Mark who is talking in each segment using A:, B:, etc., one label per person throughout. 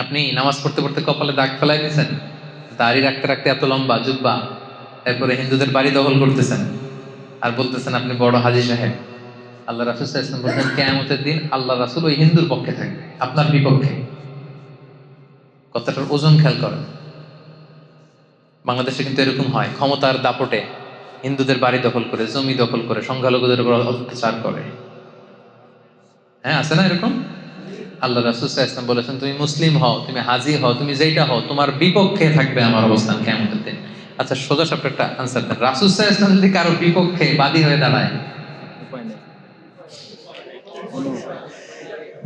A: আপনি নামাজ পড়তে পড়তে কপালে দাগ ফেলাই দিয়েছেন, দাড়ি রাখতে রাখতে এত লম্বা জুব্বা, এরপরে হিন্দুদের বাড়ি দখল করতেছেন আর বলতেছেন আপনি বড় হাজী সাহেব। আল্লাহ রাসূল সাল্লাল্লাহু আলাইহি ওয়াসাল্লাম বলছেন কিয়ামতের দিন আল্লাহ রাসূল ওই হিন্দুর পক্ষে থাকবে, আপনার বিপক্ষে। কথাটার ওজন খেয়াল করেন। বাংলাদেশে কিন্তু এরকম হয়, ক্ষমতার দাপটে হিন্দুদের বাড়ি দখল করে, জমি দখল করে, সংখ্যালঘুদের উপর অত্যাচার করে। হ্যাঁ, আছে না এরকম? আল্লাহ রাসূল সাল্লাল্লাহু আলাইহি ওয়াসাল্লাম বলেছেন তুমি মুসলিম হও, তুমি হাজী হও, তুমি যেইটা হও, তোমার বিপক্ষে থাকবে আমার অবস্থান কিয়ামতের দিন। আচ্ছা, সোজা সাপটা একটা আনসার দেন। রাসূল সাল্লাল্লাহু আলাইহি ওয়াসাল্লাম যদি কারো বিপক্ষে বাদী হয়ে দাঁড়ায়,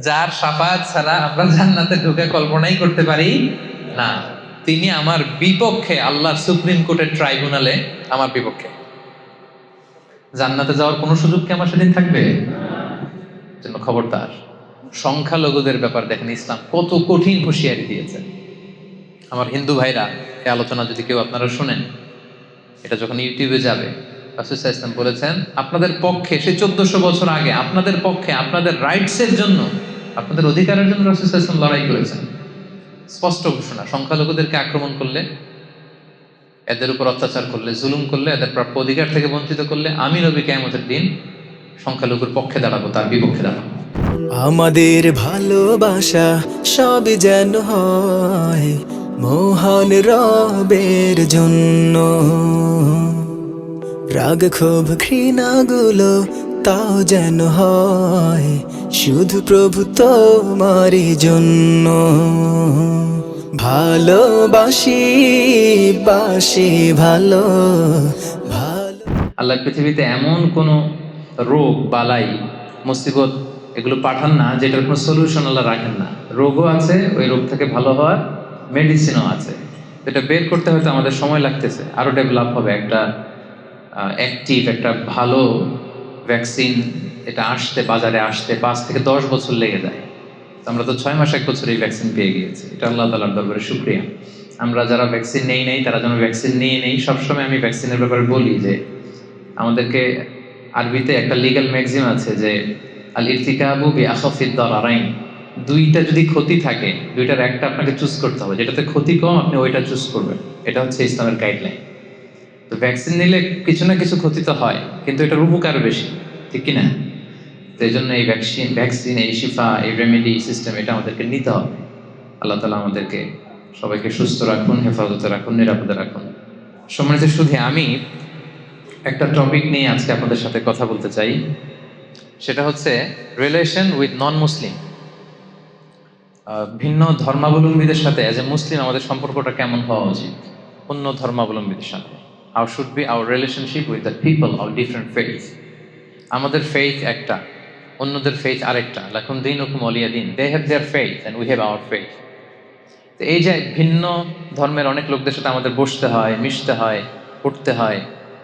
A: যার শাফাআত ছাড়া আমরা জান্নাতে ঢুকে কল্পনাই করতে পারি না, তিনি আমার বিপক্ষে আল্লাহর সুপ্রিম কোর্টের ট্রাইব্যুনালে আমার বিপক্ষে, জান্নাতে যাওয়ার কোনো সুযোগ কি আমার সেদিন থাকবে? জন্য খবরদার। সংখ্যালঘুদের ব্যাপার দেখেন ইসলাম কত কঠিন হুঁশিয়ারি দিয়েছে। আমার হিন্দু ভাইরা, এই আলোচনা যদি কেউ আপনারা শুনেন, এটা যখন ইউটিউবে যাবে, রাসূল সাল্লাল্লাহু আলাইহি ওয়াসাল্লাম বলেছেন আপনাদের পক্ষে, সে 1400 বছর আগে আপনাদের পক্ষে, আপনাদের রাইটসের জন্য, আপনাদের অধিকারের জন্য রাসূল সাল্লাল্লাহু আলাইহি ওয়াসাল্লাম লড়াই করেছেন। স্পষ্ট ঘোষণা, সংখ্যালঘুদেরকে আক্রমণ করলে, এদের উপর অত্যাচার করলে, জুলুম করলে, এদের প্রাপ্য অধিকার থেকে বঞ্চিত করলে, আমি নবী কিয়ামতের দিন সংখ্যালঘুর পক্ষে দাঁড়াবো, তার বিপক্ষে দাঁড়াবো।
B: আমাদের ভালোবাসা সব যেন হয় মহান রবের জন্য, রাগ ক্ষোভ ঘৃণাগুলো তাও যেন হয় শুধু প্রভু তোমারই জন্য। ভালোবাসি বাসি ভালো ভালো।
A: আল্লাহ পৃথিবীতে এমন কোনো রোগ বালাই মুসিবত এগুলো পাঠান না যেটার কোনো সলিউশন আল্লাহ রাখেন না। রোগও আছে, ওই রোগ থেকে ভালো হওয়ার মেডিসিনও আছে। এটা বের করতে হয়তো আমাদের সময় লাগতেছে, আরও ডেভেলপ হবে একটা অ্যাক্টিভ, একটা ভালো ভ্যাকসিন। এটা আসতে, বাজারে আসতে 5 থেকে 10 বছর লেগে যায়। আমরা তো 6 মাস 1 বছর এই ভ্যাকসিন পেয়ে গিয়েছি। এটা আল্লাহ তাআলার দরবারে শুকরিয়া। আমরা যারা ভ্যাকসিন নেই নাই তারা যেন ভ্যাকসিন নিয়ে নেই। সবসময় আমি ভ্যাকসিনের ব্যাপারে বলি যে আমাদেরকে আরবিতে একটা লিগ্যাল ম্যাক্সিম আছে যে আল ইরতিকাবু বিআখাফিদ দারারাইন, দুইটা যদি ক্ষতি থাকে, দুইটার একটা আপনাকে চুজ করতে হবে, যেটাতে ক্ষতি কম আপনি ওইটা চুজ করবেন। এটা হচ্ছে ইসলামের গাইডলাইন। তো ভ্যাকসিন নিলে কিছু না কিছু ক্ষতি তো হয়, কিন্তু এটার উপকার বেশি, ঠিক কিনা? তো এই জন্য এই ভ্যাকসিন, এই শিফা, এই রেমেডি সিস্টেম, এটা আমাদেরকে নিতে হবে। আল্লাহ তাআলা আমাদেরকে সবাইকে সুস্থ রাখুন, হেফাজতে রাখুন, নিরাপদে রাখুন। সম্মানিত সুধী, আমি একটা টপিক নিয়ে আজকে আপনাদের সাথে কথা বলতে চাই। সেটা হচ্ছে রিলেশন উইথ নন মুসলিম। ভিন্ন ধর্মাবলম্বীদের সাথে অ্যাজ এ মুসলিম আমাদের সম্পর্কটা কেমন হওয়া উচিত অন্য ধর্মাবলম্বীদের সাথে। How should be our relationship with the people of different faith. আমাদের ফেইথ একটা, অন্যদের ফেইথ আরেকটা। লাকুম দীনুকুম ওয়ালিয়া দিন। They have their faith and we have our faith. তো এই যে ভিন্ন ধর্মের অনেক লোকদের সাথে আমাদের বসতে হয়, মিশতে হয়, উঠতে হয়,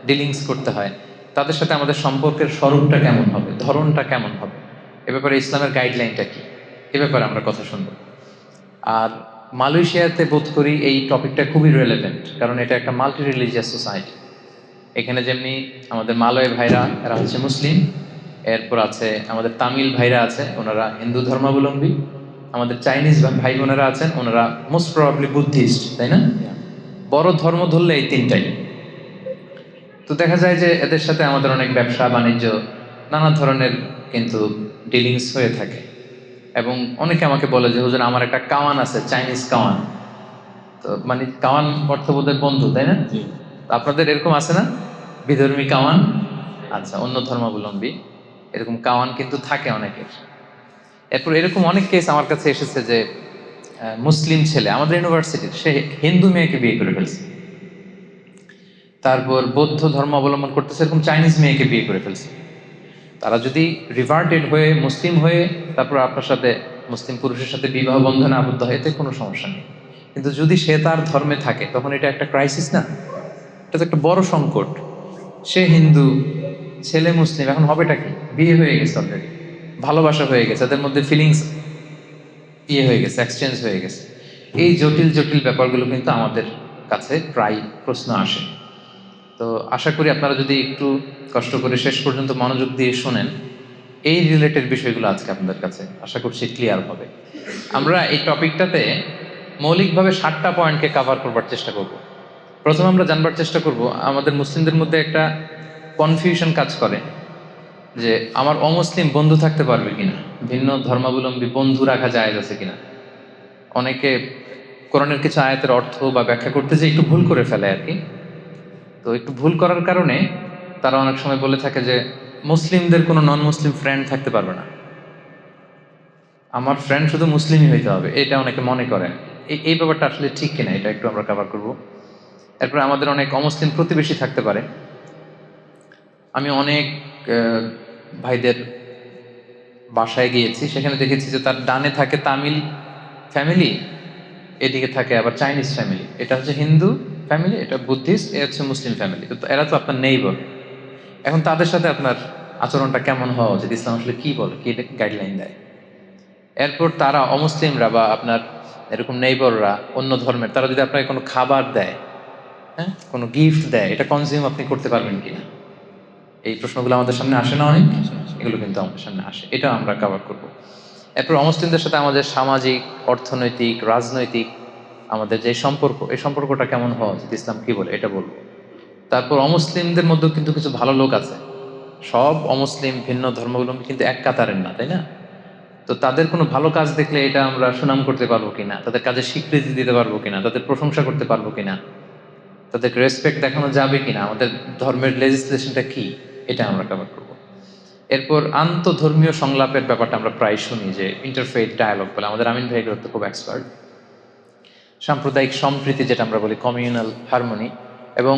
A: ডিলিংস করতে হয়, তাদের সাথে আমাদের সম্পর্কের স্বরূপটা কেমন হবে, ধরনটা কেমন হবে, এ ব্যাপারে ইসলামের গাইডলাইনটা কি, এ ব্যাপারে আমরা কথা শুনবো। আর মালয়েশিয়াতে বোধ করি এই টপিকটা খুবই রিলেভেন্ট, কারণ এটা একটা মাল্টি রিলিজিয়াস সোসাইটি। এখানে যেমনি আমাদের মালয় ভাইরা, এরা হচ্ছে মুসলিম, এরপর আছে আমাদের তামিল ভাইরা আছে, ওনারা হিন্দু ধর্মাবলম্বী, আমাদের চাইনিজ ভাই বোনেরা আছেন, ওনারা মোস্ট প্রবাবলি বুদ্ধিস্ট, তাই না? বড় ধর্ম ধরলে এই তিনটাই। তো দেখা যায় যে এদের সাথে আমাদের অনেক ব্যবসা বাণিজ্য, নানা ধরনের কিন্তু ডিলিংস হয়ে থাকে। এবং অনেকে আমাকে বলে যে হুজুর আমার একটা কাওয়ান আছে, চাইনিজ কাওয়ান। তো মানে কাওয়ান অর্থবোধের বন্ধু, তাই না? তো আপনাদের এরকম আছে না বিধর্মী কাওয়ান? আচ্ছা, অন্য ধর্মাবলম্বী এরকম কাওয়ান কিন্তু থাকে অনেকের। এরপর এরকম অনেক কেস আমার কাছে এসেছে যে মুসলিম ছেলে আমাদের ইউনিভার্সিটির, সে হিন্দু মেয়েকে বিয়ে করে ফেলছে। তারপর বৌদ্ধ ধর্ম অবলম্বন করতেছে, এরকম চাইনিজ মেয়েকে বিয়ে করে ফেলছে। তারা যদি রিভার্টেড হয়ে মুসলিম হয়ে তারপর আপনার সাথে, মুসলিম পুরুষের সাথে বিবাহ বন্ধনে আবদ্ধ হয়, এতে কোনো সমস্যা নেই। কিন্তু যদি সে তার ধর্মে থাকে তখন এটা একটা ক্রাইসিস না? এটা তো একটা বড় সংকট। সে হিন্দু, ছেলে মুসলিম, এখন হবেটা কি? বিয়ে হয়ে গেছে অলরেডি, ভালোবাসা হয়ে গেছে, এদের মধ্যে ফিলিংস হয়ে গেছে, এক্সচেঞ্জ হয়ে গেছে। এই জটিল জটিল ব্যাপারগুলো কিন্তু আমাদের কাছে প্রায় প্রশ্ন আসে। তো আশা করি আপনারা যদি একটু কষ্ট করে শেষ পর্যন্ত মনোযোগ দিয়ে শোনেন, এই রিলেটেড বিষয়গুলো আজকে আপনাদের কাছে আশা করছি ক্লিয়ার হবে। আমরা এই টপিকটাতে মৌলিকভাবে 7টা পয়েন্টকে কাভার করবার চেষ্টা করব। প্রথমে আমরা জানবার চেষ্টা করব আমাদের মুসলিমদের মধ্যে একটা কনফিউশন কাজ করে যে আমার অমুসলিম বন্ধু থাকতে পারবে কিনা, ভিন্ন ধর্মাবলম্বী বন্ধু রাখা যায় আছে কিনা। অনেকে কোরআনের কিছু আয়াতের অর্থ বা ব্যাখ্যা করতে যে একটু ভুল করে ফেলে আর কি। তো একটু ভুল করার কারণে তারা অনেক সময় বলে থাকে যে মুসলিমদের কোনো নন মুসলিম ফ্রেন্ড থাকতে পারবে না, আমার ফ্রেন্ড শুধু মুসলিমই হইতে হবে, এটা অনেকে মনে করে। এই ব্যাপারটা আসলে ঠিক কিনা এটা একটু আমরা কভার করব। এরপরে আমাদের অনেক অমুসলিম প্রতিবেশী থাকতে পারে। আমি অনেক ভাইদের বাসায় গিয়েছি, সেখানে দেখেছি যে তার ডানে থাকে তামিল ফ্যামিলি, এদিকে থাকে আবার চাইনিজ ফ্যামিলি। এটা হচ্ছে হিন্দু ফ্যামিলি, এটা বুদ্ধিস্ট, এ হচ্ছে মুসলিম ফ্যামিলি। তো এরা তো আপনার নেইবার। এখন তাদের সাথে আপনার আচরণটা কেমন হওয়া উচিত, ইসলাম আসলে কি বলে, কি গাইডলাইন দেয়। এরপর তারা অমুসলিমরা বা আপনার এরকম নেইবররা অন্য ধর্মের, তারা যদি আপনাকে কোনো খাবার দেয়, হ্যাঁ, কোনো গিফট দেয়, এটা কনজিউম আপনি করতে পারবেন কিনা। এই প্রশ্নগুলো আমাদের সামনে আসে না অনেক, এগুলো কিন্তু আমাদের সামনে আসে, এটা আমরা কভার করব। এরপর অমুসলিমদের সাথে আমাদের সামাজিক, অর্থনৈতিক, রাজনৈতিক আমাদের যে সম্পর্ক, এই সম্পর্কটা কেমন হওয়া উচিত, ইসলাম কি বলে এটা বলবো। তারপর অমুসলিমদের মধ্যেও কিন্তু কিছু ভালো লোক আছে, সব অমুসলিম ভিন্ন ধর্মাবলম্বী কিন্তু এক কাতারের না, তাই না। তো তাদের কোনো ভালো কাজ দেখলে এটা আমরা সুনাম করতে পারবো কিনা, তাদের কাজে স্বীকৃতি দিতে পারবো কিনা, তাদের প্রশংসা করতে পারবো কিনা, তাদেরকে রেসপেক্ট দেখানো যাবে কিনা, আমাদের ধর্মের লেজিসলেশনটা কি, এটা আমরা কভার করবো। এরপর আন্তধর্মীয় সংলাপের ব্যাপারটা আমরা প্রায় শুনি, যে ইন্টারফেথ ডায়ালগ বলে, আমাদের আমিন ভাই এগুলোতে খুব এক্সপার্ট। সাম্প্রদায়িক সম্প্রীতি যেটা আমরা বলি, কমিউনাল হারমোনি, এবং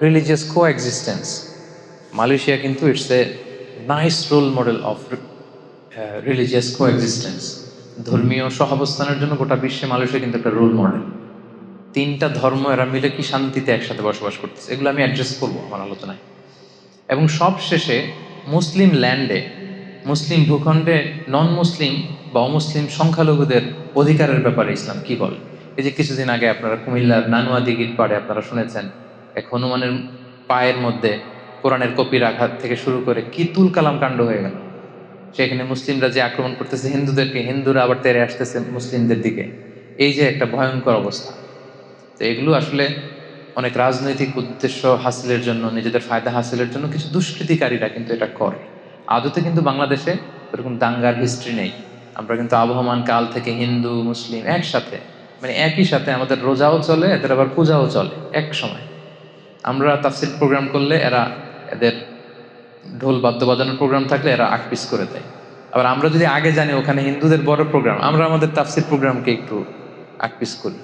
A: রিলিজিয়াস কো এক্সিস্টেন্স। মালয়েশিয়া কিন্তু it's a nice role model of religious coexistence. ধর্মীয় সহাবস্থানের জন্য গোটা বিশ্বে মালয়েশিয়া কিন্তু একটা রোল মডেল। 3টা ধর্ম এরা মিলে কি শান্তিতে একসাথে বসবাস করতেছে, এগুলো আমি অ্যাড্রেস করবো আমার আলোচনায়। এবং সব শেষে মুসলিম ল্যান্ডে, মুসলিম ভূখণ্ডে নন মুসলিম বা অমুসলিম সংখ্যালঘুদের অধিকারের ব্যাপারে ইসলাম কি বলে। এই যে কিছুদিন আগে আপনারা কুমিল্লার নানুয়া দিঘির পাড়ে আপনারা শুনেছেন, এক হনুমানের পায়ের মধ্যে কোরআনের কপি রাখা থেকে শুরু করে কি তুল কালাম কাণ্ড হয়ে গেল। সেখানে মুসলিমরা যে আক্রমণ করতেছে হিন্দুদেরকে, হিন্দুরা আবার তেড়ে আসতেছে মুসলিমদের দিকে, এই যে একটা ভয়ঙ্কর অবস্থা। তো এগুলো আসলে অনেক রাজনৈতিক উদ্দেশ্য হাসিলের জন্য, নিজেদের ফায়দা হাসিলের জন্য কিছু দুষ্কৃতিকারীরা কিন্তু এটা করে। আদতে কিন্তু বাংলাদেশে এরকম দাঙ্গার হিস্ট্রি নেই। আমরা কিন্তু আবহমান কাল থেকে হিন্দু মুসলিম একসাথে, মানে একই সাথে আমাদের রোজাও চলে, এদের আবার পূজাও চলে এক সময়। আমরা তাফসির প্রোগ্রাম করলে এরা, এদের ঢোল বাদ্য বাজানোর প্রোগ্রাম থাকলে এরা আকপিস করে দেয়। আবার আমরা যদি আগে জানি ওখানে হিন্দুদের বড় প্রোগ্রাম, আমরা আমাদের তাফসির প্রোগ্রামকে একটু আকপিস করি।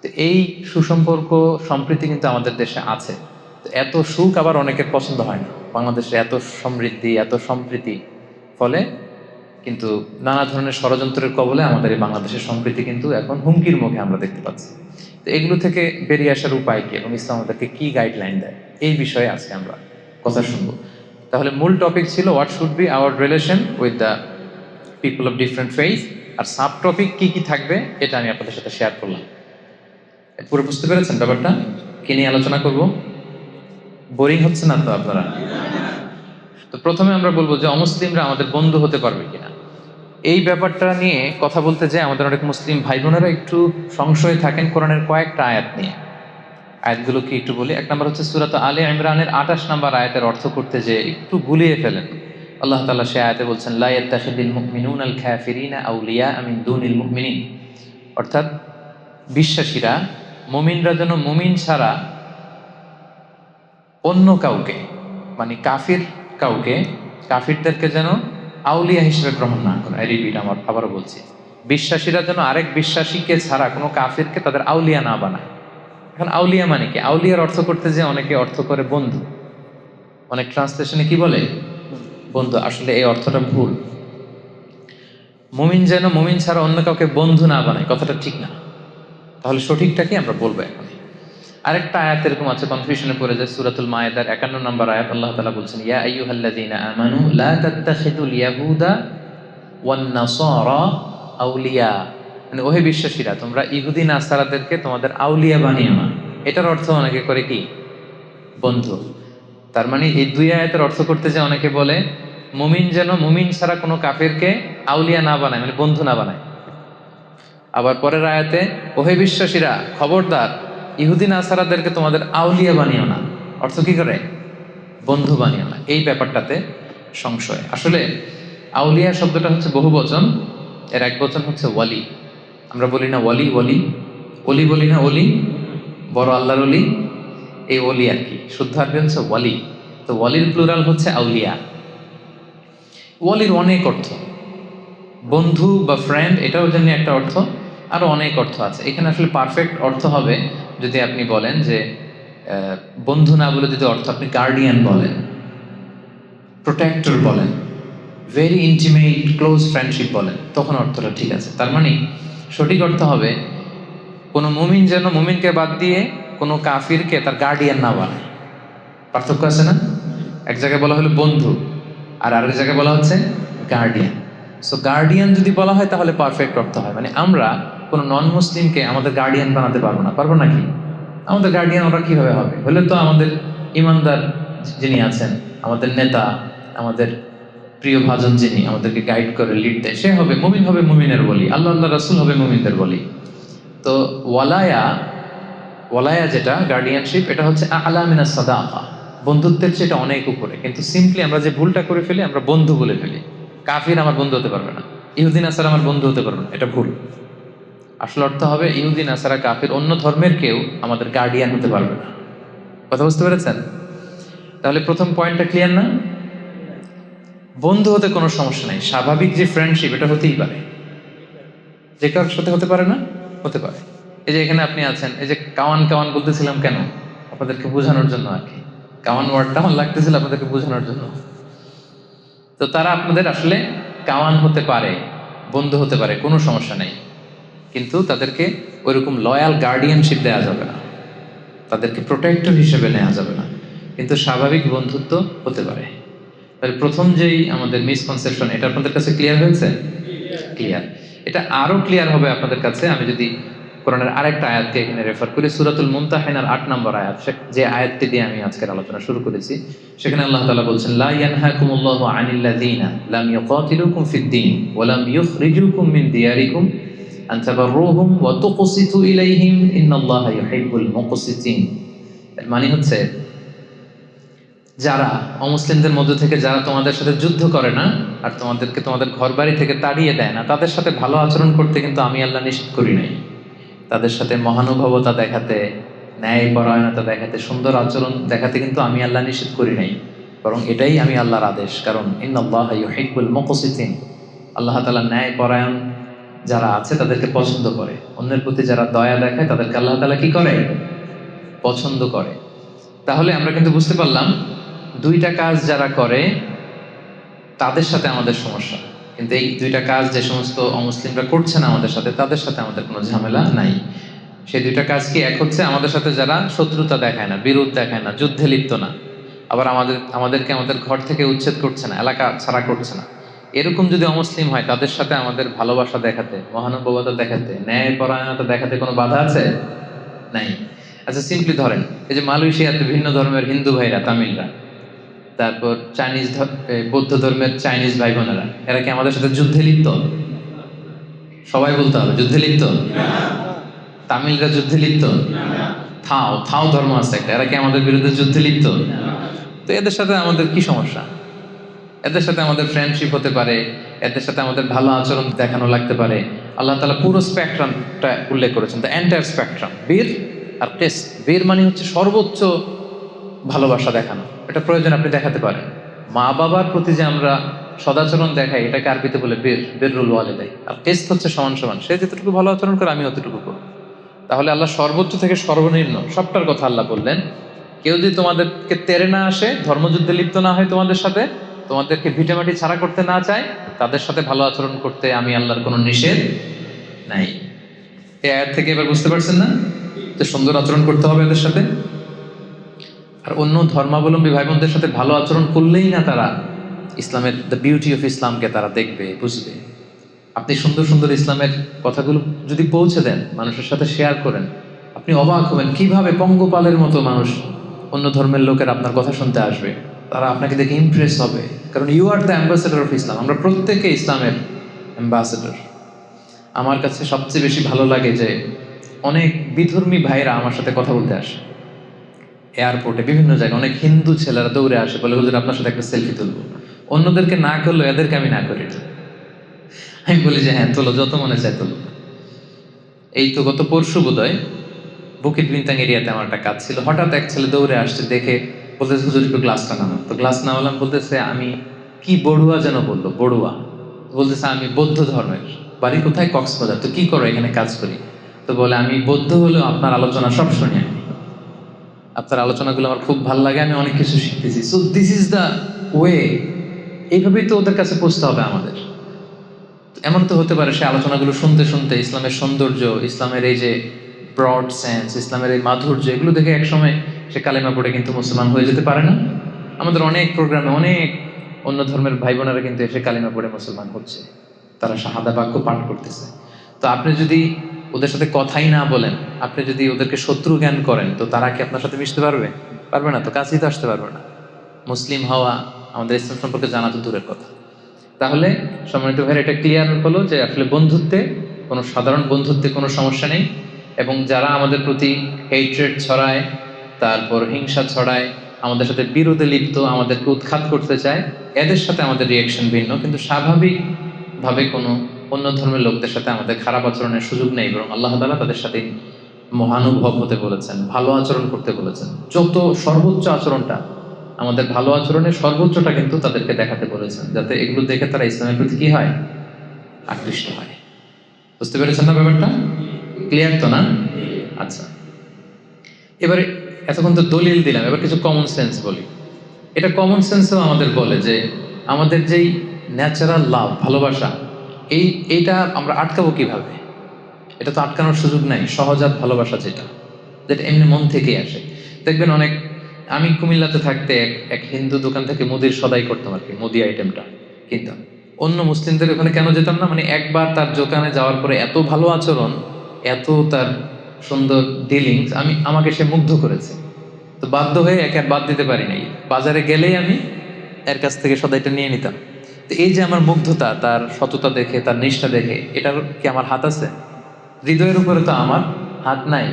A: তো এই সুসম্পর্ক সম্প্রীতি কিন্তু আমাদের দেশে আছে। তো এত সুখ আবার অনেকের পছন্দ হয় না। বাংলাদেশে এত সমৃদ্ধি, এত সম্প্রীতি, ফলে কিন্তু নানা ধরনের ষড়যন্ত্রের কবলে আমাদের এই বাংলাদেশের সম্প্রীতি কিন্তু এখন হুমকির মুখে আমরা দেখতে পাচ্ছি। তো এগুলো থেকে বেরিয়ে আসার উপায় কি এবং ইসলাম আমাদেরকে কি গাইডলাইন দেয়, এই বিষয়ে আজকে আমরা কথা শুনবো। তাহলে মূল টপিক ছিল what should be our relation with the people of different faith, আর সাব টপিক কি কি থাকবে এটা আমি আপনাদের সাথে শেয়ার করলাম। পুরো বুঝতে পেরেছেন ব্যাপারটা, কি নিয়ে আলোচনা করব? বোরিং হচ্ছে না তো আপনারা? তো প্রথমে আমরা বলবো যে অমুসলিমরা আমাদের বন্ধু হতে পারবে কিনা। এই ব্যাপারটা নিয়ে কথা বলতে যে আমাদের অনেক মুসলিম ভাই বোনেরা একটু সংশয়ে থাকেন কোরআনের কয়েকটা আয়াত নিয়ে। আয়াতগুলো কি একটু বলি। 1 নম্বর হচ্ছে সূরা আলে ইমরানের 28 নম্বর আয়াতের অর্থ করতে যে একটু গুলিয়ে ফেলেন। আল্লাহ তাআলা সে আয়াতে বলছেন লা ইয়াত্তাখিদিল মুমিনুনাল কাফিরিনা আউলিয়া মিন দুনিল মুমিনিন, অর্থাৎ বিশ্বাসীরা, মুমিনরা যেন মুমিন ছাড়া অন্য কাউকে, মানে কাফির কাউকে, কাফিরদেরকে যেন আউলিয়া হিসেবে গ্রহণ না করে। রিপিট, আমার আবারও বলছি, বিশ্বাসীরা যেন আরেক বিশ্বাসীকে ছাড়া কোনো কাফিরকে তাদের আউলিয়া না বানায়। এখন আউলিয়া মানে কি? আউলিয়ার অর্থ করতে যে অনেকে অর্থ করে বন্ধু, অনেক ট্রান্সলেশনে কি বলে বন্ধু, আসলে এই অর্থটা ভুল। মুমিন যেন মুমিন ছাড়া অন্য কাউকে বন্ধু না বানায়, কথাটা ঠিক না। তাহলে সঠিকটা কি আমরা বলবো এখন। আরেকটা আয়াত এরকম আছে, কনফিউশনে পড়ে যায়, সূরাতুল মায়েদার 51 নম্বর আয়াত। আল্লাহ তাআলা বলছেন ইয়া আইয়ুহাল্লাযীনা আমানু লা তাত্তাখিদুল ইয়াহুদা ওয়ান নাসারা আউলিয়া, মানে ওহে বিশ্বাসীরা, তোমরা ইহুদি নাসারাদেরকে তোমাদের আউলিয়া বানিও না। এটার অর্থ অনেকে করে কি বন্ধু। তার মানে এই দুই আয়াতের অর্থ করতে যে অনেকে বলে মুমিন যেন মুমিন ছাড়া কোনো কাফেরকে আউলিয়া না বানায়, মানে বন্ধু না বানায়। আবার পরের আয়াতে, ওহে বিশ্বাসীরা খবরদার ইহুদি নাসারাদেরকে তোমাদের আউলিয়া বানিও না। অর্থ কি করে? বন্ধু বানিও না। এই ব্যাপারটাতে সংশয়। আসলে আউলিয়া শব্দটা হচ্ছে বহু বচন, এর এক বচন হচ্ছে ওয়ালি। আমরা বলি না ওয়ালি ওয়ালি, অলি বলি না অলি, বড় আল্লাহর অলি, এই অলি আর কি, শুদ্ধ আরবি হচ্ছে ওয়ালি। তো ওয়ালির প্লুরাল হচ্ছে আউলিয়া। ওয়ালির অনেক অর্থ, বন্ধু বা ফ্রেন্ড এটাও জন্য একটা অর্থ, আরো অনেক অর্থ আছে। এখানে আসলে পারফেক্ট অর্থ হবে যদি আপনি বলেন যে বন্ধু না বলে যদি অর্থ আপনি গার্ডিয়ান বলেন, প্রোটেক্টর বলেন, ভেরি ইন্টিমেট ক্লোজ ফ্রেন্ডশিপ বলেন, তখন অর্থটা ঠিক আছে। তার মানে সঠিক অর্থ হবে কোনো মুমিন যেন মুমিনকে বাদ দিয়ে কোনো কাফিরকে তার গার্ডিয়ান না বানায়। পার্থক্য আছে না? এক জায়গায় বলা হলো বন্ধু, আর আরেক জায়গায় বলা হচ্ছে গার্ডিয়ান। সো গার্ডিয়ান যদি বলা হয় তাহলে পারফেক্ট অর্থ হয়, মানে আমরা কোনো নন মুসলিমকে আমাদের গার্ডিয়ান বানাতে পারবো না। পারবো নাকি? আমাদের গার্ডিয়ান ওরা কিভাবে হবে? হলে তো আমাদের ইমানদার যিনি আছেন, আমাদের নেতা, আমাদের প্রিয় ভাজন যিনি আমাদেরকে গাইড করে লিড দেয়, সে হবে মুমিন, হবে মুমিনের বলি, আল্লাহ আল্লাহ রাসূল হবে মুমিনদের বলি। তো ওয়ালায়া, ওয়ালায়া যেটা গার্ডিয়ানশিপ, এটা হচ্ছে আ'লা মিনাস সাদাকা, বন্ধুত্বের চেয়ে এটা অনেক উপরে। কিন্তু সিম্পলি আমরা যে ভুলটা করে ফেলি, আমরা বন্ধু বলে ফেলি। কাফির আমার বন্ধু হতে পারবে না, ইহুদি নাসারা আমার বন্ধু হতে পারবে না, এটা ভুল। আসল অর্থ হবে ইহুদি নাসারা কাফির অন্য ধর্মের কেউ আমাদের গার্ডিয়ান হতে পারবে না। কথা বুঝতে পেরেছেন? তাহলে প্রথম পয়েন্টটা ক্লিয়ার না? বন্ধু হতে কোনো সমস্যা নাই, স্বাভাবিক যে ফ্রেন্ডশিপ এটা হতেই পারে। যে কারোর সাথে হতে পারে না? হতে পারে। এই যে এখানে আপনি আছেন, এই যে কাওয়ান কাওয়ান বলতেছিলাম কেন? আপনাদেরকে বোঝানোর জন্য আর কি। কাওয়ান ওয়ার্ডটা আমার লাগতেছিল আপনাদেরকে বোঝানোর জন্য। তো তারা আপনাদের আসলে কাওয়ান হতে পারে, বন্ধু হতে পারে, কোনো সমস্যা নেই। কিন্তু তাদেরকে ওইরকম লয়াল গার্ডিয়ানশিপ দেওয়া যাবে না, তাদেরকে প্রোটেক্টর হিসেবে নেওয়া যাবে না, কিন্তু স্বাভাবিক বন্ধুত্ব হতে পারে। তাহলে প্রথম যেই আমাদের মিসকনসেপশন, এটা আপনাদের কাছে ক্লিয়ার হয়েছে? ক্লিয়ার। এটা আরো ক্লিয়ার হবে আপনাদের কাছে আমি যদি কোরআনের আরেকটা আয়াতকে এখানে রেফার করি, সূরাতুল মুমতাহিনার ৮ নম্বর আয়াত, যে আয়াতটি দিয়ে আমি আজকের আলোচনা শুরু করেছি। সেখানে আল্লাহ তাআলা বলছেন, লা ইয়ানহাকুমুল্লাহু আনিল্লাযীনা লাম ইউকাতিলুকুম ফিদ-দীন ওয়া লাম ইউখরিজুকুম মিন দিয়ারিকুম আন তাবাররুহুম ওয়া তুকসিতু ইলাইহিম ইন্নাল্লাহা ইউহিব্বুল মুকসিতিন। এর মানে হচ্ছে, যারা অমুসলিমদের মধ্য থেকে যারা তোমাদের সাথে যুদ্ধ করে না আর তোমাদেরকে তোমাদের ঘর বাড়ি থেকে তাড়িয়ে দেয় না, তাদের সাথে ভালো আচরণ করতে কিন্তু আমি আল্লাহ নিষেধ করি নাই। তাদের সাথে মহানুভবতা দেখাতে, ন্যায় পরায়ণতা দেখাতে, সুন্দর আচরণ দেখাতে কিন্তু আমি আল্লাহ নিষেধ করি নাই, বরং এটাই আমি আল্লাহর আদেশ। কারণ ইন্নাল্লাহা ইউহিব্বুল মুকসিতিন, আল্লাহ তাআলা ন্যায় পরায়ণ যারা আছে তাদেরকে পছন্দ করে। অন্যের প্রতি যারা দয়া দেখায় তাদেরকে আল্লাহ তাআলা কি করে? পছন্দ করে। তাহলে আমরা কিন্তু বুঝতে পারলাম দুইটা কাজ যারা করে তাদের সাথে আমাদের সমস্যা, কিন্তু এই দুইটা কাজ যে সমস্ত অমুসলিমরা করছে না আমাদের সাথে, তাদের সাথে আমাদের কোনো ঝামেলা নাই। সেই দুইটা কাজ কি? এক হচ্ছে আমাদের সাথে যারা শত্রুতা দেখায় না, বিরোধ দেখায় না, যুদ্ধে লিপ্ত না, আবার আমাদেরকে আমাদের ঘর থেকে উচ্ছেদ করছে না, এলাকা ছাড়া করছে না, এরকম যদি অমুসলিম হয় তাদের সাথে আমাদের ভালোবাসা দেখাতে, মহানুভবতা দেখাতে, ন্যায় পরায়ণতা দেখাতে কোনো বাধা আছে? নাই। আচ্ছা সিম্পলি ধরেন, এই যে মালয়েশিয়াতে ভিন্ন ধর্মের হিন্দু ভাইরা, তামিলরা, তারপর চাইনিজ বৌদ্ধ ধর্মের চাইনিজ ভাই বোনেরা, এরা কি আমাদের সাথে যুদ্ধে লিপ্ত? সবাই বলতে হবে যুদ্ধে লিপ্ত। তামিলরা যুদ্ধে লিপ্ত? থাও থাও ধর্ম আছে একটা, এরা কি আমাদের বিরুদ্ধে যুদ্ধে লিপ্ত? তো এদের সাথে আমাদের কি সমস্যা? এদের সাথে আমাদের ফ্রেন্ডশিপ হতে পারে, এদের সাথে আমাদের ভালো আচরণ দেখানো লাগতে পারে। আল্লাহ তাআলা পুরো স্পেকট্রামটা উল্লেখ করেছেন, দ্য এন্টায়ার স্পেকট্রাম। বীর আর কিস, বীর মানে হচ্ছে সর্বোচ্চ ভালোবাসা দেখানো, এটা প্রয়োজন আপনি দেখাতে পারেন। মা বাবার প্রতি যে আমরা সদাচরণ দেখাই, এটাকে আরবিতে বলে বীর, বীরুল ওয়ালিদাইন। আর কিস হচ্ছে সমান সমান, সে যতটুকু ভালো আচরণ করে আমি অতটুকু করব। তাহলে আল্লাহ সর্বোচ্চ থেকে সর্বনিম্ন সবটার কথা আল্লাহ বললেন। কেউ যদি তোমাদেরকে তেড়ে না আসে, ধর্মযুদ্ধে লিপ্ত না হয় তোমাদের সাথে, তোমাদেরকে ভিটামাটি ছাড়া করতে না চায়, তাদের সাথে ভালো আচরণ করতে আমি আল্লাহর কোনো নিষেধ নাই। এই আয়াত থেকে এবার বুঝতে পারছেন না যে সুন্দর আচরণ করতে হবে এদের সাথে। আর অন্য ধর্মাবলম্বী ভাই বোনদের সাথে ভালো আচরণ করলেই না তারা ইসলামের দ্য বিউটি অফ ইসলামকে তারা দেখবে, বুঝবে। আপনি সুন্দর সুন্দর ইসলামের কথাগুলো যদি পৌঁছে দেন, মানুষের সাথে শেয়ার করেন, আপনি অবাক হবেন কিভাবে পঙ্গপালের মতো মানুষ, অন্য ধর্মের লোকের আপনার কথা শুনতে আসবে, তারা আপনাকে দেখে ইমপ্রেস হবে। কারণ you are the ambassador of Islam. আমরা প্রত্যেকে ইসলামের অ্যাম্বাসেডর। আমার কাছে সবচেয়ে বেশি ভালো লাগে যে অনেক বিধর্মী ভাইরা আমার সাথে কথা বলতে আসে। এয়ারপোর্টে বিভিন্ন জায়গায় অনেক হিন্দু ছেলেরা দৌড়ে আসে, বলে হুজুর আপনার সাথে একটা সেলফি তুলবো। অন্যদেরকে না করলেও এদেরকে আমি না করি না। আমি বলি যে হ্যাঁ তোলো, যত মনে চায় তোলো। এই তো গত পরশু বোধহয় বুকিট বিনতাং এরিয়াতে আমার একটা কাজ ছিল, হঠাৎ এক ছেলে দৌড়ে আসছে, দেখে বলতেছে হুজুর একটু গ্লাসটা নামা। তো গ্লাস নামালাম, বলতেছে আমি কি বড়ুয়া যেন বললো, বড়ুয়া। বলতেছে আমি বৌদ্ধ ধর্মের, বাড়ি কোথায়, কক্সবাজার। তো কি করো, এখানে কাজ করি। তো বলে আমি বৌদ্ধ হলেও আপনার আলোচনা সব শুনি আমি, আপনার আলোচনাগুলো আমার খুব ভালো লাগে, আমি অনেক কিছু শিখতেছি। So this is the way. এইভাবেই তো ওদের কাছে পৌঁছতে হবে আমাদের। এমন তো হতে পারে সে আলোচনাগুলো শুনতে শুনতে ইসলামের সৌন্দর্য, ইসলামের এই যে ব্রড সেন্স, ইসলামের এই মাধুর্য, এগুলো দেখে একসময় সে কালেমা পড়ে কিন্তু মুসলমান হয়ে যেতে পারে না? আমাদের অনেক প্রোগ্রামে অনেক অন্য ধর্মের ভাই বোনেরা কিন্তু এসে কালেমা পড়ে মুসলমান হচ্ছে, তারা শাহাদা বাক্য পাঠ করতেছে। তো আপনি যদি ওদের সাথে কথাই না বলেন, আপনি যদি ওদেরকে শত্রু জ্ঞান করেন, তো তারা কি আপনার সাথে মিশতে পারবে? পারবে না, তো কাছেই তো আসতে পারবে না। মুসলিম হওয়া, আমাদের ইসলাম সম্পর্কে জানা তো দূরের কথা। তাহলে সম্মানিত ভাইয়ের এটা ক্লিয়ার হলো যে আসলে বন্ধুত্বে, কোনো সাধারণ বন্ধুত্বে কোনো সমস্যা নেই। এবং যারা আমাদের প্রতি হেট্রেড ছড়ায়, তারপর হিংসা ছড়ায়, আমাদের সাথে বিরোধে লিপ্ত, আমাদেরকে উৎখাত করতে চায়, এদের সাথে আমাদের রিয়েকশন ভিন্ন। কিন্তু স্বাভাবিকভাবে কোনো অন্য ধর্মের লোকদের সাথে আমাদের খারাপ আচরণের সুযোগ নেই, বরং আল্লাহ তাআলা তাদের সাথে মহানুভব হতে বলেছেন, ভালো আচরণ করতে বলেছেন। যত সর্বোচ্চ আচরণটা, আমাদের ভালো আচরণের সর্বোচ্চটা কিন্তু তাদেরকে দেখাতে বলেছেন, যাতে এগুলো দেখে তারা ইসলামের প্রতি কি হয়, আকৃষ্ট হয়। বুঝতে পেরেছেন না ব্যাপারটা? ক্লিয়ার তো না? আচ্ছা, এবারে এতক্ষণ তো দলিল দিলাম, এবার কিছু কমন সেন্স বলি। এটা কমন সেন্সও আমাদের বলে যে আমাদের যেই ন্যাচারাল লাভ, ভালোবাসা, এইটা আমরা আটকাবো কিভাবে? এটা তো আটকানোর সুযোগ নাই। সহজাত ভালোবাসা যেটা, যেটা এমনি মন থেকেই আসে। দেখবেন অনেক, আমি কুমিল্লাতে থাকতে এক হিন্দু দোকান থেকে মুদির সদাই করতাম আর কি, মুদি আইটেমটা কিনতাম। অন্য মুসলিমদের ওখানে কেন যেতাম না, মানে একবার তার দোকানে যাওয়ার পরে এত ভালো আচরণ, এত তার সুন্দর ডিলিংস, আমাকে সে মুগ্ধ করেছে। তো বাধ্য হয়ে একে আর বাদ দিতে পারি নাই। বাজারে গেলেই আমি এর কাছ থেকে সদাইটা নিয়ে নিতাম। তো এই যে আমার মুগ্ধতা, তার সততা দেখে, তার নিষ্ঠা দেখে, এটার কি আমার হাত আছে? হৃদয়ের উপরে তো আমার হাত নাই।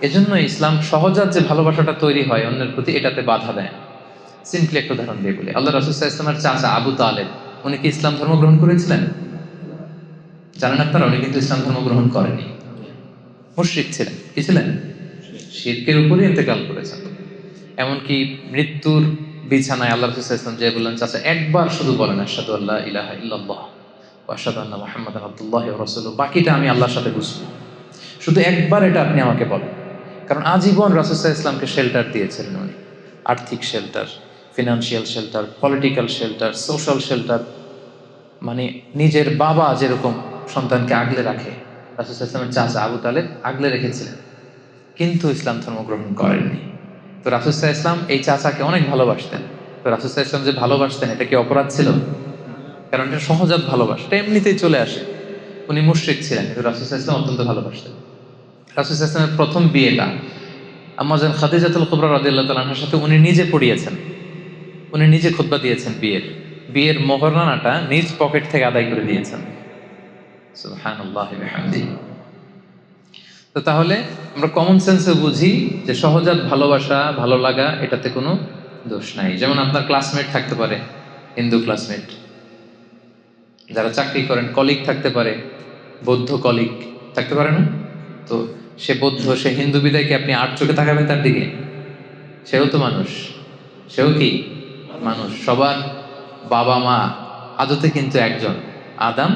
A: এজন্য ইসলাম সহজাত যে ভালোবাসাটা তৈরি হয় অন্যের প্রতি, এটাতে বাধা দেয়। সিম্পলি একটা উদাহরণ দিয়ে বলি, আল্লাহ রাসূল সাল্লাল্লাহু আলাইহি ওয়াসাল্লামের চাচা আবু তালেব, উনি কি ইসলাম ধর্ম গ্রহণ করেছিলেন? জানেন আপনারা, উনি কিন্তু ইসলাম ধর্ম গ্রহণ করেনি, মুশরিক ছিলেন। কি ছিলেন? শিরকের উপরই ইন্তেকাল করেছেন। এমনকি মৃত্যুর বিছানায় আল্লাহ রাসূল সাল্লাল্লাহু আলাইহি ওয়াসাল্লাম যে বললেন, চাচা একবার শুধু বলেন আশহাদু আল্লা ইলাহা ইল্লাল্লাহ ওয়া আশহাদু আন্না মুহাম্মাদান আবদুল্লাহি ওয়া রাসূলুহু, বাকিটা আমি আল্লাহর সাথে বুঝবো, শুধু একবার এটা আপনি আমাকে বলেন। কারণ আজীবন রাসূল সাল্লাল্লাহু আলাইহি ওয়াসাল্লামকে শেল্টার দিয়েছিলেন উনি, আর্থিক shelter, financial shelter, political shelter, social shelter. মানে নিজের বাবা যেরকম সন্তানকে আগলে রাখে, রাসূল সাল্লাল্লাহু আলাইহি ওয়াসাল্লামের চাচা আবু তালেব আগলে রেখেছিলেন, কিন্তু ইসলাম ধর্ম গ্রহণ করেননি। তো রাসূল সাল্লাল্লাহু আলাইহি ওয়াসাল্লাম এই চাচাকে অনেক ভালোবাসতেন। তো রাসূল সাল্লাল্লাহু আলাইহি ওয়াসাল্লাম যে ভালোবাসতেন, এটা কি অপরাধ ছিল? কারণ এটা সহজাত ভালোবাসা, এটা এমনিতেই চলে আসে। উনি মুশরিক ছিলেন, কিন্তু রাসূল সাল্লাল্লাহু আলাইহি ওয়াসাল্লাম অত্যন্ত ভালোবাসতেন। রাসূল সাল্লাল্লাহু আলাইহি ওয়াসাল্লামের প্রথম বিয়েটা আম্মা জান খাদিজাতুল কুবরা রাদিয়াল্লাহু তাআলা আনহার সাথে উনি নিজে পড়িয়েছেন, উনি নিজে খুতবা দিয়েছেন। বিয়ের মোহরানাটা নিজ পকেট থেকে আদায় করে দিয়েছেন। সুবহানাল্লাহি ওয়া বিহামদিহি। তো তাহলে আমরা কমন সেন্সে বুঝি যে সহজাত ভালোবাসা, ভালো লাগা, এটাতে কোনো দোষ নাই। যেমন আপনার ক্লাসমেট থাকতে পারে, হিন্দু ক্লাসমেট, যারা চাকরি করেন, কলিগ থাকতে পারে, বৌদ্ধ কলিগ থাকতে পারে না? তো সে বৌদ্ধ, সে হিন্দু, বিদায় কি আপনি আট চোখে তাকাবেন তার দিকে? সেও তো মানুষ, সেও কি মানুষ। সবার বাবা মা আদতে কিন্তু একজন, আদম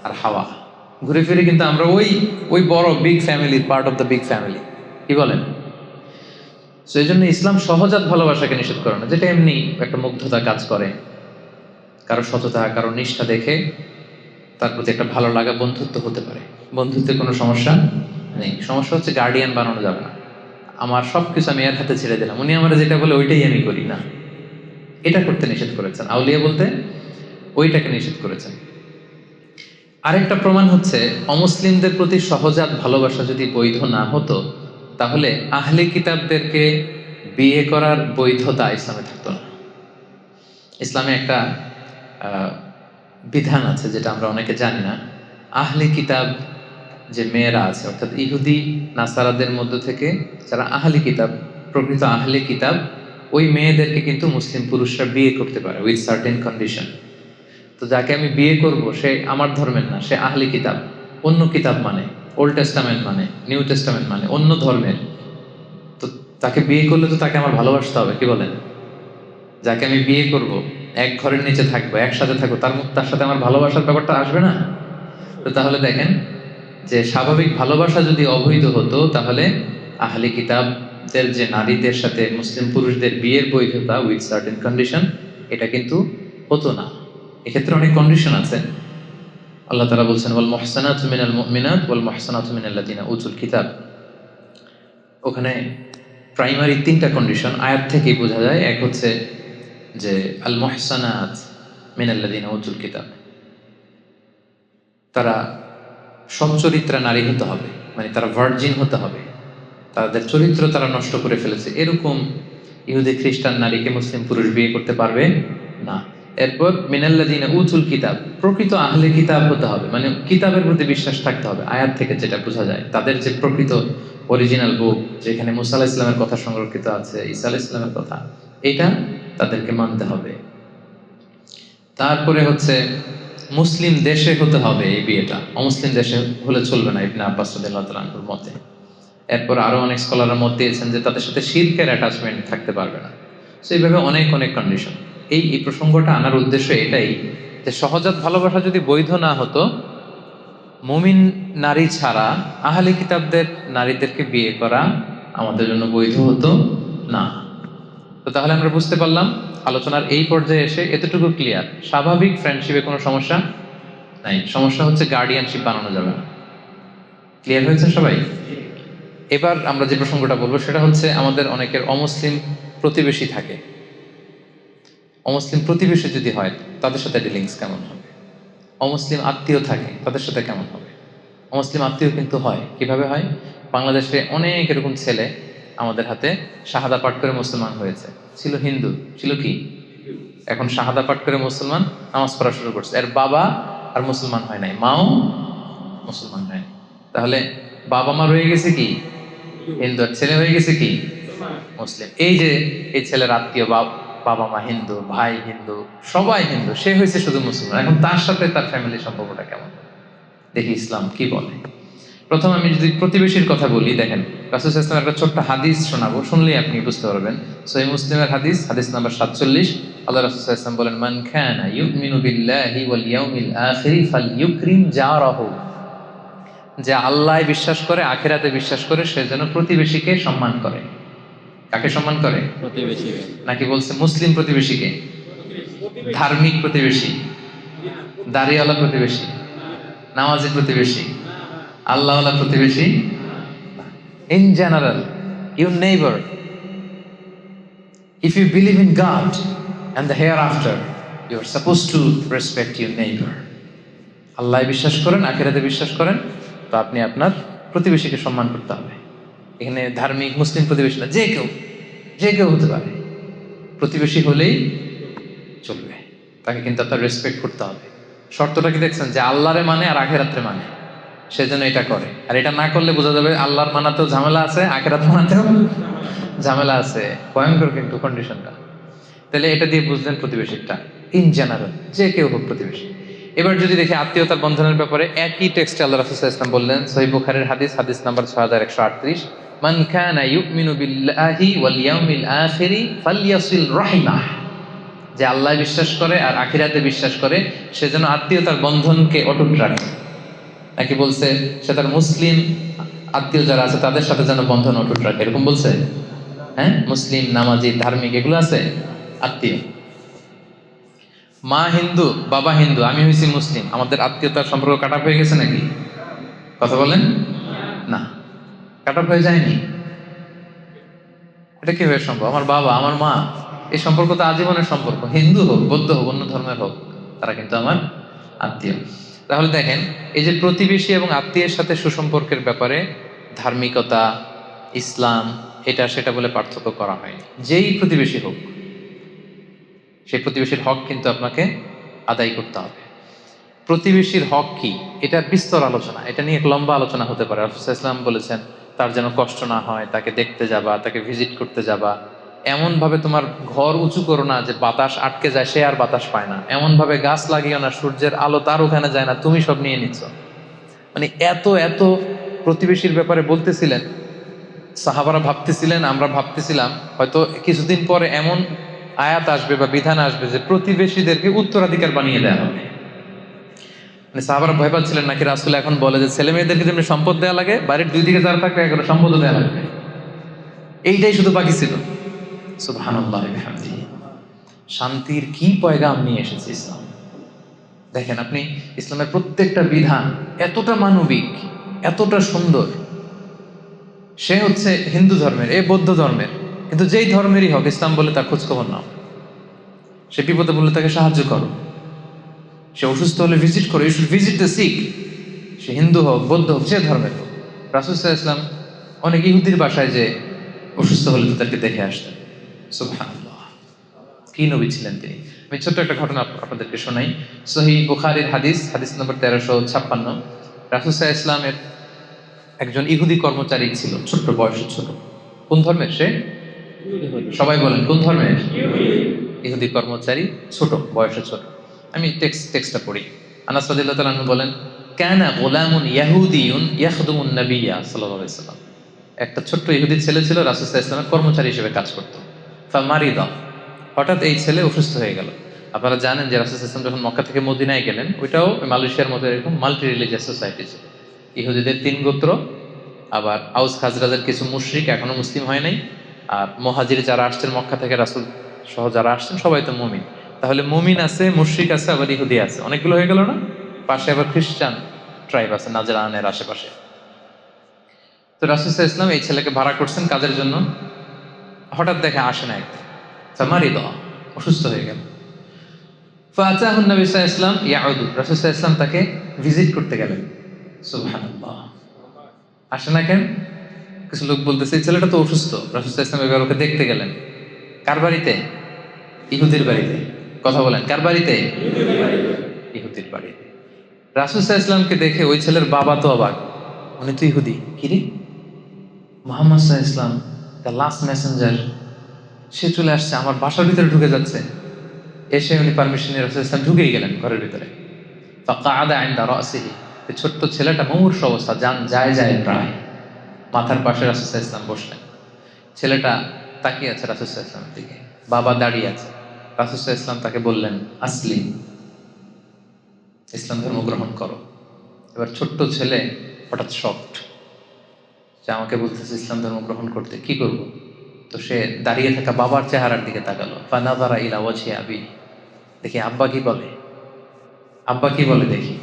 A: আর হাওয়া। ঘুরে ফিরে কিন্তু আমরা ওই ওই বড় বিগ ফ্যামিলির part of the big family. কি বলেন? সো এই জন্য ইসলাম সহজাত ভালোবাসাকে নিষেধ করে না, যেটা এমনি একটা মুগ্ধতা কাজ করে, কারো সততা, কারো নিষ্ঠা দেখে তার প্রতি একটা ভালো লাগা, বন্ধুত্ব হতে পারে। বন্ধুত্বে কোনো সমস্যা নেই। সমস্যা হচ্ছে গার্ডিয়ান বানানো যাবে না। আমার সব কিছু আমি এর হাতে ছেড়ে দিলাম, উনি আমার যেটা বলে ওইটাই আমি করি না, এটা করতে নিষেধ করেছেন। আউলিয়া বলতে ওইটাকে নিষেধ করেছেন। আরেকটা প্রমাণ হচ্ছে, অমুসলিমদের প্রতি সহজাত ভালোবাসা যদি বৈধ না হতো, তাহলে আহলে কিতাবদেরকে বিয়ে করার বৈধতা ইসলামে থাকতো না। ইসলামে একটা বিধান আছে যেটা আমরা অনেকে জানি না। আহলে কিতাব যে মেয়েরা আছে, অর্থাৎ ইহুদি নাসারাদের মধ্য থেকে যারা আহলে কিতাব, প্রকৃত আহলে কিতাব, ওই মেয়েদেরকে কিন্তু মুসলিম পুরুষরা বিয়ে করতে পারে উইথ সার্টেন কন্ডিশন। তো যাকে আমি বিয়ে করব সে আমার ধর্মের না, সে আহলে কিতাব, অন্য কিতাব মানে ওল্ড টেস্টামেন্ট মানে নিউ টেস্টামেন্ট মানে অন্য ধর্মের। তো তাকে বিয়ে করলে তো তাকে আমার ভালোবাসতে হবে, কি বলেন? যাকে আমি বিয়ে করব, এক ঘরের নিচে থাকবো, একসাথে থাকবো, তার সাথে আমার ভালোবাসার ব্যাপারটা আসবে না? তো তাহলে দেখেন যে স্বাভাবিক ভালোবাসা যদি অবৈধ হতো, তাহলে আহলে কিতাবদের যে নারীদের সাথে মুসলিম পুরুষদের বিয়ের বৈধতা উইথ সার্টেন কন্ডিশন, এটা কিন্তু হতো না। এক্ষেত্রে অনেক কন্ডিশন আছে। আল্লাহ তাআলা বলছেন ওয়াল মুহসানাতু মিনাল মুমিনাত ওয়াল মুহসানাতু মিনাল্লাযিনা উতুল কিতাব। ওখানে প্রাইমারি 3টা কন্ডিশন আয়াত থেকেই বোঝা যায়। এক হচ্ছে যে আল মুহসানাত মিনাল্লাযিনা উতুল কিতাব, তারা সচ্চরিত্রা নারী হতে হবে, মানে তারা ভার্জিন হতে হবে, তাদের চরিত্র তারা নষ্ট করে ফেলেছে, এরকম ইহুদি খ্রিস্টান নারীকে মুসলিম পুরুষ বিয়ে করতে পারবে না। এরপর মিনাল্লাযিনা উতুল কিতাব, প্রকৃত আহলে কিতাব হতে হবে, মানে কিতাবের প্রতি বিশ্বাস থাকতে হবে। আয়াত থেকে যেটা বোঝা যায়, তাদের যে প্রকৃত অরিজিনাল বুক, যেখানে মুসা আলাইহিস সালামের কথা সংরক্ষিত আছে, ঈসা আলাইহিস সালামের কথা, এটা তাদেরকে মানতে হবে। তারপরে হচ্ছে মুসলিম দেশে হতে হবে এই বিয়েটা, অমুসলিম দেশে হলে চলবে না, ইবনে আব্বাস রাদিয়াল্লাহু তাআলা আনহুর মতে। এরপর আরো অনেক স্কলাররা মত দিয়েছেন যে তাদের সাথে শিরকের অ্যাটাচমেন্ট থাকতে পারবে না। সো এইভাবে অনেক অনেক কন্ডিশন। এই প্রসঙ্গটা আনার উদ্দেশ্য এটাই যে সহজাত ভালোবাসা যদি বৈধ না হতো, মুমিন নারী ছাড়া আহলে কিতাবদের নারীদেরকে বিয়ে করা আমাদের জন্য বৈধ হতো না। তো তাহলে আমরা বুঝতে পারলাম আলোচনার এই পর্যায়ে এসে এতটুকু ক্লিয়ার, স্বাভাবিক ফ্রেন্ডশিপে কোনো সমস্যা নাই, সমস্যা হচ্ছে গার্ডিয়ানশিপ বানানো যাবে না। ক্লিয়ার হয়েছে সবাই? এবার আমরা যে প্রসঙ্গটা বলবো সেটা হচ্ছে আমাদের অনেকের অমুসলিম প্রতিবেশী থাকে। অমুসলিম প্রতিবেশী যদি হয় তাদের সাথে ডিলিংস কেমন হবে? অমুসলিম আত্মীয় থাকে তাদের সাথে কেমন হবে? অমুসলিম আত্মীয় কিন্তু হয়, কিভাবে হয়? বাংলাদেশে অনেক এরকম ছেলে আমাদের হাতে শাহাদা পাঠ করে মুসলমান হয়েছে, ছিল হিন্দু, ছিল কি, এখন শাহাদা পাঠ করে মুসলমান, নামাজ পড়া শুরু করছে। এর বাবা আর মুসলমান হয় নাই, মাও মুসলমান হয় নাই। তাহলে বাবা মা রয়ে গেছে কি হিন্দু, আর ছেলে হয়ে গেছে কি মুসলিম। এই যে এই ছেলের আত্মীয়, বাবা মা হিন্দু, ভাই হিন্দু, সবাই হিন্দু, সে হয়েছে শুধু মুসলমান। এখন তার সাথে তার ফ্যামিলির সম্পর্কটা কেমন? দেখি ইসলাম কি বলে। প্রথম আমি যদি প্রতিবেশীর কথা বলি, দেখেন রাসূল সাল্লাল্লাহু আলাইহি ওয়াসাল্লাম একটা ছোট্ট হাদিস শোনাবো, শুনলেই আপনি বুঝতে পারবেন। সহিহ মুসলিমের হাদিস, হাদিস নাম্বার 47। আল্লাহ রাসূল সাল্লাল্লাহু আলাইহি ওয়াসাল্লাম বলেন, মান কানা ইউমিনু বিল্লাহি ওয়াল ইয়াউমিল আখির ফালইউকরিম জারাহু। যে আল্লাহয় বিশ্বাস করে, আখিরাতে বিশ্বাস করে, সে যেন প্রতিবেশীকে সম্মান করে। কাকে সম্মান করে?
C: প্রতিবেশীকে।
A: নাকি বলছে মুসলিম প্রতিবেশীকে? ধার্মিক প্রতিবেশী, দাড়িওয়ালা প্রতিবেশী, নামাজি প্রতিবেশী, আল্লাহওয়ালা প্রতিবেশী? In general, your neighbor. If you believe in God and the hereafter, you are supposed to respect your neighbor. আল্লাহ বিশ্বাস করেন, আখিরাতে বিশ্বাস করেন, তো আপনি আপনার প্রতিবেশীকে সম্মান করতে হবে। এখানে ধার্মিক মুসলিম প্রতিবেশী না, যে কেউ হতে পারে, প্রতিবেশী হলেই চলবে, তাকে কিন্তু আপনার রেসপেক্ট করতে হবে। শর্তটা কি দেখছেন? যে আল্লাহরে মানে আর আখিরাতে মানে, সেজন্য এটা করে। আর এটা না করলে বোঝা যাবে আল্লাহর মানাতেও ঝামেলা আছে, আখিরাত মানাতেও ঝামেলা আছে, ভয়ঙ্কর কিন্তু কন্ডিশনটা। তাহলে এটা দিয়ে বুঝলেন প্রতিবেশীটা ইন জেনারেল, যে কেউ হোক প্রতিবেশী। এবার যদি দেখি আত্মীয়তার বন্ধনের ব্যাপারে, একই টেক্সটে আল্লাহ রাসূল সাল্লাল্লাহু আলাইহি ওয়াসাল্লাম বললেন, সহিহ বুখারীর হাদিস, হাদিস নাম্বার 6138, মান কানা ইউমিনু বিল্লাহি ওয়াল ইয়াউমিল আখিরি ফালইয়াসিল রাহিমাহ। যে আল্লাহ বিশ্বাস করে আর আখিরাতে বিশ্বাস করে, সে যেন আত্মীয়তার বন্ধনকে অটুট রাখে। নাকি বলছে সে তার মুসলিম আত্মীয় যারা আছে তাদের সাথে যেন বন্ধন অটুট রাখে, এরকম বলছে? হ্যাঁ, মুসলিম, নামাজি, ধার্মিক, এগুলো আছে আত্মীয়। মা হিন্দু, বাবা হিন্দু, আমি হয়েছি মুসলিম, আমাদের আত্মীয়তার সম্পর্ক কাটা হয়ে গেছে নাকি? কথা বলেন না, কাটা হয়ে যায়নি। এটা কিভাবে সম্ভব? আমার বাবা, আমার মা, এই সম্পর্ক তো আজীবনের সম্পর্ক। হিন্দু হোক, বৌদ্ধ হোক, অন্য ধর্মের হোক, তারা কিন্তু আমার আত্মীয়। তাহলে দেখেন, এই যে প্রতিবেশী এবং আত্মীয়ের সাথে সুসম্পর্কের ব্যাপারে ধার্মিকতা, ইসলাম, এটা সেটা বলে পার্থক্য করা হয়নি। যেই প্রতিবেশী হোক, সেই প্রতিবেশীর হক কিন্তু আপনাকে আদায় করতে হবে। প্রতিবেশীর হক কি, এটা বিস্তর আলোচনা, এটা নিয়ে এক লম্বা আলোচনা হতে পারে। রাসূল সাল্লাল্লাহু আলাইহি ওয়াসাল্লাম বলেছেন তার যেন কষ্ট না হয়, তাকে দেখতে যাবা, তাকে ভিজিট করতে যাবা, এমনভাবে তোমার ঘর উঁচু করো না যে বাতাস আটকে যায়, সে আর বাতাস পায় না, এমনভাবে গাছ লাগিও না সূর্যের আলো তার ওখানে যায় না, তুমি সব নিয়ে নিচ্ছ। মানে এত এত প্রতিবেশীর ব্যাপারে বলতেছিলেন, সাহাবারা ভাবতেছিলেন, আমরা ভাবতেছিলাম হয়তো কিছুদিন পরে এমন আয়াত আসবে বা বিধান আসবে যে প্রতিবেশীদেরকে উত্তরাধিকার বানিয়ে দেওয়া হবে। মানে সাহাবারা ভয় পাচ্ছিলেন নাকি রাসূল এখন বলে যে ছেলে মেয়েদেরকে যেমনি সম্পদ দেওয়া লাগে, বাড়ির দুই দিকে যারা থাকবে এগুলো সম্পদও দেওয়া লাগবে। এইটাই শুধু বাকি ছিল। সুবহানাল্লাহ বিহামদিহি। শান্তির কি পয়গাম নিয়ে এসেছে ইসলাম। দেখেন আপনি, ইসলামের প্রত্যেকটা বিধান এতটা মানবিক, এতটা সুন্দর। সে হচ্ছে হিন্দু ধর্মের, এ বৌদ্ধ ধর্মের, কিন্তু যেই ধর্মেরই হোক, ইসলাম বলে তার খোঁজখবর নাও। সে বিপদে বললে তাকে সাহায্য করো, সে অসুস্থ হলে ভিজিট করো, you should visit the sick. সে হিন্দু হোক, বৌদ্ধ হোক, যে ধর্মের হোক। রাসূল সাল্লাল্লাহু আলাইহি ওয়াসাল্লাম অনেক ইহুদির বাসায় যে অসুস্থ হলে তাদেরকে দেখে আসতেন। সুবহানাল্লাহ, কি নবী ছিলেন তিনি। আমি ছোট্ট একটা ঘটনা আপনাদেরকে শোনাই। সহিহ বুখারীর হাদিস, হাদিস নম্বর 1356। রাসূল সাল্লাল্লাহু আলাইহি ওয়াসাল্লামের একজন ইহুদি কর্মচারী ছিল, ছোট্ট বয়সে ছোট। কোন ধর্মের সে? সবাই বলেন কোন ধর্মের? ইহুদি কর্মচারী, ছোট বয়সে ছোট। আমি টেক্সটটা পড়ি। আনাস রাদিয়াল্লাহু তাআলা আনহু বলেন, কানা গুলামুন ইয়াহুদিয়ুন ইয়াখদুমুন নাবিয়্যা সাল্লাল্লাহু আলাইহি ওয়াসাল্লাম। একটা ছোট্ট ইহুদি ছেলে ছিল, রাসূল সাল্লাল্লাহু আলাইহি ওয়াসাল্লামের কর্মচারী হিসেবে কাজ করত। ফামারিদা, হঠাৎ এই ছেলে অসুস্থ হয়ে গেল। আপনারা জানেন যে রাসূল সাল্লাল্লাহু আলাইহি ওয়াসাল্লাম যখন মক্কা থেকে মদিনায় গেলেন, ওইটাও মালয়েশিয়ার মতো এরকম মাল্টি রিলিজিয়াস সোসাইটি ছিল। ইহুদিদের 3 গোত্র, আবার আউস খাজরাজের কিছু মুশরিক এখনো মুসলিম হয় নাই, আর মুহাজির যারা আসছেন মক্কা থেকে, রাসূল সহ যারা আসছেন সবাই তো মুমিন। তাহলে মুমিন আছে, মুশরিক আছে, আবার ইহুদি আছে, অনেকগুলো হয়ে গেল না? পাশে আবার খ্রিস্টান ট্রাইব আছে নাজরানের আশেপাশে। তো রাসূল সাল্লাল্লাহু আলাইহি ওয়াসাল্লাম এই ছেলেকে ভাড়া করছেন কাজের জন্য। হঠাৎ দেখে আসে না একদিন, ফামারিদা, অসুস্থ হয়ে গেল। ফাআতাহু নবী সাল্লাল্লাহু আলাইহি ওয়াসাল্লাম ইয়াউদু, রাসূল সাল্লাল্লাহু আলাইহি ওয়াসাল্লাম তাকে ভিজিট করতে গেলেন। সুবহানাল্লাহ, আসে না কেন? কিছু লোক বলতেছে এই ছেলেটা তো অসুস্থ। রাসূল সাল্লাল্লাহু আলাইহি ওয়াসাল্লাম এবার ওকে দেখতে গেলেন। কার বাড়িতে? ইহুদির বাড়িতে। কথা বলেন, কার বাড়িতে? ইহুদির বাড়িতে। রাসূল সাল্লাল্লাহু আলাইহি ওয়াসাল্লামকে দেখে ওই ছেলের বাবা তো অবাক, উনি তো ইহুদি, কি রে, মুহাম্মদ সাল্লাল্লাহু আলাইহি ওয়াসাল্লাম দ্য লাস্ট মেসেঞ্জার, সে চলে আসছে, আমার বাসার ভিতরে ঢুকে যাচ্ছে। এসে উনি পারমিশন নিয়ে রাসূল সাল্লাল্লাহু আলাইহি ওয়াসাল্লাম ঢুকেই গেলেন ঘরের ভিতরে। ফাকাআদা ইনদা রাসিহি, এই ছোট্ট ছেলেটা মুমূর্ষ অবস্থা, জান যায় প্রায়, মাথার পাশে রাসূল সাল্লাল্লাহু আলাইহি ওয়াসাল্লাম বসলেন। ছেলেটা তাকিয়ে আছে রাসূল সাল্লাল্লাহু আলাইহি ওয়াসাল্লামের দিকে, বাবা দাঁড়িয়ে আছে। রাসূল সাল্লাল্লাহু আলাইহি ওয়াসাল্লাম তাকে বললেন, আসলিম, ইসলাম ধর্ম গ্রহণ করো। এবার ছোট্ট ছেলে হঠাৎ শকড, যে আমাকে বলতেছে ইসলাম ধর্ম গ্রহণ করতে, কি করব? তো সে দাঁড়িয়ে থাকা বাবার চেহারার দিকে তাকালো। ফানাযারা ইলা ওয়াজহি আবি, দেখি আব্বা কি বলে, আব্বা কি বলে দেখি।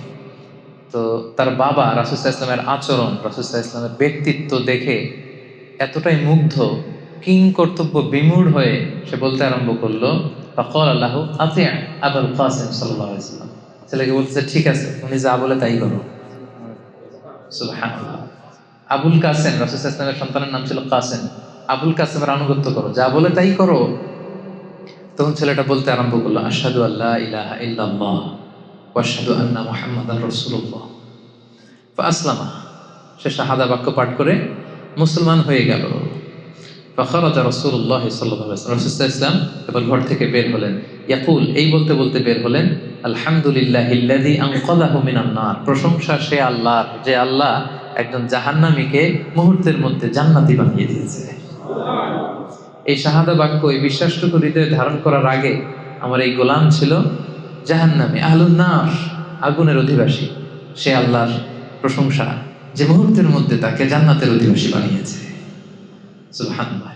A: তো তার বাবা রাসূল সাল্লাল্লাহু আলাইহি ওয়াসাল্লামের আচরণ, রাসূল সাল্লাল্লাহু আলাইহি ওয়াসাল্লামের ব্যক্তিত্ব দেখে এতটাই মুগ্ধ, কিং কর্তব্য বিমূঢ় হয়ে সে বলতে আরম্ভ করলো, ফাকালা লাহু আতি' আবুল কাসিম সাল্লাল্লাহু আলাইহি ওয়াসাল্লাম। ছেলেকে বলতেছে ঠিক আছে, উনি যা বলে তাই করো। সুবহানাল্লাহ। আবুল কাসেম, রাসূল সাল্লাল্লাহু আলাইহি ওয়াসাল্লামের সন্তানের নাম ছিল কাসেম। আবুল কাসেমের আনুগত্য করো, যা বলে তাই করো। তখন ছেলেটা বলতে আরম্ভ করলো, আশহাদু আল্লা ইলাহা ইল্লাল্লাহ ওয়া আশহাদু আন্না মুহাম্মাদার রাসূলুল্লাহ। ফাআসলামা, সে শাহাদা বাক্য পাঠ করে মুসলমান হয়ে গেল। ফাখারাজা রাসূলুল্লাহ সাল্লাল্লাহু আলাইহি ওয়াসাল্লাম, রাসূল সাল্লাল্লাহু আলাইহি ওয়াসাল্লাম এবার ঘর থেকে বের হলেন। ইয়াকুল, এই বলতে বলতে বের হলেন, আলহামদুলিল্লাহিল্লাযী আনকাযাহু মিনান নার, প্রশংসা সে আল্লাহর, যে আল্লাহ একজন জাহান্নামীকে মুহূর্তের মধ্যে জান্নাতি বানিয়ে দিয়েছে। এই শাহাদা বাক্য, এই বিশ্বাসটুকু হৃদয়ে ধারণ করার আগে আমার এই গোলাম ছিল জাহান্নামী, আহলুন নার, আগুনের অধিবাসী। সে আল্লাহর প্রশংসা যে মুহূর্তের মধ্যে তাকে জান্নাতের অধিবাসী বানিয়েছে। সুবহানাল্লাহ।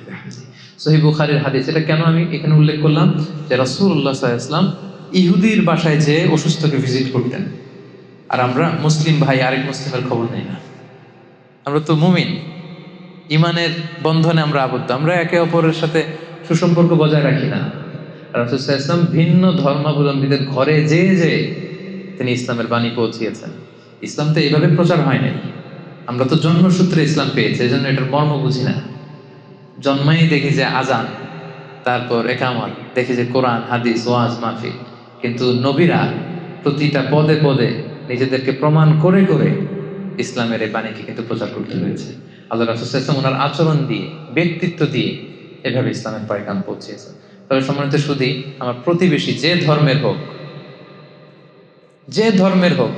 A: সহিহ বুখারীর হাদিস। এটা কেন আমি এখানে উল্লেখ করলাম, যে রাসূলুল্লাহ সাল্লাল্লাহু আলাইহি ওয়াসাল্লাম ইহুদির বাসায় যে অসুস্থকে ভিজিট করতেন, আর আমরা মুসলিম ভাই আরেক মুসলিমের খবর নেই না। আমরা তো মুমিন, ইমানের বন্ধনে আমরা আবদ্ধ, আমরা একে অপরের সাথে সুসম্পর্ক বজায় রাখি না। রাসূল সাল্লাল্লাহু আলাইহি ওয়াসাল্লাম ভিন্ন ধর্মাবলম্বীদের ঘরে যে তিনি ইসলামের বাণী পৌঁছিয়েছেন। ইসলাম তো এইভাবে প্রচার হয় নাই, আমরা তো জন্মসূত্রে ইসলাম পেয়েছি, এই জন্য এটার মর্ম বুঝি না। জন্মাই দেখি যে আজান, তারপর একামত, দেখি যে কোরআন হাদিস ওয়াজ মাহফিল, কিন্তু নবীরা প্রতিটা পদে পদে নিজেদেরকে প্রমাণ করে করে ইসলামের এই বাণীকে কিন্তু প্রচার করতে হয়েছে। আল্লাহ রাসূল সাল্লাল্লাহু আলাইহি ওয়াসাল্লাম ওনার আচরণ দিয়ে, ব্যক্তিত্ব দিয়ে এভাবে ইসলামের পয়গাম পৌঁছেছে। তবে সম্মানিত শুধু আমার প্রতিবেশী যে ধর্মের হোক, যে ধর্মের হোক,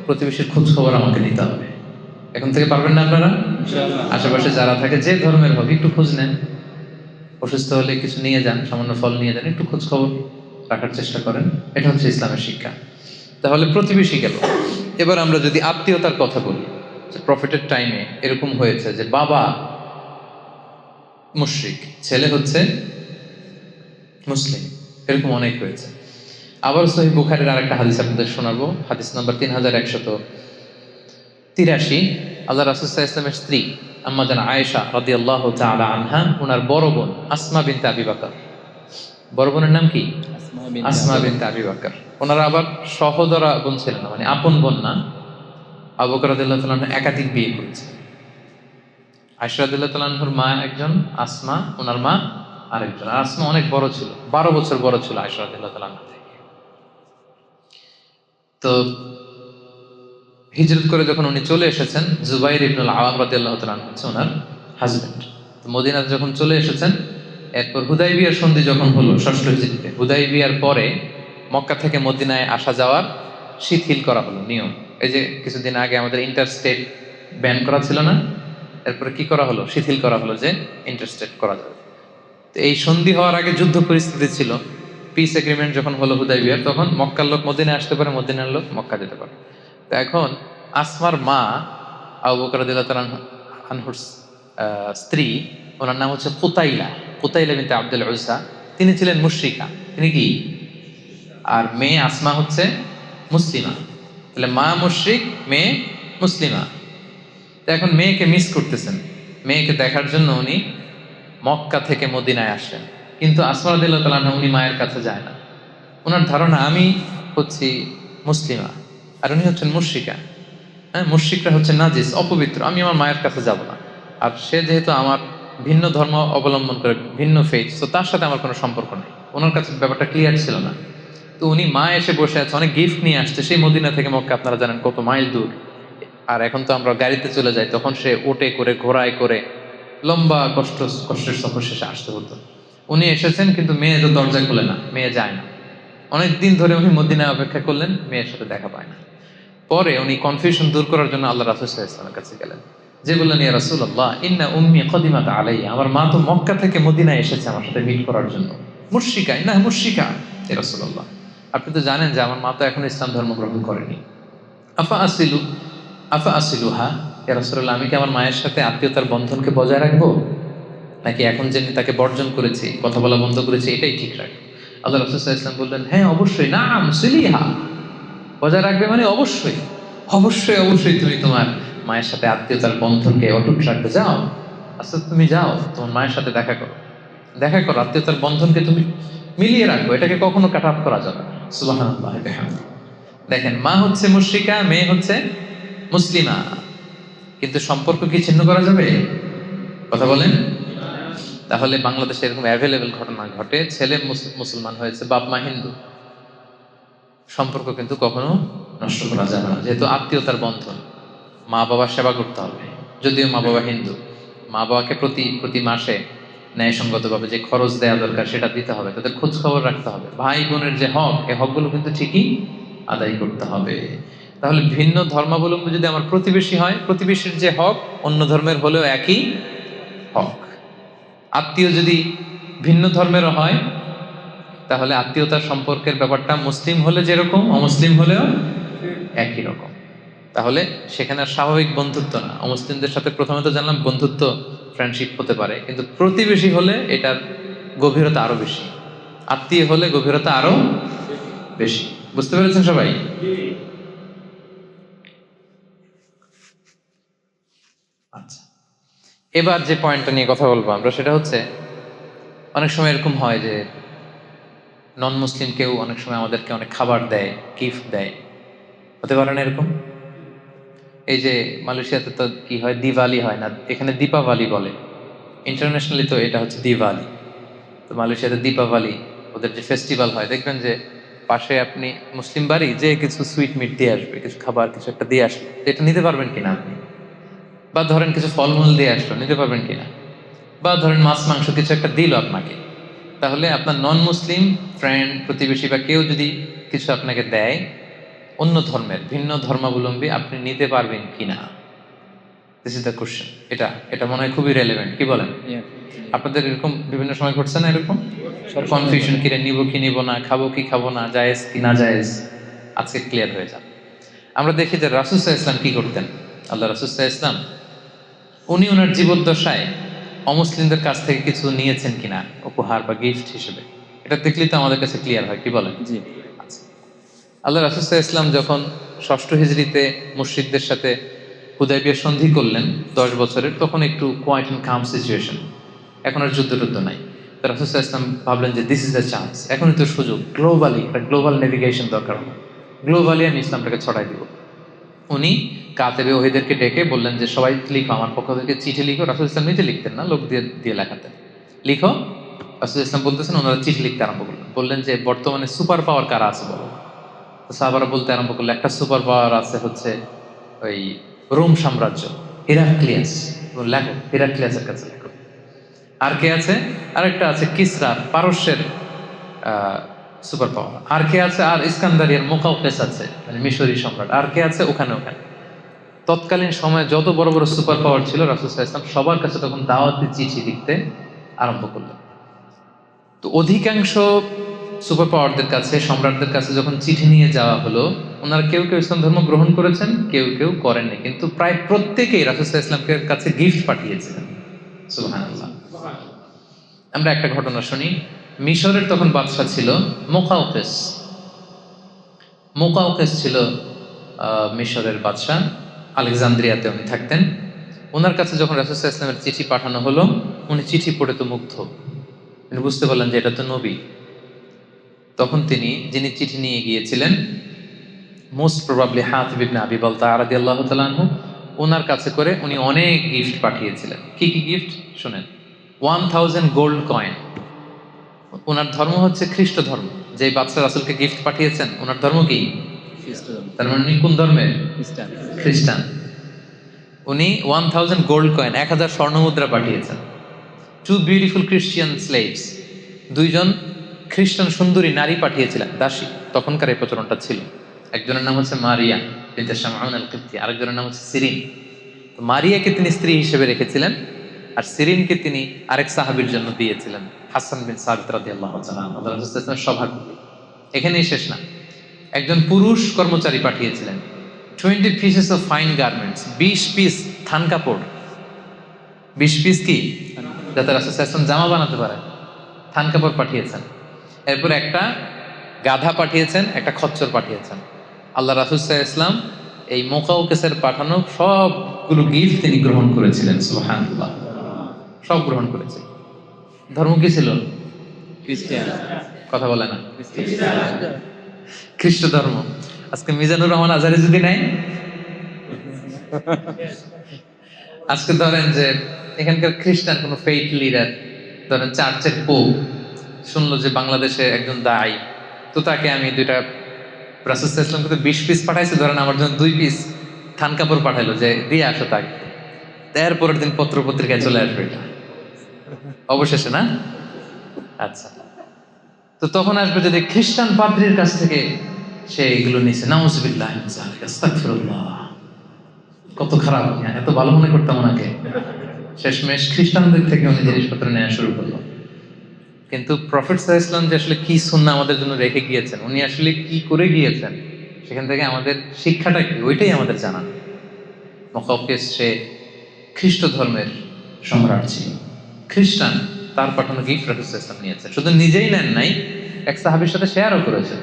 A: প্রতিবেশীর খোঁজ খবর আমাকে নিতে হবে। এখন থেকে পারবেন না আপনারা? আশেপাশে যারা থাকে যে ধর্মের হোক একটু খোঁজ নেন, অসুস্থ হলে কিছু নিয়ে যান, সামান্য ফল নিয়ে যান, একটু খোঁজ খবর রাখার চেষ্টা করেন। এটা হচ্ছে ইসলামের শিক্ষা। তাহলে প্রতিবেশী গেল। এবার আমরা যদি আত্মীয়তার কথা বলি, যে প্রফেটের টাইমে এরকম হয়েছে যে বাবা মুশরিক, ছেলে হচ্ছে মুসলিম, এরকম অনেক হয়েছে। আবার সহিহ বুখারীর আরেকটা হাদিস আপনাদের শোনাবো, হাদিস নাম্বার 3183। আল্লাহ রাসূল সাল্লাল্লাহু আলাইহি ওয়াসাল্লামের স্ত্রী আম্মা জান আয়েশা রাদিয়াল্লাহু তাআলা আনহা, ওনার বড় বোন আসমা বিনতে আবি বকর, বড় বোনের নাম কি? আসমা বিনতে আবি বকর। ওনারা আবার সহোদরা বোন ছিলেন না, মানে আপন বোন না। আবু বকর রাদিয়াল্লাহু তাআলা একাধিক বিয়ে করেছে। আয়েশা রাদিয়াল্লাহু তাআলার মা একজন, আসমা ওনার মা আরেকজন। আর আসমা অনেক বড় ছিল, 12 বছর বড় ছিল আয়েশা রাদিয়াল্লাহু তাআলা থেকে। তো হিজরত করে যখন উনি চলে এসেছেন, জুবাইর ইবনুল আওয়াম রাদিয়াল্লাহু তাআলা হচ্ছে ওনার হাজবেন্ড। তো মদিনাতে যখন চলে এসেছেন, এরপর হুদাইবিয়ার সন্ধি যখন হলো ষষ্ঠ হিজরিতে, হুদাইবিয়ার পরে মক্কা থেকে মদিনায় আসা যাওয়ার শিথিল করা হলো নিয়ম। এই যে কিছুদিন আগে আমাদের ইন্টারস্টেট ব্যান করা ছিল না, এরপরে কি করা হলো? শিথিল করা হলো যে ইন্টারস্টেট করা যাবে। তো এই সন্ধি হওয়ার আগে যুদ্ধ পরিস্থিতি ছিল। পিস এগ্রিমেন্ট যখন হলো হুদাইবিয়ার, তখন মক্কার লোক মদিনায় আসতে পারে, মদিনার লোক মক্কা যেতে পারে। তো এখন আসমার মা আবু বকর রাদিয়াল্লাহু তাআলা আনহুর স্ত্রী, ওনার নাম হচ্ছে কুতাইলা বিনতে আব্দুল উজ্জা। তিনি ছিলেন মুশরিকা। তিনি কি? আর মেয়ে আসমা হচ্ছে মুসলিমা। তাহলে মা মুশরিক, মেয়ে মুসলিমা। তো এখন মেয়েকে মিস করতেছেন, মেয়েকে দেখার জন্য উনি মক্কা থেকে মদিনায় আসেন। কিন্তু আসমা রাদিয়াল্লাহু তাআলা আনহা, উনি মায়ের কাছে যায় না। ওনার ধারণা আমি হচ্ছি মুসলিমা আর উনি হচ্ছেন মুশরিকা। হ্যাঁ, মুশরিকরা হচ্ছে নাজিস, অপবিত্র, আমি আমার মায়ের কাছে যাব না। আর সে যেহেতু আমার ভিন্ন ধর্ম অবলম্বন করে, ভিন্ন ফেথ, তো তার সাথে আমার কোনো সম্পর্ক নেই। ওনার কাছে ব্যাপারটা ক্লিয়ার ছিল না। তো উনি মা এসে বসে আছে, অনেক গিফট নিয়ে আসছে, সেই মদিনা থেকে মক্কা আপনারা জানেন কত মাইল দূর। আর এখন তো আমরা গাড়িতে চলে যাই, তখন সে ওটে করে, ঘোড়ায় করে লম্বা কষ্টের সফর শেষে আসতে হতো। উনি এসেছেন, কিন্তু মেয়ে তো দরজা খুলে না, মেয়ে যায় না। অনেক দিন ধরে উনি মদিনায় অপেক্ষা করলেন, মেয়ের সাথে দেখা পায় না। পরে উনি কনফিউশন দূর করার জন্য আল্লাহ রাসূল সাল্লাল্লাহু আলাইহি ওয়াসাল্লামের কাছে গেলেন, যে বললেন, ইয়া রাসূলুল্লাহ, ইন্না উম্মি কদিমাত আলাইয়া, আমার মা তো মক্কা থেকে মদিনায় এসেছে আমার সাথে মিট করার জন্য। মুশরিকা, ইন্নাহা মুশরিকা ইয়া রাসূলুল্লাহ, আপনি তো জানেন যে আমার মা তো এখনো ইসলাম ধর্ম গ্রহণ করেনি। আফা আসিলুহা ইয়া রাসূলুল্লাহ, আমি কি আমার মায়ের সাথে আত্মীয়তার বন্ধনকে বজায় রাখবো, নাকি এখন যে আমি তাকে বর্জন করেছি, কথা বলা বন্ধ করেছি, এটাই ঠিক রাখবো? আল্লাহ রাসূল সাল্লাল্লাহু আলাইহি ওয়াসাল্লাম বললেন, হ্যাঁ অবশ্যই, নাম সিলিহা, বজায় রাখবে মানে অবশ্যই অবশ্যই অবশ্যই তুমি তোমার মায়ের সাথে আত্মীয়তার বন্ধনকে অটুট রাখবে। যাও, আচ্ছা তুমি যাও, তোমার মায়ের সাথে দেখা করো, আত্মীয়তার বন্ধনকে তুমি মিলিয়ে রাখো, এটাকে কখনো কাট অফ করা যাবে না। সুবহানাল্লাহ। দেখেন, মা হচ্ছে মুশরিকা, মেয়ে হচ্ছে মুসলিমা, কিন্তু সম্পর্ক কি ছিন্ন করা যাবে? কথা বলেন। তাহলে বাংলাদেশে এরকম অ্যাভেলেবেল ঘটনা ঘটে, ছেলে মুসলমান হয়েছে, বাপ মা হিন্দু, সম্পর্ক কিন্তু কখনো নষ্ট করা যাবে না, যেহেতু আত্মীয়তার বন্ধন। মা বাবার সেবা করতে হবে, যদিও মা বাবা হিন্দু, মা বাবাকে প্রতি মাসে ন্যায়সঙ্গতভাবে যে খরচ দেওয়া দরকার সেটা দিতে হবে, তাদের খোঁজ খবর রাখতে হবে। ভাই বোনের যে হক, এই হকগুলো কিন্তু ঠিকই আদায় করতে হবে। তাহলে ভিন্ন ধর্মাবলম্বী যদি আমার প্রতিবেশী হয়, প্রতিবেশীর যে হক অন্য ধর্মের হলেও একই হক। আত্মীয় যদি ভিন্ন ধর্মেরও হয়, তাহলে আত্মীয়তার সম্পর্কের ব্যাপারটা মুসলিম হলে যেরকম, অমুসলিম হলেও একই রকম। তাহলে সেখানে আর স্বাভাবিক বন্ধুত্ব না। অমুসলিমদের সাথে প্রথমে তো জানলাম বন্ধুত্ব, ফ্রেন্ডশিপ হতে পারে, কিন্তু প্রতিবেশী হলে এটার গভীরতা আরো বেশি, আত্মীয় হলে গভীরতা আরো বেশি। বুঝতে পেরেছেন সবাই? আচ্ছা, এবার যে পয়েন্টটা নিয়ে কথা বলবো আমরা, সেটা হচ্ছে অনেক সময় এরকম হয় যে নন মুসলিম কেউ অনেক সময় আমাদেরকে অনেক খাবার দেয়, গিফট দেয়, হতে পারে না এরকম? এই যে মালয়েশিয়াতে তো কি হয়, দিওয়ালি হয় না, এখানে দীপাবলি বলে, ইন্টারন্যাশনালি তো এটা হচ্ছে দিওয়ালি। তো মালয়েশিয়াতে দীপাবলি, ওদের যে ফেস্টিভ্যাল হয়, দেখবেন যে পাশে আপনি মুসলিম বাড়ি, যে কিছু সুইট মিট দিয়ে আসবে, কিছু খাবার কিছু একটা দিয়ে আসবে, এটা নিতে পারবেন কিনা আপনি? বা ধরেন কিছু ফলমূল দিয়ে আসলো, নিতে পারবেন কিনা? বা ধরেন মাছ মাংস কিছু একটা দিল আপনাকে, তাহলে আপনার নন মুসলিম ফ্রেন্ড, প্রতিবেশী বা কেউ যদি কিছু আপনাকে দেয় অন্য ধর্মের, ভিন্ন ধর্মাবলম্বী, আপনি নিতে পারবেন কিনা? This is the question. এটা এটা মনে হয় খুবই রেলেভেন্ট, কি বলেন? আপনাদের এরকম বিভিন্ন সময় ঘটছে না এরকম কনফিউশন, কিরে নিব কি নিব না, খাবো কি খাবো না, জায়েজ কি না জায়েজ? আজকে ক্লিয়ার হয়ে যাবে। আমরা দেখি যে রাসূল সাল্লাল্লাহু আলাইহি ওয়াসাল্লাম কি করতেন। আল্লাহ রাসূল সাল্লাল্লাহু আলাইহি ওয়াসাল্লাম উনি ওনার জীবদ্দশায় অমুসলিমদের কাছ থেকে কিছু নিয়েছেন কিনা উপহার বা গিফট হিসেবে, এটা দেখলেই তো আমাদের কাছে ক্লিয়ার হয়, কি বলেন?
C: জি।
A: আচ্ছা। আল্লাহ রাসূল সাল্লাল্লাহু আলাইহি ওয়াসাল্লাম যখন ষষ্ঠ হিজরিতে মুশরিকদের সাথে হুদায়বিয়া সন্ধি করলেন 10 বছরের, তখন একটু কোয়াইট এন্ড কাম সিচুয়েশন, এখন আর যুদ্ধ টুদ্ধ নাই। তো রাসূল সাল্লাল্লাহু আলাইহি ওয়াসাল্লাম ভাবলেন যে দিস ইজ দ্য চান্স, এখনই তো সুযোগ, গ্লোবালি একটা গ্লোবাল নেভিগেশন দরকার হবে, গ্লোবালি আমি ইসলামটাকে ছড়াই দিব। উনি কাতেবে ওহীদেরকে ডেকে বললেন যে সবাই লিখো, আমার পক্ষ থেকে চিঠি লিখো। রাসূল ইসলাম নিজে লিখতেন না, লোক দিয়ে দিয়ে লেখাতেন। লিখো। রাসূল ইসলাম বলতেছেন, ওনারা চিঠি লিখতে আরম্ভ করলেন। বললেন যে বর্তমানে সুপার পাওয়ার কারা আছে বলো। তো সাহাবারা বলতে আরম্ভ করলো, একটা সুপার পাওয়ার আছে হচ্ছে ওই রোম সাম্রাজ্য, হিরাক্লিয়াস। লেখো, হিরাক্লিয়াসের কাছে লেখো। আর কে আছে? আরেকটা আছে কিসরা, পারস্যের সুপার পাওয়ার। আর কে আছে? আর ইস্কান্দারিয়ার মুকাউকেস আছে, মানে মিশরি সম্রাট। আর কে আছে? ওখানে ওখানে। তৎকালীন সময়ে যত বড় বড় সুপার পাওয়ার ছিল, রাসূল সাল্লাল্লাহু আলাইহি ওয়াসাল্লাম সবার কাছে তখন দাওয়াতি চিঠি লিখতে আরম্ভ করলেন। তো অধিকাংশ সুপার পাওয়ারদের কাছে, সম্রাটদের কাছে যখন চিঠি নিয়ে যাওয়া হলো, ওনারা কেউ কেউ ইসলাম ধর্ম গ্রহণ করেছেন, কেউ কেউ করেননি, কিন্তু প্রায় প্রত্যেকেই রাসূল সাল্লাল্লাহু আলাইহি ওয়াসাল্লামের কাছে গিফট পাঠিয়েছিলেন। সুবহানাল্লাহ। আমরা একটা ঘটনা শুনি। মিশরের তখন বাদশা ছিল মুকাউকেস। মুকাউকেস ছিল মিশরের বাদশা, আলেকজান্দ্রিয়াতে উনি থাকতেন। ওনার কাছে যখন রাসূল সাল্লাল্লাহু আলাইহি ওয়াসাল্লামের চিঠি পাঠানো হলো, উনি চিঠি পড়ে তো মুগ্ধ। তিনি বুঝতে পারলেন যে এটা তো নবী। তখন তিনি, যিনি চিঠি নিয়ে গিয়েছিলেন, মোস্ট প্রবাবলি হাতিব ইবনে আবি বালতাআ রাদিয়াল্লাহু তাআলা আনহু, ওনার কাছে করে উনি অনেক গিফট পাঠিয়েছিলেন। কি কি গিফট শুনেন। 1000 গোল্ড কয়েন। ওনার ধর্ম হচ্ছে খ্রিস্ট ধর্ম। যে বাদশা রাসূলকে গিফট পাঠিয়েছেন, ওনার ধর্ম কি? তার মানে উনি কোন ধর্মের? খ্রিস্টান। উনি 1000 গোল্ড কয়েন, 1000 স্বর্ণ মুদ্রা পাঠিয়েছেন। 2 বিউটিফুল ক্রিশ্চিয়ান স্লেভস, দুইজন খ্রিস্টান সুন্দরী নারী পাঠিয়েছিলেন, দাসী। তখনকার এই প্রচলনটা ছিল। একজনের নাম হচ্ছে মারিয়া বিনতে শামউন আল কিবতি, আরেকজনের নাম হচ্ছে সিরিন। তো মারিয়াকে তিনি স্ত্রী হিসেবে রেখেছিলেন, আর সিরিনকে তিনি আরেক সাহাবীর জন্য দিয়েছিলেন, হাসান বিন সাবিত রাদিয়াল্লাহু তাআলা আনহু। আল্লাহর রাসূল সাল্লাল্লাহু আলাইহি ওয়াসাল্লামের সভাপতি। এখানেই শেষ না, একজন পুরুষ কর্মচারী পাঠিয়েছিলেন 20 pieces of fine garments, 20 piece থান কাপড়। 20 পিস কি? যাতে রাসূল সাল্লাল্লাহু আলাইহি ওয়াসাল্লাম জামা বানাতে পারেন, থান কাপড় পাঠিয়েছেন। এরপর একটা গাধা পাঠিয়েছেন, একটা খচ্চর পাঠিয়েছেন। আল্লাহ রাসূল সাল্লাল্লাহু আলাইহি ওয়াসাল্লাম এই মুকাউকেসের পাঠানো সবগুলো গিফট তিনি গ্রহণ করেছিলেন। সুবহানাল্লাহ, সব গ্রহণ করেছে। ধর্ম কি ছিল?
C: খ্রিস্টান।
A: কথা বলে না, খ্রিস্ট ধর্ম। আজকে মিজানুর রহমান আজহারি যদি নাই, আজকে ধরেন যে এখানকার খ্রিস্টান কোন ফেইথ লিডার, ধরেন চার্চের পোপ শুনলো যে বাংলাদেশে একজন দায়ী, তো তাকে আমি দুইটা, রাসূল সাল্লাল্লাহু আলাইহি ওয়াসাল্লামকে তো 20 পিস পাঠাইছে, ধরেন আমার জন্য 2 পিস থান কাপড় পাঠাইলো যে দিয়ে আসো তাকে। এরপরের দিন পত্র পত্রিকায় চলে আসবে এটা অবশেষে, না? আচ্ছা, তো তখন আসবে যদি খ্রিস্টান পাদ্রীর কাছ থেকে সে এগুলো নিছে, নাউযুবিল্লাহি মিন যালিক, আস্তাগফিরুল্লাহ। কত খারাপ, এত ভালো মনে করতাম ওনাকে। শেষমেশ খ্রিস্টানদের থেকে উনি জিনিসপত্র নেওয়া শুরু করলো। কিন্তু প্রফেট সাল্লাল্লাহু আলাইহি ওয়াসাল্লাম যে আসলে কি সুন্নাহ আমাদের জন্য রেখে গিয়েছেন, উনি আসলে কি করে গিয়েছেন, সেখান থেকে আমাদের শিক্ষাটা কি, ওইটাই আমাদের জানা। মুকাউকেস সে খ্রিস্ট ধর্মের সম্রাট ছিল, খ্রিস্টান। তার পাঠানো গিফট রাসূল সাল্লাল্লাহু আলাইহি ওয়াসাল্লাম নিয়েছেন। শুধু নিজেই নেন নাই, এক সাহাবীর সাথে শেয়ারও করেছেন।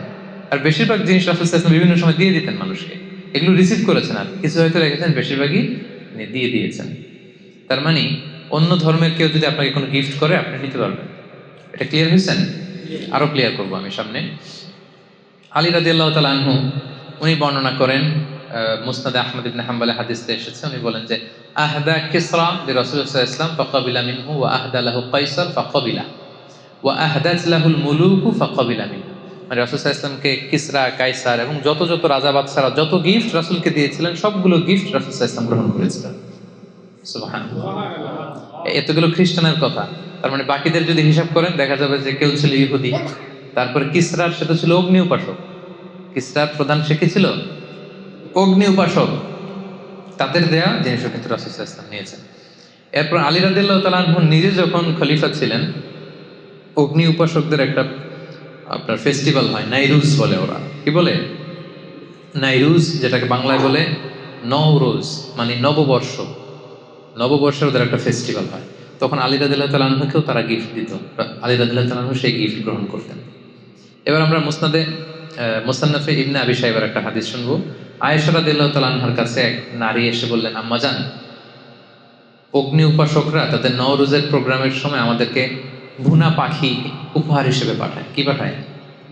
A: আর বেশিরভাগ জিনিস রাসূল সাল্লাল্লাহু আলাইহি ওয়াসাল্লাম বিভিন্ন সময় দিয়ে দিতেন মানুষকে। এগুলো রিসিভ করেছেন, আর কিছু হয়তো রেখেছেন, বেশিরভাগই দিয়ে দিয়েছেন। তার মানে অন্য ধর্মের কেউ যদি আপনাকে কোনো গিফট করে, আপনি নিতে পারবেন। এটা ক্লিয়ার হয়েছেন? আরো ক্লিয়ার করবো আমি সামনে। আলী রাদিয়াল্লাহু তাআলা আনহু উনি বর্ণনা করেন, মুসনাদে আহমদ ইবনে হাম্বলে হাদিসে এসেছে, উনি বলেন যে আহদা কিসরা লিরাসূলিল্লাহ সাল্লাল্লাহু আলাইহি ওয়াসাল্লাম ফাকাবিলা মিনহু ওয়া আহদা লাহু কাইসার ফাকাবিলা ওয়া আহদাত লাহুল মুলুকু ফাকাবিলা মিনহু। মানে রাসূল সাল্লাল্লাহু আলাইহি ওয়াসাল্লামকে কিসরা, কাইসার এবং যত যত রাজা বাদশারা যত গিফট রাসূলকে দিয়েছিলেন সবগুলো গিফট রাসূল সাল্লাল্লাহু আলাইহি ওয়াসাল্লাম গ্রহণ করেছিলেন। সুবহানাল্লাহ। এতগুলো খ্রিস্টানের কথা, তার মানে বাকিদের যদি হিসাব করেন দেখা যাবে যে কেউ ছিল ইহুদি, তারপরে কিসরার সে তো ছিল অগ্নি উপাসক, কিসরার প্রধান সে কি ছিল? অগ্নি উপাসক। তাদের দেয়া জিনিসও কিন্তু রাসূল সাল্লাল্লাহু আলাইহি ওয়াসাল্লাম নিয়েছেন। এরপর আলী রাদিয়াল্লাহু তাআলা আনহু নিজে যখন খলিফা ছিলেন, অগ্নি উপাসকদের একটা আপনার ফেস্টিভ্যাল হয়, নাইরুজ বলে ওরা। কি বলে? নাইরুজ, যেটাকে বাংলায় বলে নওরোজ, মানে নববর্ষ। নববর্ষের ওদের একটা ফেস্টিভ্যাল হয়, তখন আলী রাদিয়াল্লাহু তাআলা আনহুকেও তারা গিফট দিত। আলী রাদিয়াল্লাহু তাআলা আনহু সেই গিফট গ্রহণ করতেন। এবার আমরা মুসান্নাফে ইবনে আবি শাইবার একটা হাদিস শুনবো। আয়েশা রাদিয়াল্লাহু তাআলা আনহার কাছে এক নারী এসে বললেন, আম্মা জান, অগ্নি উপাসকরা তাদের নওরোজের প্রোগ্রামের সময় আমাদেরকে ভুনা পাখি উপহার হিসেবে পাঠায়। কি পাঠায়?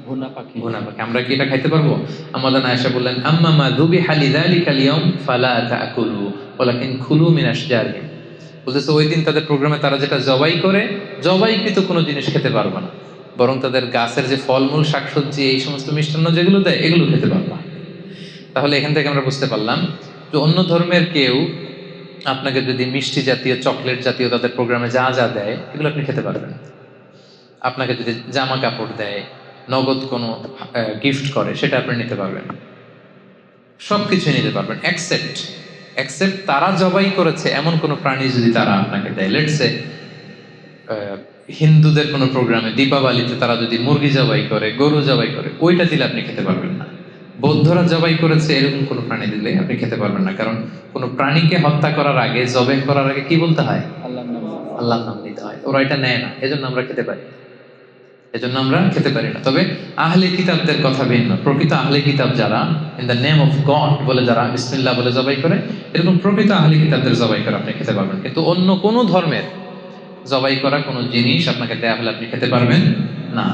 C: ভুনা পাখি।
A: ভুনা পাখি। আমরা কি এটা খাইতে পারবো? আম্মা জান আয়েশা বললেন, আম্মা মা যুবিহা লিযালিকাল ইয়াউম ফালা তাকুলু ওয়ালাকিন কুলু মিন আশজারিহিম। বলতেছে ওই দিন তাদের প্রোগ্রামে তারা যেটা জবাই করে, জবাইকৃত কোনো জিনিস খেতে পারবে না, বরং তাদের গাছের যে ফলমূল, শাকসবজি, এই সমস্ত মিষ্টান্ন যেগুলো দেয় এগুলো খেতে পারবা। তাহলে এখান থেকে আমরা বুঝতে পারলাম যে অন্য ধর্মের কেউ আপনাকে যদি মিষ্টি জাতীয়, চকলেট জাতীয় তাদের প্রোগ্রামে যা যা দেয় এগুলো আপনি খেতে পারবেন। আপনাকে যদি জামা কাপড় দেয়, নগদ কোনো গিফট করে, সেটা আপনি নিতে পারবেন, সব কিছুই নিতে পারবেন, অ্যাকসেপ্ট তারা জবাই করেছে এমন কোনো প্রাণী যদি তারা আপনাকে দেয়। লেটসে হিন্দুদের কোনো প্রোগ্রামে দীপাবলিতে তারা যদি মুরগি জবাই করে, গরু জবাই করে, ওইটা দিলে আপনি খেতে পারবেন না। বৌদ্ধরা জবাই করেছে এরকম কোনো প্রাণী দিলে আপনি খেতে পারবেন না, কারণ কোনো প্রাণীকে হত্যা করার আগে, জবাই করার আগে কি বলতে হয়? আল্লাহর নাম নিতে হয়। ওরা এটা নেয় না, এজন্য আমরা খেতে পারি না। তবে আহলে কিতাবদের কথা ভিন্ন। প্রকৃত আহলে কিতাব যারা in the name of god বলে, যারা বিসমিল্লাহ বলে জবাই করে, এরকম প্রকৃত আহলে কিতাবদের জবাই করে আপনি খেতে পারবেন। কিন্তু অন্য কোনো ধর্মের জবাই করা কোনো জিনিস আপনাকে দেয়া হলে আপনি খেতে পারবেন না।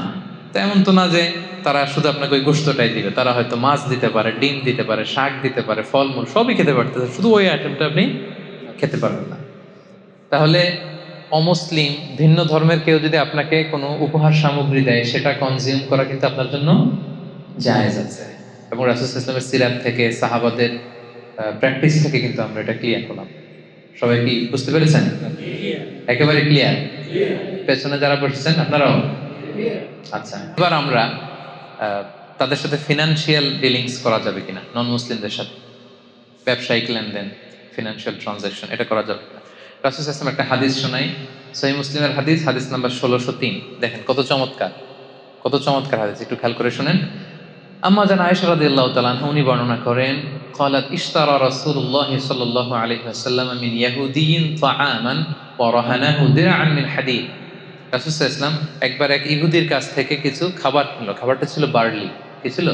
A: তো এমন তো না যে তারা শুধু আপনাকে ওই গোশতটাই দিবে, তারা হয়তো মাছ দিতে পারে, ডিম দিতে পারে, শাক দিতে পারে, ফলমূল সবই খেতে পারতেছে, শুধু ওই আইটেমটা আপনি খেতে পারবেন না। তাহলে অমুসলিম, ভিন্ন ধর্মের কেউ যদি আপনাকে কোনো উপহার সামগ্রী দেয়, সেটা কনজিউম করা কিন্তু আপনার জন্য জায়েজ আছে। এবং রাসূল সাল্লাল্লাহু আলাইহি ওয়াসাল্লামের সিরাত থেকে, সাহাবাদের প্র্যাকটিস থেকে কিন্তু আমরা এটা ক্লিয়ার করলাম। সবাই কি বুঝতে পেরেছেন? একেবারে ক্লিয়ার? পেছনে যারা বসেছেন আপনারাও? আচ্ছা, এবার আমরা তাদের সাথে ফিনান্সিয়াল ডিলিংস করা যাবে কিনা, নন মুসলিমদের সাথে ব্যবসায়িক লেনদেন, ফিনান্সিয়াল ট্রানজাকশন, এটা করা যাবে কিনা। রাসূল সাল্লাল্লাহু আলাইহি ওয়াসাল্লাম একটা হাদিস শোনাই, সহিহ মুসলিমের হাদিস, হাদিস নাম্বার 1603। দেখেন কত চমৎকার হাদিস, একটু খেয়াল করে শুনেন। আম্মা জান আয়েশা রাদিয়াল্লাহু তাআলা আনহা উনি বর্ণনা করেন, ক্বালাত ইশতারা রাসূলুল্লাহ সাল্লাল্লাহু আলাইহি ওয়াসাল্লাম মিন ইয়াহুদিয়্যিন তাআমান ওয়া রাহানাহু দিরআন মিন হাদীদ। রাসূল সাল্লাল্লাহু আলাইহি ওয়াসাল্লাম একবার এক ইহুদির কাছ থেকে কিছু খাবার কিনলো। খাবারটা ছিল বার্লি। কি ছিল?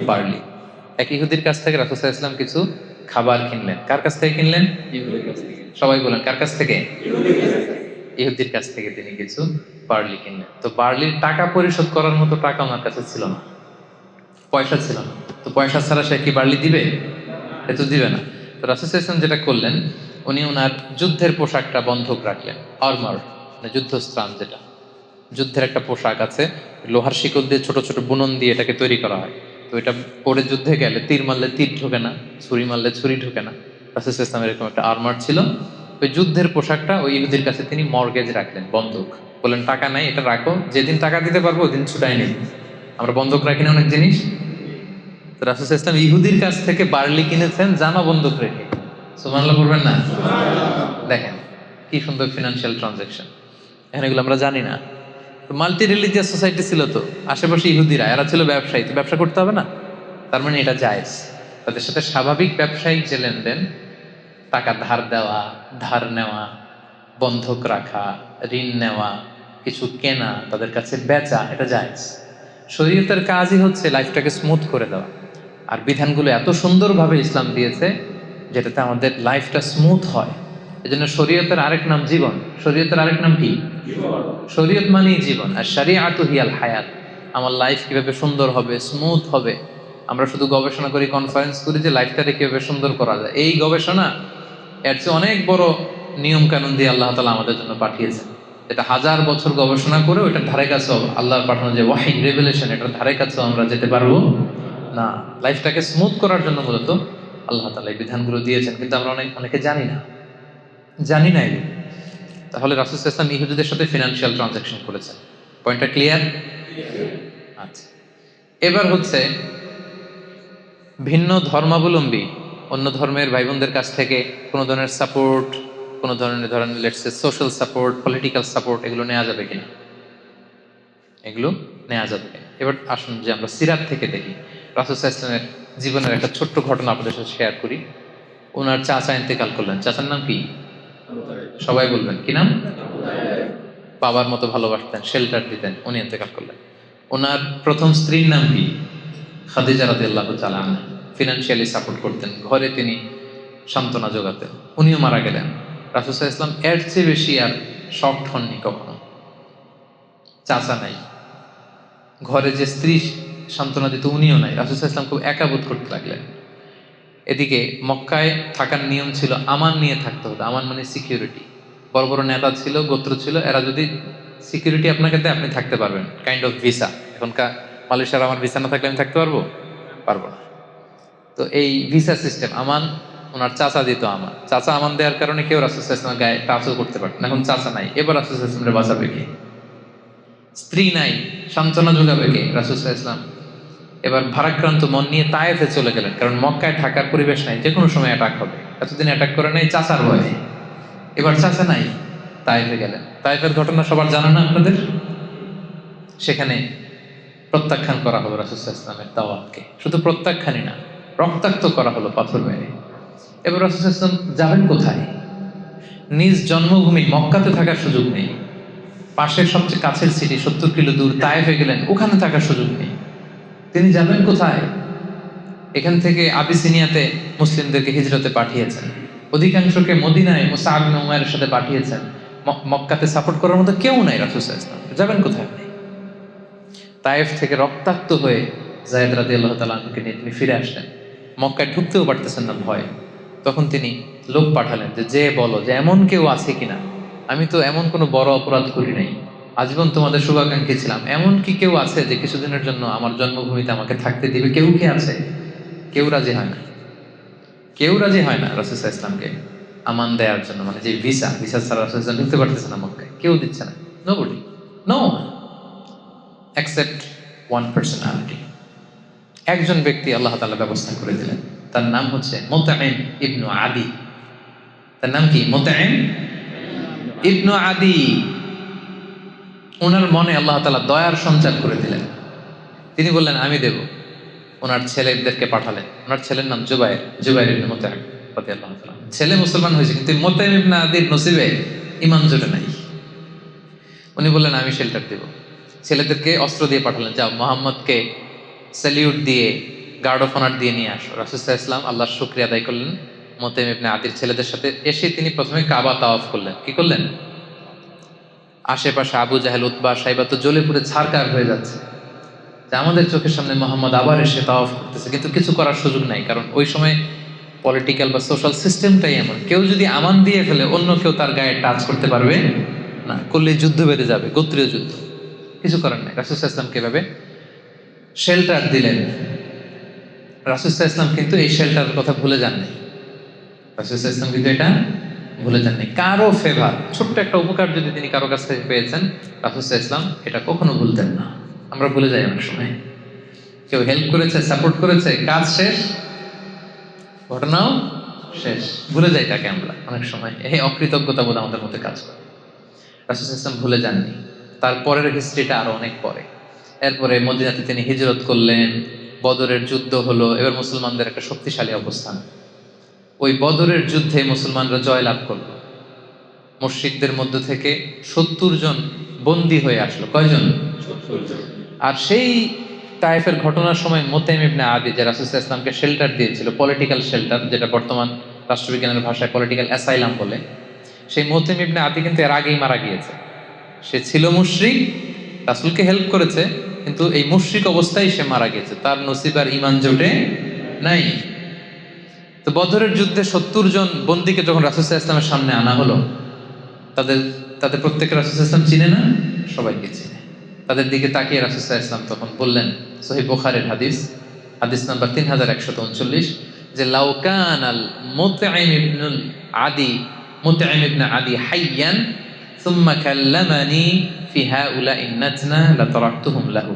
A: বার্লি। এক ইহুদির কাছ থেকে রাসূল সাল্লাল্লাহু আলাইহি ওয়াসাল্লাম কিছু খাবার কিনলেন। কার কাছ থেকে কিনলেন?
C: ইহুদির কাছ থেকে।
A: সবাই বলেন, কার কাছ থেকে? ইহুদির কাছ থেকে তিনি কিছু বার্লি কিনলেন। তো বার্লির টাকা পরিশোধ করার মতো টাকা ওনার কাছে ছিল না, পয়সা ছিল না। তো পয়সা ছাড়া সে কি বার্লি দিবে? এ তো দিবে না। তো রাসূল সাল্লাল্লাহু আলাইহি ওয়াসাল্লাম যেটা করলেন, উনি ওনার যুদ্ধের পোশাকটা বন্ধক রাখলেন। আর্মার মানে যুদ্ধস্ত্রাণ, যেটা যুদ্ধের একটা পোশাক আছে, লোহার শিকল দিয়ে ছোট ছোট বুনন দিয়ে এটাকে তৈরি করা হয়। তো এটা পরে যুদ্ধে গেলে তীর মারলে তীর ঢোকে না, ছুরি মারলে ছুরি ঢোকে না। রাসূল সাল্লাল্লাহু আলাইহি ওয়াসাল্লাম এরকম একটা আর্মার ছিল। ওই যুদ্ধের পোশাকটা ওই ইহুদির কাছে তিনি মর্গেজ রাখলেন, বন্ধক। বললেন টাকা নাই, এটা রাখো, যেদিন টাকা দিতে পারবো ওদিন ছুটাই নেই। আমরা বন্ধক রাখি না অনেক জিনিস। তো রাসূল সাল্লাল্লাহু আলাইহি ওয়াসাল্লাম ইহুদির কাছ থেকে বার্লি কিনেছেন জামা বন্ধক রেখে। সুবহানাল্লাহ বলবেন না? দেখেন কি সুন্দর ফিনান্সিয়াল ট্রানজাকশন। এখানে এগুলো আমরা জানি না। তো মাল্টি রিলিজিয়াস সোসাইটি ছিল, তো আশেপাশে ইহুদিরা, এরা ছিল ব্যবসায়ী, তো ব্যবসা করতে হবে না? তার মানে এটা জায়েজ। তাদের সাথে স্বাভাবিক ব্যবসায়িক যে লেনদেন, টাকা ধার দেওয়া, ধার নেওয়া, বন্ধক রাখা, ঋণ নেওয়া, কিছু কেনা, তাদের কাছে বেচা, এটা জায়েজ। শরীয়তের কাজই হচ্ছে লাইফটাকে স্মুথ করে দেওয়া। আর বিধানগুলো এত সুন্দরভাবে ইসলাম দিয়েছে যেটাতে আমাদের লাইফটা স্মুথ হয়। এজন্য শরীয়তের আরেক নাম জীবন। শরীয়তের আরেক নাম কি? শরীয়ত মানেই জীবন। আর শরিয়াতু হিয়াল হায়াত। আমার লাইফ কিভাবে সুন্দর হবে, স্মুথ হবে। আমরা শুধু গবেষণা করি, কনফারেন্স করি যে লাইফটাকে কিভাবে সুন্দর করা যায়। এই গবেষণা, এর চেয়ে অনেক বড় নিয়ম কানুন দিয়ে আল্লাহ তাআলা আমাদের জন্য পাঠিয়েছেন। যেটা 1000 বছর গবেষণা করে ওইটার ধারে কাছে আল্লাহর পাঠানো যে ওয়াহি রেভেলেশন, এটার ধারে কাছেও আমরা যেতে পারবো না। লাইফটাকে স্মুথ করার জন্য মূলত আল্লাহ তাআলা এই বিধানগুলো দিয়েছেন, কিন্তু আমরা অনেকে জানি না এগুলো। তাহলে রাসূল সাল্লাল্লাহু আলাইহি ওয়াসাল্লাম ইহুদিদের সাথে ফিনান্সিয়াল ট্রানজাকশন করেছেন। পয়েন্টটা ক্লিয়ার? আচ্ছা, এবার হচ্ছে ভিন্ন ধর্মাবলম্বী অন্য ধর্মের ভাই বোনদের কাছ থেকে কোনো ধরনের সাপোর্ট, কোনো ধরনের ধরেন let's say social support, political support, এগুলো নেওয়া যাবে কিনা? এগুলো নেওয়া যাবে কিনা? এবার আসুন যে আমরা সিরাত থেকে দেখি, রাসূল সাল্লাল্লাহু আলাইহি ওয়াসাল্লামের জীবনের একটা ছোট্ট ঘটনা আপনাদের সাথে শেয়ার করি। ওনার চাচা ইন্তেকাল করলেন। চাচার নাম কি? সবাই বলবেন কি নাম? বাবার মতো ভালোবাসতেন, শেল্টার দিতেন, উনি ইন্তেকাল করলেন। ওনার প্রথম স্ত্রীর নাম কি? খাদিজা রাদিয়াল্লাহু তাআলা আনহা। ফিনান্সিয়ালি সাপোর্ট করতেন, ঘরে তিনি সান্ত্বনা যোগাতেন। উনিও মারা গেলেন। রাসূল সাল্লাল্লাহু আলাইহি ওয়াসাল্লাম এর চেয়ে বেশি আর শকড হননি কখনো। চাচা নাই, ঘরে যে স্ত্রী সান্ত্বনা দিত উনিও নাই। রাসূল সাল্লাল্লাহু আলাইহি ওয়াসাল্লাম খুব একা বোধ করতে লাগলেন। এদিকে মক্কায় থাকার নিয়ম ছিল আমান নিয়ে থাকতে হতো। আমান মানে সিকিউরিটি। বড় বড় নেতা ছিল, গোত্র ছিল, এরা যদি সিকিউরিটি আপনাকে দেয় আপনি থাকতে পারবেন, কাইন্ড অফ ভিসা। এখনকার মালয়েশিয়ার আমার ভিসা না থাকলে আমি থাকতে পারবো না। তো এই ভিসা সিস্টেম আমান ওনার চাচা দিত। আমান চাচা আমান দেওয়ার কারণে কেউ রাসূল সাল্লাল্লাহু আলাইহি ওয়াসাল্লামের গায়ে টাচও করতে পারত না। এখন চাচা নাই, এবার রাসূল সাল্লাল্লাহু আলাইহি ওয়াসাল্লামকে বাঁচাবে কে? স্ত্রী নাই, সান্ত্বনা যোগাবে কে? রাসূল সাল্লাল্লাহু আলাইহি ওয়াসাল্লাম এবার ভারাক্রান্ত মন নিয়ে তায়েফে চলে গেলেন, কারণ মক্কায় থাকার পরিবেশ নাই, যে কোনো সময় অ্যাটাক হবে। এতদিন অ্যাটাক করে নাই চাচার ভয়ে, এবার চাচা নাই, তায়েফে গেলেন। তায়েফের ঘটনা সবার জানা না আপনাদের? সেখানে প্রত্যাখ্যান করা হলো রাসূল সাল্লাল্লাহু আলাইহি ওয়াসাল্লামের দাওয়াতকে। শুধু প্রত্যাখ্যানই না, রক্তাক্ত করা হলো পাথর মেরে। এবার রাসূল সাল্লাল্লাহু আলাইহি ওয়াসাল্লাম যাবেন কোথায়? নিজ জন্মভূমি মক্কাতে থাকার সুযোগ নেই। পাশের সবচেয়ে কাছের সিটি 70 কিলো দূর তায়েফে গেলেন, ওখানে থাকার সুযোগ নেই। তিনি যাবেন কোথায়? এখান থেকে আবিসিনিয়াতে মুসলিমদেরকে হিজরতে পাঠিয়েছেন, অধিকাংশকে মদিনায় মুসআব ইবনে উমাইরের সাথে পাঠিয়েছেন। মক্কাতে সাপোর্ট করার মতো কেউ নাই রাসূল সাল্লাল্লাহু আলাইহি ওয়াসাল্লাম। যাবেন কোথায় আপনি? তায়েফ থেকে রক্তাক্ত হয়ে যায়েদ রাদিয়াল্লাহু তাআলা আনহুকে নিয়ে তিনি ফিরে আসলেন। মক্কায় ঢুকতেও পারতেছেন না ভয়ে। তখন তিনি লোক পাঠালেন যে বলো যে এমন কেউ আছে কিনা, আমি তো এমন কোনো বড় অপরাধ করি নাই, আজীবন তোমাদের শুভাকাঙ্ক্ষী ছিলাম, এমন কি কেউ আছে যে কিছুদিনের জন্য আমার জন্মভূমিতে আমাকে থাকতে দিবে? কেউ কি আছে? কেউ রাজি হয় না। রাসূল সাল্লাল্লাহু আলাইহি ওয়াসাল্লামকে আমান দেওয়ার জন্য, মানে যে ভিসা ছাড়া রাসূল সাল্লাল্লাহু আলাইহি ওয়াসাল্লাম ঢুকতে পারতেছে না মক্কায়, কেউ দিচ্ছে না। Nobody, no except one personality. একজন ব্যক্তি আল্লাহ তাআলা ব্যবস্থা করে দিলেন, তার নাম হচ্ছে মুতঈম ইবনু আদি। তার নাম কি? মুতঈম ইবনু আদি। ওনার মনে আল্লাহ তাআলা দয়ার সঞ্চার করে দিলেন। তিনি বললেন আমি দেব। ওনার ছেলেদেরকে পাঠালেন। ওনার ছেলের নাম জুবাইর ইবনে মুতঈম রাদিয়াল্লাহু তাআলা। ছেলে মুসলমান হয়েছে, কিন্তু মুতঈম ইবনে আদির নসিবে ঈমান জোটে নাই। উনি বললেন আমি শেল্টার দেব। ছেলেদেরকে অস্ত্র দিয়ে পাঠালেন, যাও মুহাম্মদকে স্যালিউট দিয়ে গার্ড অফ অনার দিয়ে নিয়ে আসো। রাসূল সাল্লাল্লাহু আলাইহি ওয়াসাল্লাম আল্লাহর শুকরিয়া আদায় করলেন। মুতঈম ইবনে আদির ছেলেদের সাথে এসে তিনি প্রথমে কাবা তাওয়াফ করলেন। কি করলেন? আশেপাশে আবু জাহেল, উতবা, সাইবা তো জ্বলে পুড়ে ছারকার হয়ে যাচ্ছে যে আমাদের চোখের সামনে মোহাম্মদ আবার এসে তাওয়াফ করতেছে, কিন্তু কিছু করার সুযোগ নাই, কারণ ওই সময় পলিটিক্যাল বা সোশ্যাল সিস্টেমটাই এমন, কেউ যদি আমান দিয়ে ফেলে অন্য কেউ তার গায়ে টাচ করতে পারবে না, করলে যুদ্ধ বেড়ে যাবে, গোত্রীয় যুদ্ধ। কিছু করার নাই। রাসূল সাল্লাল্লাহু আলাইহি ওয়াসাল্লাম কিভাবে শেল্টার দিলেন। রাসূল সাল্লাল্লাহু আলাইহি ওয়াসাল্লাম কিন্তু এই শেল্টারের কথা ভুলে যাননি। রাসূল সাল্লাল্লাহু আলাইহি ওয়াসাল্লাম কিন্তু এটা ভুলে যাননি। কারো ফেভার, ছোট্ট একটা উপকার যদি তিনি কারো কাছ থেকে পেয়েছেন, রাসূল সাল্লাল্লাহু আলাইহি ওয়াসাল্লাম এটা কখনো ভুলতেন না। আমরা ভুলে যাই অনেক সময়। কেউ হেল্প করেছে, সাপোর্ট করেছে, কাজ শেষ, ঘটনাও শেষ, ভুলে যাই তাকে আমরা অনেক সময়। এই অকৃতজ্ঞতা বোধ আমাদের মধ্যে কাজ করে। রাসূল সাল্লাল্লাহু আলাইহি ওয়াসাল্লাম ভুলে যাননি। তারপরের হিস্ট্রিটা আরো অনেক পরে। এরপরে মদিনাতে তিনি হিজরত করলেন, বদরের যুদ্ধ হলো, এবার মুসলমানদের একটা শক্তিশালী অবস্থান। ওই বদরের যুদ্ধে মুসলমানরা জয়লাভ করলো। মুশরিকদের মধ্য থেকে 70 জন বন্দী হয়ে আসলো। কয়জন? 70 জন। আর সেই তায়েফের ঘটনার সময় মুতঈম ইবনে আদি, যে রাসূল সাল্লাল্লাহু আলাইহি ওয়াসাল্লামকে শেল্টার দিয়েছিল, পলিটিক্যাল শেল্টার, যেটা বর্তমান রাষ্ট্রবিজ্ঞানের ভাষায় পলিটিক্যাল অ্যাসাইলাম বলে, সেই মুতঈম ইবনে আদি কিন্তু এর আগেই মারা গিয়েছে। সে ছিল মুশরিক, রাসূলকে হেল্প করেছে, কিন্তু এই মুশরিক অবস্থায় সে মারা গেছে, তার নসিব আর ঈমান জোটে নাই। তো বদরের যুদ্ধে 70 জন বন্দীকে যখন রাসূল সাল্লাল্লাহু আলাইহি ওয়াসাল্লামের সামনে আনা হলো, তাদের তাদের প্রত্যেকের রাসূল সাল্লাল্লাহু আলাইহি ওয়াসাল্লাম চিনে না? সবাইকে চিনে। তাদের দিকে তাকিয়ে রাসূল সাল্লাল্লাহু আলাইহি ওয়াসাল্লাম তখন বললেন, সহিহ বুখারীর হাদিস, হাদিস নাম্বার 3139, যে লাউ কানাল মুতঈম ইবনুল আদি, মুতঈম ইবনে আদি হাইয়ান সুম্মা কাল্লামানি ফি হাউলাইন নাজনা লাতারাকতুহুম লাহু।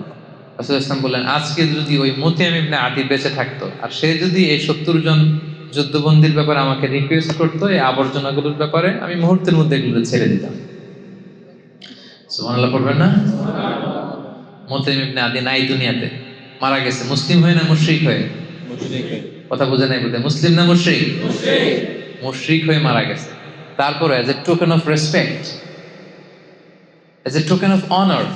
A: রাসূল সাল্লাল্লাহু আলাইহি ওয়াসাল্লাম বললেন, আজকে যদি ওই মুতঈম ইবনে আদি বেঁচে থাকতো আর সে যদি এই 70 জন যুদ্ধবন্দীর ব্যাপারে আমাকে রিকোয়েস্ট করতো এই আবর্জনাগুলোর ব্যাপারে, আমি মুহূর্তের মধ্যে এগুলো ছেড়ে দিতাম। সুবহানাল্লাহ পড়বেন না? মুতঈম ইবনে আদি নাই দুনিয়াতে, মারা গেছে। মুসলিম হয়ে না মুশরিক হয়ে? কথা বোঝে নাই বোধহয়। মুসলিম না মুশরিক? মুশরিক হয়ে মারা গেছে। তারপরে as a token of respect, as a token of honour,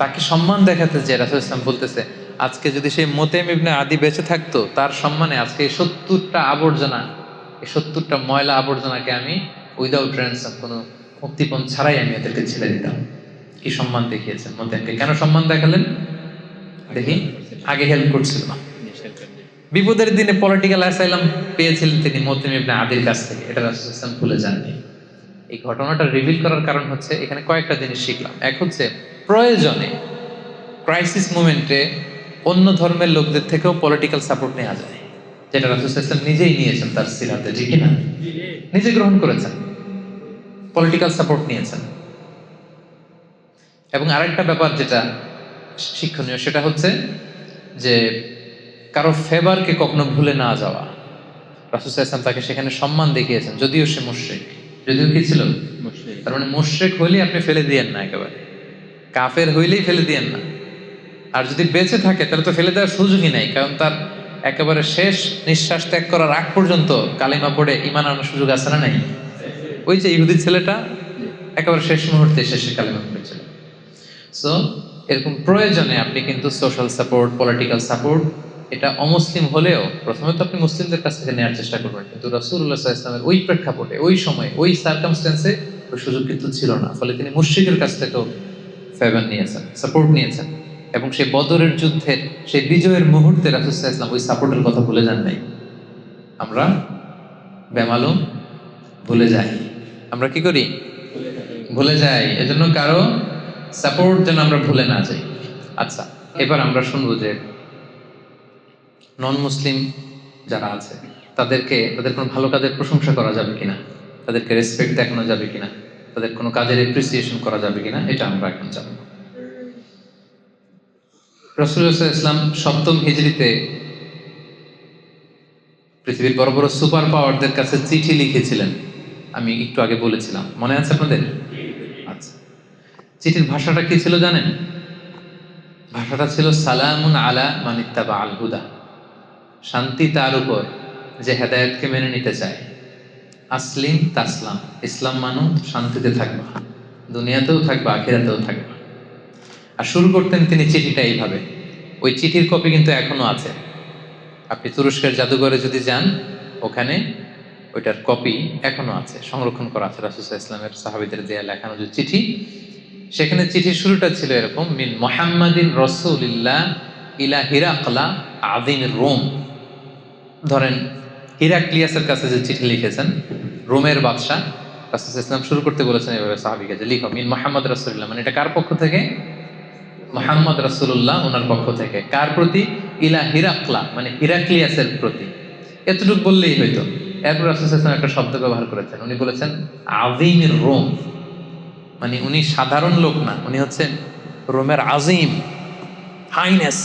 A: তাকে সম্মান দেখাতে যে রাসূল ইসলাম বলতেছে, আজকে যদি সেই মুতঈম ইবনে আদি বেঁচে থাকতো, তার সম্মানে আজকে এই 70টা আবর্জনা, এই 70টা ময়লা আবর্জনাকে আমি উইদাউট র্যানসাম, কোনো মুক্তিপণ ছাড়াই আমি ওদেরকে ছেড়ে দিতাম। কি সম্মান দেখিয়েছেন মুতঈমকে। কেন সম্মান দেখালেন দেখি? আগে হেল্প করছিল না, বিপদের দিনে পলিটিক্যাল অ্যাসাইলাম পেয়েছিলেন তিনি মুতঈম ইবনে আদির কাছ থেকে, এটা রাসূল সাল্লাল্লাহু আলাইহি ওয়াসাল্লাম ভুলে যাননি। এই ঘটনাটা রিভিল করার কারণ হচ্ছে এখানে কয়েকটা জিনিস শিখলাম। এক হচ্ছে প্রয়োজনে, ক্রাইসিস মোমেন্টে অন্য ধর্মের লোকদের থেকেও পলিটিক্যাল সাপোর্ট নেওয়া যায়, যেটা রাসূল সাল্লাল্লাহু আলাইহি ওয়াসাল্লাম নিজেই নিয়েছেন তার সিরাতে, ঠিক কি না? নিজে গ্রহণ করেছেন, পলিটিক্যাল সাপোর্ট নিয়েছেন। এবং আরেকটা ব্যাপার যেটা শিক্ষণীয়, সেটা হচ্ছে যে কারো ফেভারকে কখনো ভুলে না যাওয়া। রাসূল সাল্লাল্লাহু আলাইহি ওয়াসাল্লাম তাকে সেখানে সম্মান দেখিয়েছেন, যদিও সে মুশরিক। যদিও কি ছিল? তার মানে মুশরিক হইলেই আপনি ফেলে দিয়েন না, একেবারে কাফের হইলেই ফেলে দিয়েন না। আর যদি বেঁচে থাকে তাহলে তো ফেলে দেওয়ার সুযোগই নাই, কারণ তার একেবারে শেষ নিঃশ্বাস ত্যাগ করার আগ পর্যন্ত কালিমা পড়ে ঈমান আনার সুযোগ আছে না নাই? ওই যে ইহুদি ছেলেটা একেবারে শেষ মুহূর্তে শেষে কালিমা পড়েছিল। সো এরকম প্রয়োজনে আপনি কিন্তু সোশ্যাল সাপোর্ট, পলিটিক্যাল সাপোর্ট, এটা অমুসলিম হলেও প্রথমে তো আপনি মুসলিমদের কাছ থেকে নেওয়ার চেষ্টা করবেন, কিন্তু রাসূলুল্লাহ সাল্লাল্লাহু আলাইহি ওয়াসাল্লামের ওই প্রেক্ষাপটে, ওই সময়, ওই সার্কামস্ট্যান্সে ওই সুযোগ কিন্তু ছিল না। ফলে তিনি মুশরিকের কাছ থেকেও ফেভার নিয়েছেন, সাপোর্ট নিয়েছেন। এবং সেই বদরের যুদ্ধের সেই বিজয়ের মুহূর্তে রাসূল সাল্লাল্লাহু আলাইহি ওয়াসাল্লাম ওই সাপোর্টের কথা ভুলে যান নাই। আমরা বেমালুম ভুলে যাই। আমরা কি করি? ভুলে যাই। এজন্য কারো সাপোর্ট যেন আমরা ভুলে না যাই। আচ্ছা, এবার আমরা শুনবো যে নন মুসলিম যারা আছে তাদেরকে, তাদের কোনো ভালো কাজের প্রশংসা করা যাবে কিনা, তাদেরকে রেসপেক্ট দেখানো যাবে কিনা, তাদের কোনো কাজের এপ্রিসিয়েশন করা যাবে কিনা, এটা আমরা এখন জানব। রাসূলুল্লাহ সাল্লাল্লাহু আলাইহি ওয়াসাল্লাম 7ম হিজরিতে পৃথিবীর বড় বড় সুপার পাওয়ারদের কাছে চিঠি লিখেছিলেন। আমি একটু আগে বলেছিলাম, মনে আছে আপনাদের? আচ্ছা, চিঠির ভাষাটা কি ছিল জানেন? ভাষাটা ছিল সালামুন আলা মান ইত্তাবা আল হুদা, শান্তি তার উপর যে হেদায়েতকে মেনে নিতে চায়। আসলিম তাসলাম, ইসলাম মানো শান্তিতে থাকবা, দুনিয়াতেও থাকবা, আখিরাতেও থাকবা। আর শুরু করতেন তিনি চিঠিটা এইভাবে। ওই চিঠির কপি কিন্তু এখনো আছে। আপনি তুরস্কের জাদুঘরে যদি যান, ওখানে ওইটার কপি এখনো আছে, সংরক্ষণ করা আছে। রাসূল সাল্লাল্লাহু আলাইহি ওয়াসাল্লামের সাহাবীদের দেয়া লেখানো যে চিঠি, সেখানে চিঠির শুরুটা ছিল এরকম, মিন মুহাম্মাদিন রাসূলিল্লাহ ইলা হিরাকলা আযীমির রোম। ধরেন হিরাক্লিয়াসের কাছে যে চিঠি লিখেছেন, রোমের বাদশা, রাসূল সাল্লাল্লাহু আলাইহি ওয়াসাল্লাম শুরু করতে বলেছেন এভাবে সাহাবীকে যে লিখো মিন মুহাম্মদ রাসূলুল্লাহ, মানে এটা কার পক্ষ থেকে? মুহাম্মদ রাসূলুল্লাহ ওনার পক্ষ থেকে। কার প্রতি? ইলা হিরাকলা, মানে হিরাক্লিয়াসের প্রতি। এতটুকু বললেই হইতো। এরপর রাসূল সাল্লাল্লাহু আলাইহি ওয়াসাল্লাম একটা শব্দ ব্যবহার করেছেন, উনি বলেছেন আযীমির রোম, মানে উনি সাধারণ লোক না, উনি হচ্ছেন রোমের আজিম, highness,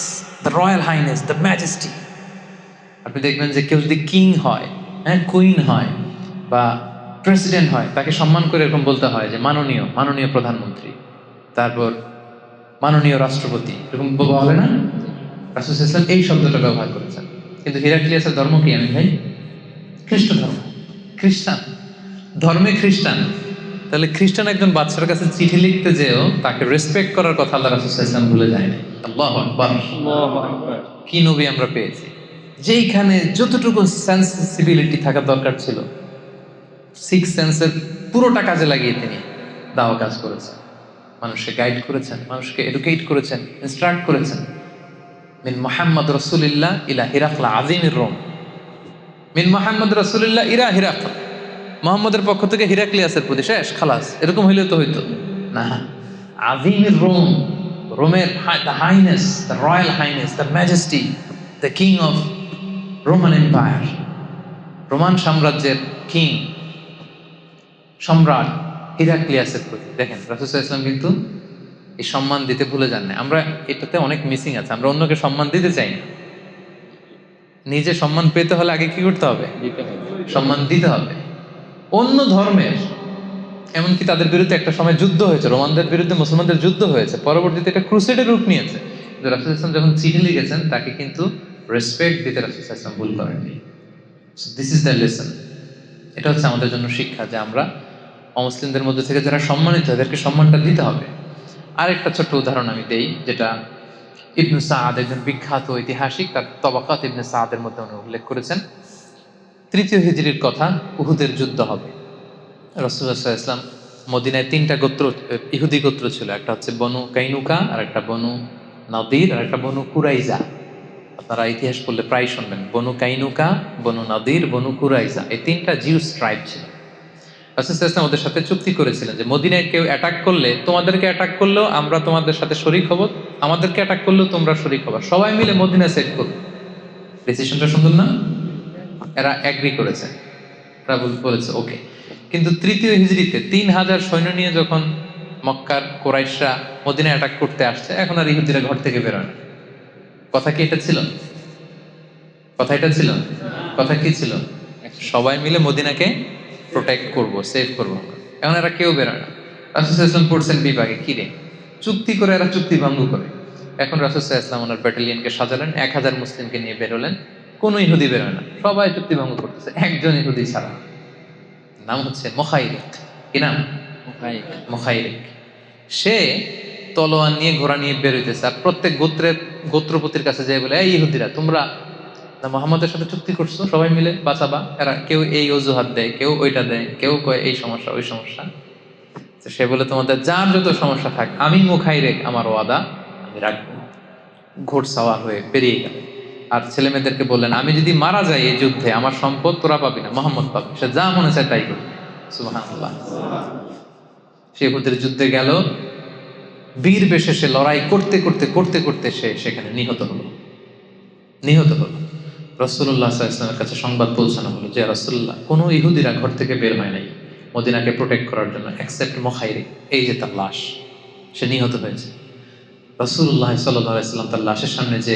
A: the royal highness, the majesty. আপনি দেখবেন যে কেউ যদি কিং হয়, হ্যাঁ, কুইন হয় বা প্রেসিডেন্ট হয়, তাকে সম্মান করে এরকম বলতে হয় যে মাননীয়, মাননীয় প্রধানমন্ত্রী, তারপর মাননীয় রাষ্ট্রপতি, এরকম বলে না? রাসূল সাল্লাল্লাহু আলাইহি ওয়াসাল্লাম এই শব্দটা ব্যবহার করেছেন। কিন্তু হিরাক্লিয়াসের ধর্ম কি আমি ভাই? খ্রিস্ট ধর্ম, খ্রিস্টান ধর্মে খ্রিস্টান। তাহলে খ্রিস্টান একজন বাদশার কাছে চিঠি লিখতে যেও তাকে রেসপেক্ট করার কথা আল্লাহ রাসূল সাল্লাল্লাহু আলাইহি ওয়াসাল্লাম ভুলে যায় না। আল্লাহু আকবার, আল্লাহু আকবার। কি নবী আমরা পেয়েছি, যেইখানে যতটুকু সেন্সিবিলিটি থাকা দরকার ছিল, সিক্স সেন্সের পুরোটা কাজে লাগিয়ে তিনি দাওয়া কাজ করেছেন, মানুষকে গাইড করেছেন, মানুষকে এডুকেট করেছেন, ইনস্ট্রাক্ট করেছেন। মিন মুহাম্মদ রাসূলিল্লাহ ইলা হিরাকলা আযীমির রোম, মিন মুহাম্মদ রাসূলিল্লাহ ইলা হিরাকলা, মোহাম্মদের পক্ষ থেকে হিরাক্লিয়াসের প্রতি শেষ খালাস, এরকম হইলে তো হইতো না। আজিমের রোম, রোমের the highness, the royal highness, the majesty, the king of Roman empire, Roman সাম্রাজ্যের কিং, সম্রাট হিরাক্লিয়াসের প্রতি দেখেন রাসূল সাল্লাল্লাহু আলাইহি ওয়াসাল্লাম কিন্তু এই সম্মান দিতে ভুলে যান না। আমরা এটাতে অনেক মিসিং আছে, আমরা অন্যকে সম্মান দিতে চাই না। নিজে সম্মান পেতে হলে আগে কি করতে হবে?
C: দিতে হবে।
A: সম্মান দিতে হবে। অন্য ধর্মের, এমনকি তাদের বিরুদ্ধে একটা সময় যুদ্ধ হয়েছে, রোমানদের বিরুদ্ধে মুসলমানদের যুদ্ধ হয়েছে, পরবর্তীতে এটা ক্রুসেডের রূপ নিয়েছে। কিন্তু রাসূল সাল্লাল্লাহু আলাইহি ওয়াসাল্লাম যখন চিঠি লিখেছেন তাকে কিন্তু রেসপেক্ট দিতে রাসূল সাল্লাল্লাহু আলাইহি ওয়াসাল্লাম ভুল করেননি। So this is the lesson. এটা হচ্ছে আমাদের জন্য শিক্ষা যে আমরা অমুসলিমদের মধ্যে থেকে যারা সম্মানিত তাদেরকে সম্মানটা দিতে হবে। আরেকটা ছোট্ট উদাহরণ আমি দেই, যেটা ইবনে সাআদ একজন বিখ্যাত ঐতিহাসিক তার তবাকাত ইবনে সাআদের মধ্যে উনি উল্লেখ করেছেন। 3য় হিজরির কথা, উহুদের যুদ্ধ হবে। রাসূলুল্লাহ সাল্লাল্লাহু আলাইহি ওয়াসাল্লাম মদিনায় 3টা গোত্র, ইহুদি গোত্র ছিল। একটা হচ্ছে বনু কাইনুকা, আর একটা বনু নাদির, আর একটা বনু কুরাইজা। আপনারা ইতিহাস পড়লে প্রায় শুনবেন বনু কাইনুকা, বনু নাদির, বনু কুরাইজা, এই 3টা জিউস ট্রাইব ছিল। রাসূল সাল্লাল্লাহু আলাইহি ওয়াসাল্লাম ওদের সাথে চুক্তি করেছিলেন যে মদিনায় কেউ অ্যাটাক করলে, তোমাদেরকে অ্যাটাক করলেও আমরা তোমাদের সাথে শরীক হব, আমাদেরকে অ্যাটাক করলেও তোমরা শরীক হবা, সবাই মিলে মদিনা সেট করব। ডিসিশনটা সুন্দর না? এরা এগ্রি করেছে, এরা বলেছে ওকে। কিন্তু 3য় হিজরিতে 3000 সৈন্য নিয়ে যখন মক্কার কুরাইশরা মদিনায় অ্যাটাক করতে আসছে, এখন আর ইহুদিরা ঘর থেকে বেরোয় না। কথা কি এটা ছিল? কথা এটা ছিল? কথা কি ছিল? সবাই মিলে মদিনাকে প্রোটেক্ট করব, সেভ করব। এখন এরা কেউ বেরোয় না। রাসূল সাল্লাল্লাহু আলাইহি ওয়াসাল্লাম পড়ছেন বিভাগে, কি রে চুক্তি করে এরা চুক্তি ভঙ্গ করে। এখন রাসূল সাল্লাল্লাহু আলাইহি ওয়াসাল্লাম ওনার ব্যাটালিয়নকে সাজালেন, 1000 মুসলিমকে নিয়ে বেরোলেন। কোনো ইহুদি বেরোয় না, সবাই চুক্তি ভঙ্গ করতেছে, একজন ইহুদি ছাড়া। নাম হচ্ছে মুখাইরিক। কি নাম? মুখাইরিক। সে তলোয়ার নিয়ে, ঘোড়া নিয়ে বেরোইতেছে, আর প্রত্যেক গোত্রপতির কাছে যেয়ে বলে, এই ইহুদিরা তোমরা মুহাম্মদের সাথে চুক্তি করছো, সবাই মিলে বাঁচাবা। এরা কেউ এই অজুহাত দেয়, কেউ ওইটা দেয়, কেউ কয় এই সমস্যা ওই সমস্যা। তো সে বলে, তোমাদের যার যত সমস্যা থাক, আমি মুখাইরিক, আমার ওয়াদা আমি রাখবো। ঘোড়সাওয়ার হয়ে বেরিয়ে গেল। আর ছেলে মেয়েদেরকে বললেন, আমি যদি মারা যাই এই যুদ্ধে, আমার সম্পদ তোরা পাবি না, মুহাম্মদ পাবে, সে যা মনে চায় তাই করবে। সুবহানাল্লাহ। সে উহুদের যুদ্ধে গেল, বীর বেশে সে লড়াই করতে করতে করতে করতে সে সেখানে নিহত হলো। রাসূলুল্লাহ সাল্লাল্লাহু আলাইহি ওয়াসাল্লামের কাছে সংবাদ পৌঁছানো হলো যে রাসূলুল্লাহ, কোনো ইহুদিরা ঘর থেকে বের হয় নাই মদিনাকে প্রোটেক্ট করার জন্য, এক্সেপ্ট মুখাইরিক, এই যে তার লাশ, সে নিহত হয়েছে। রাসূলুল্লাহ সাল্লাল্লাহু আলাইহি ওয়াসাল্লাম তার লাশের সামনে যে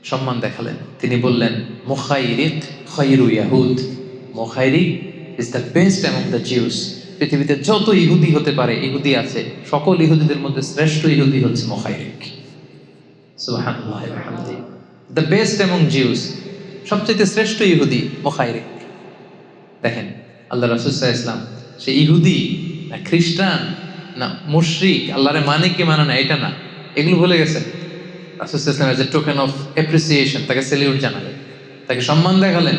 A: সম্মান দেখালেন, তিনি বললেন, মুখাইরিক খায়রু ইয়াহুদ, Mukhairiq is the best among the Jews. পৃথিবীতে যত ইহুদি হতে পারে, ইহুদি আছে, সকল ইহুদিদের মধ্যে শ্রেষ্ঠ ইহুদি হচ্ছে মুখাইরিক। সুবহানাল্লাহ ওয়া বিহামদিহি। দ্য বেস্ট অ্যামং জিউস, সবচেয়ে শ্রেষ্ঠ ইহুদি মুখাইরিক। দেখেন আল্লাহ রাসূল সাল্লাল্লাহু আলাইহি ওয়াসাল্লাম, সে ইহুদি না খ্রিস্টান না মুশরিক, আল্লাহরে মানে কি মানে না এটা না, এগুলো ভুলে গেছেন। রাসূল সাল্লাল্লাহু আলাইহি ওয়াসাল্লাম as a token of appreciation তাকে সেলিউট জানালেন, তাকে সম্মান দেখালেন।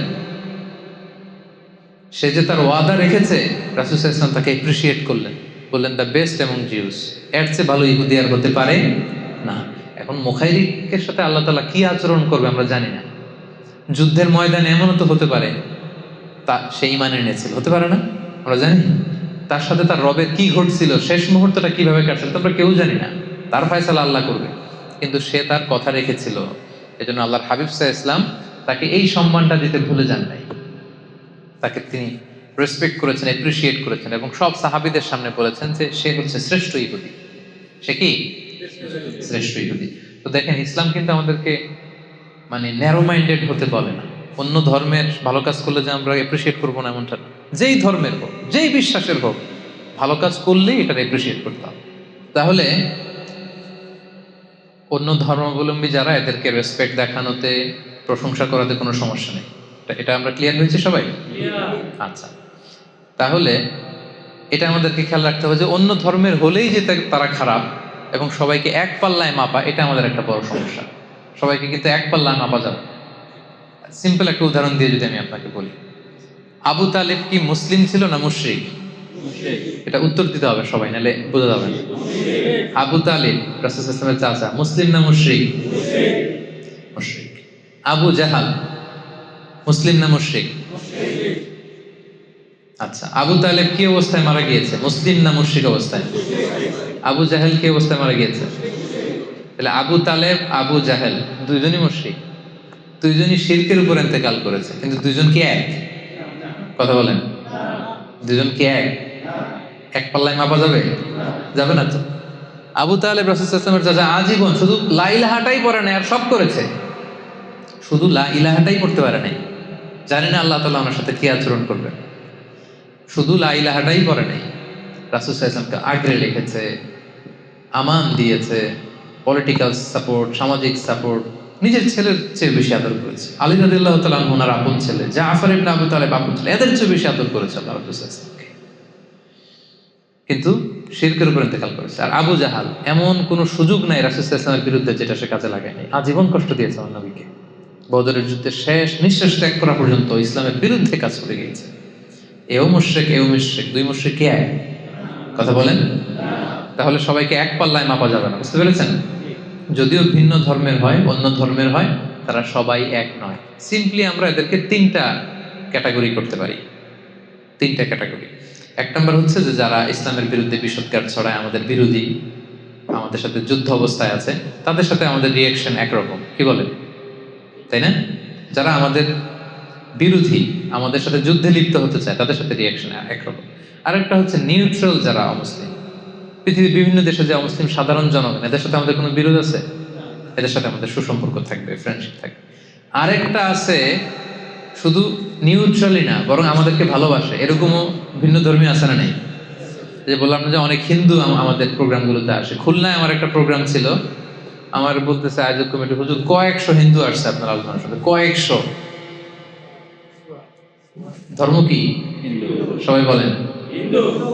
A: সে যে তার ওয়াদা রেখেছে, রাসূল সাল্লাল্লাহু আলাইহি ওয়াসাল্লাম তাকে অ্যাপ্রিশিয়েট করলেন, বললেন দ্য বেস্ট অ্যামং জিউস, এর চেয়ে ভালো ইহুদি আর হতে পারে না। এখন মুখাইরিকের সাথে আল্লাহ তাআলা কি আচরণ করবে আমরা জানি না। যুদ্ধের ময়দানে এমনও তো হতে পারে তা সে ঈমান এনেছিল, হতে পারে না, আমরা জানি। তার সাথে তার রবের কি ঘটছিল, শেষ মুহূর্তটা কিভাবে কাটছিল, তোমরা কেউ জানি না, তার ফয়সালা আল্লাহ করবে। কিন্তু সে তার কথা রেখেছিল, এজন্য আল্লাহর হাবিব সাল্লাল্লাহু আলাইহি ওয়াসাল্লাম তাকে এই সম্মানটা দিতে ভুলে যান নাই। তাকে তিনি রেসপেক্ট করেছেন, অ্যাপ্রিশিয়েট করেছেন, এবং সব সাহাবীদের সামনে বলেছেন যে সে হচ্ছে শ্রেষ্ঠ ইহুদি। সে কি? শ্রেষ্ঠ ইহুদি। তো দেখেন, ইসলাম কিন্তু আমাদেরকে মানে ন্যারো মাইন্ডেড হতে বলে না। অন্য ধর্মের ভালো কাজ করলে যে আমরা অ্যাপ্রিশিয়েট করবো না এমনটা না। যেই ধর্মের হোক, যেই বিশ্বাসের হোক, ভালো কাজ করলেই এটার অ্যাপ্রিশিয়েট করতে হবে। তাহলে অন্য ধর্মাবলম্বী যারা, এদেরকে রেসপেক্ট দেখানোতে, প্রশংসা করাতে কোনো সমস্যা নেই। এটা আমরা ক্লিয়ার হয়েছে সবাই? আচ্ছা, তাহলে এটা আমাদেরকে খেয়াল রাখতে হবে যে অন্য ধর্মের হলেই যে তারা খারাপ এবং সবাইকে এক পাল্লায় মাপা, এটা আমাদের একটা বড় সমস্যা। সবাইকে কিন্তু এক পাল্লায় মাপা যাবে। সিম্পল একটা উদাহরণ দিয়ে যদি আমি আপনাকে বলি, আবু তালেব কি মুসলিম ছিল না মুশরিক? এটা উত্তর দিতে হবে সবাই, নাহলে বোঝা যাবে না। আবু তালেব রাসূল সাল্লাল্লাহু আলাইহি ওয়াসাল্লামের চাচা, মুসলিম না মুশরিক? মুশরিক। আবু জাহাল মুসলিম না মুশরিক? আচ্ছা, আবু তালেব কি অবস্থায় মারা গিয়েছে, মুসলিম না মুশরিক অবস্থায়? আবু জাহেল কি অবস্থায় মারা গিয়েছে? তাহলে আবু তালেব, আবু জাহেল দুইজনই মুশরিক, দুইজনই শিরকের উপর ইন্তেকাল করেছে, কিন্তু দুইজন কি এক? কথা বলেন, দুইজন কি এক? এক পাল্লায় মাপা যাবে? যাবে না তো। আবু তালেব রাসূল সাল্লাল্লাহু আলাইহি ওয়াসাল্লামের চাচা, আজীবন শুধু লা ইলাহাটাই পড়ে নাই, আর সব করেছে, শুধু লা ইলাহাটাই পড়তে পারে নাই। জানি না আল্লাহ তাআলা ওনার সাথে কি আচরণ করবেন। শুধু লা ইলাহাটাই পড়ে নাই, রাসূল সাল্লাল্লাহু আলাইহি ওয়াসাল্লামকে আগলে রেখেছে, আমান দিয়েছে, পলিটিক্যাল সাপোর্ট, সামাজিক সাপোর্ট, নিজের ছেলের চেয়ে বেশি আদর করেছে। আলী রাদিয়াল্লাহু তাআলা আনহু ওনার আপন ছেলে, জাফর ইবনে আবু তালেব আপন ছেলে, এদের চেয়ে বেশি আদর করেছে আল্লাহ রাসূল সাল্লাল্লাহু আলাইহি ওয়াসাল্লামকে, কিন্তু শিরকের উপর ইন্তেকাল করেছে। আর আবু জাহাল, এমন কোনো সুযোগ নাই রাসূল সাল্লাল্লাহু আলাইহি ওয়াসাল্লামের বিরুদ্ধে যেটা সে কাজে লাগায়নি। আজীবন কষ্ট দিয়েছে আমার নবীকে, বদরের যুদ্ধের শেষ নিঃশ্বাস ত্যাগ করা পর্যন্ত ইসলামের বিরুদ্ধে কাজ করে গিয়েছে। এও মুশরিক, এও মুশরিক, দুই মুশরিক কি এক? কথা বলেন। তাহলে সবাইকে এক পাল্লায় মাপা যাবে না, বুঝতে পেরেছেন? যদিও ভিন্ন ধর্মের হয়, অন্য ধর্মের হয়, তারা সবাই এক নয়। সিম্পলি আমরা এদেরকে তিনটা ক্যাটাগরি করতে পারি, তিনটা ক্যাটাগরি। এক নম্বর হচ্ছে যে যারা ইসলামের বিরুদ্ধে বিষোদ্গার ছড়ায়, আমাদের বিরোধী, আমাদের সাথে যুদ্ধ অবস্থায় আছে, তাদের সাথে আমাদের রিয়েকশন একরকম, কি বলেন, তাই না? যারা আমাদের বিরোধী, আমাদের সাথে যুদ্ধে লিপ্ত হতে চায়, তাদের সাথে রিয়েকশন একরকম। আরেকটা হচ্ছে নিউট্রাল, যারা অমুসলিম, পৃথিবীর বিভিন্ন দেশে যে অমুসলিম সাধারণ জনগণ, এদের সাথে আমাদের কোনো বিরোধ আছে? এদের সাথে আমাদের সুসম্পর্ক থাকবে, ফ্রেন্ডশিপ থাকবে। আরেকটা আছে শুধু নিউট্রালই না, বরং আমাদেরকে ভালোবাসে, এরকমও ভিন্ন ধর্মী আছে না নেই? যে বললাম না যে অনেক হিন্দু আমাদের প্রোগ্রামগুলোতে আসে। খুলনায় আমার একটা প্রোগ্রাম ছিল, আমার বলতেছে আয়োজক কমিটি, হুজুর কয়েকশো হিন্দু আসছে আপনার আলোচনার সাথে, কয়েকশো। ধর্ম কি? সবাই বলেন।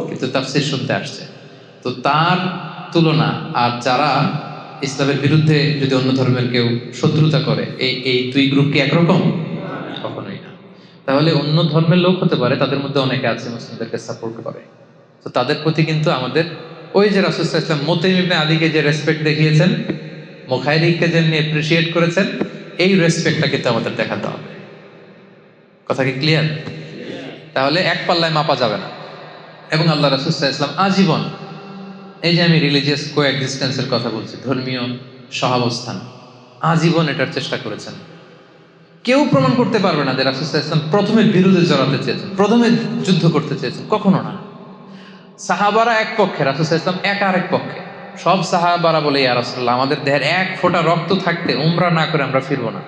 A: কিন্তু তাফসীর শুনতে আসছে। তো তার তুলনা আর যারা ইসলামের বিরুদ্ধে যদি অন্য ধর্মের কেউ শত্রুতা করে, এই দুই গ্রুপ কি একরকম? কখনোই না। তাহলে অন্য ধর্মের লোক হতে পারে, তাদের মধ্যে অনেকে আছে মুসলিমদেরকে সাপোর্ট করে, তো তাদের প্রতি কিন্তু আমাদের ওই যে রাসূল সাল্লাল্লাহু আলাইহি ওয়াসাল্লাম মুতাইম ইবনে আদিকে যে রেসপেক্ট দেখিয়েছেন, মুখাইরিককে যেমনি অ্যাপ্রিশিয়েট করেছেন, এই রেসপেক্টটা কিন্তু আমাদের দেখাতে হবে। কথা কি ক্লিয়ার? তাহলে এক পাল্লায় মাপা যাবে না। এবং আল্লাহ রাসূল সাল্লাল্লাহু আলাইহি ওয়াসাল্লাম আজীবন, এই যে আমি রিলিজিয়াস কোএক্সিস্টেন্সের কথা বলছি, ধর্মীয় সহাবস্থান, আজীবন এটার চেষ্টা করেছেন। কেউ প্রমাণ করতে পারবে না যে রাসূল সাল্লাল্লাহু আলাইহি ওয়াসাল্লাম প্রথমে বিরুদ্ধে জড়াতে চেয়েছেন, প্রথমে যুদ্ধ করতে চেয়েছেন, কখনো না। সাহাবারা এক পক্ষে, রাসূল সাল্লাল্লাহু আলাইহি ওয়াসাল্লাম একা আরেক পক্ষে। সব সাহাবারা বলে, ইয়া রাসূলুল্লাহ, আমাদের দেহের এক ফোঁটা রক্ত থাকতে উমরা না করে আমরা ফিরবো না,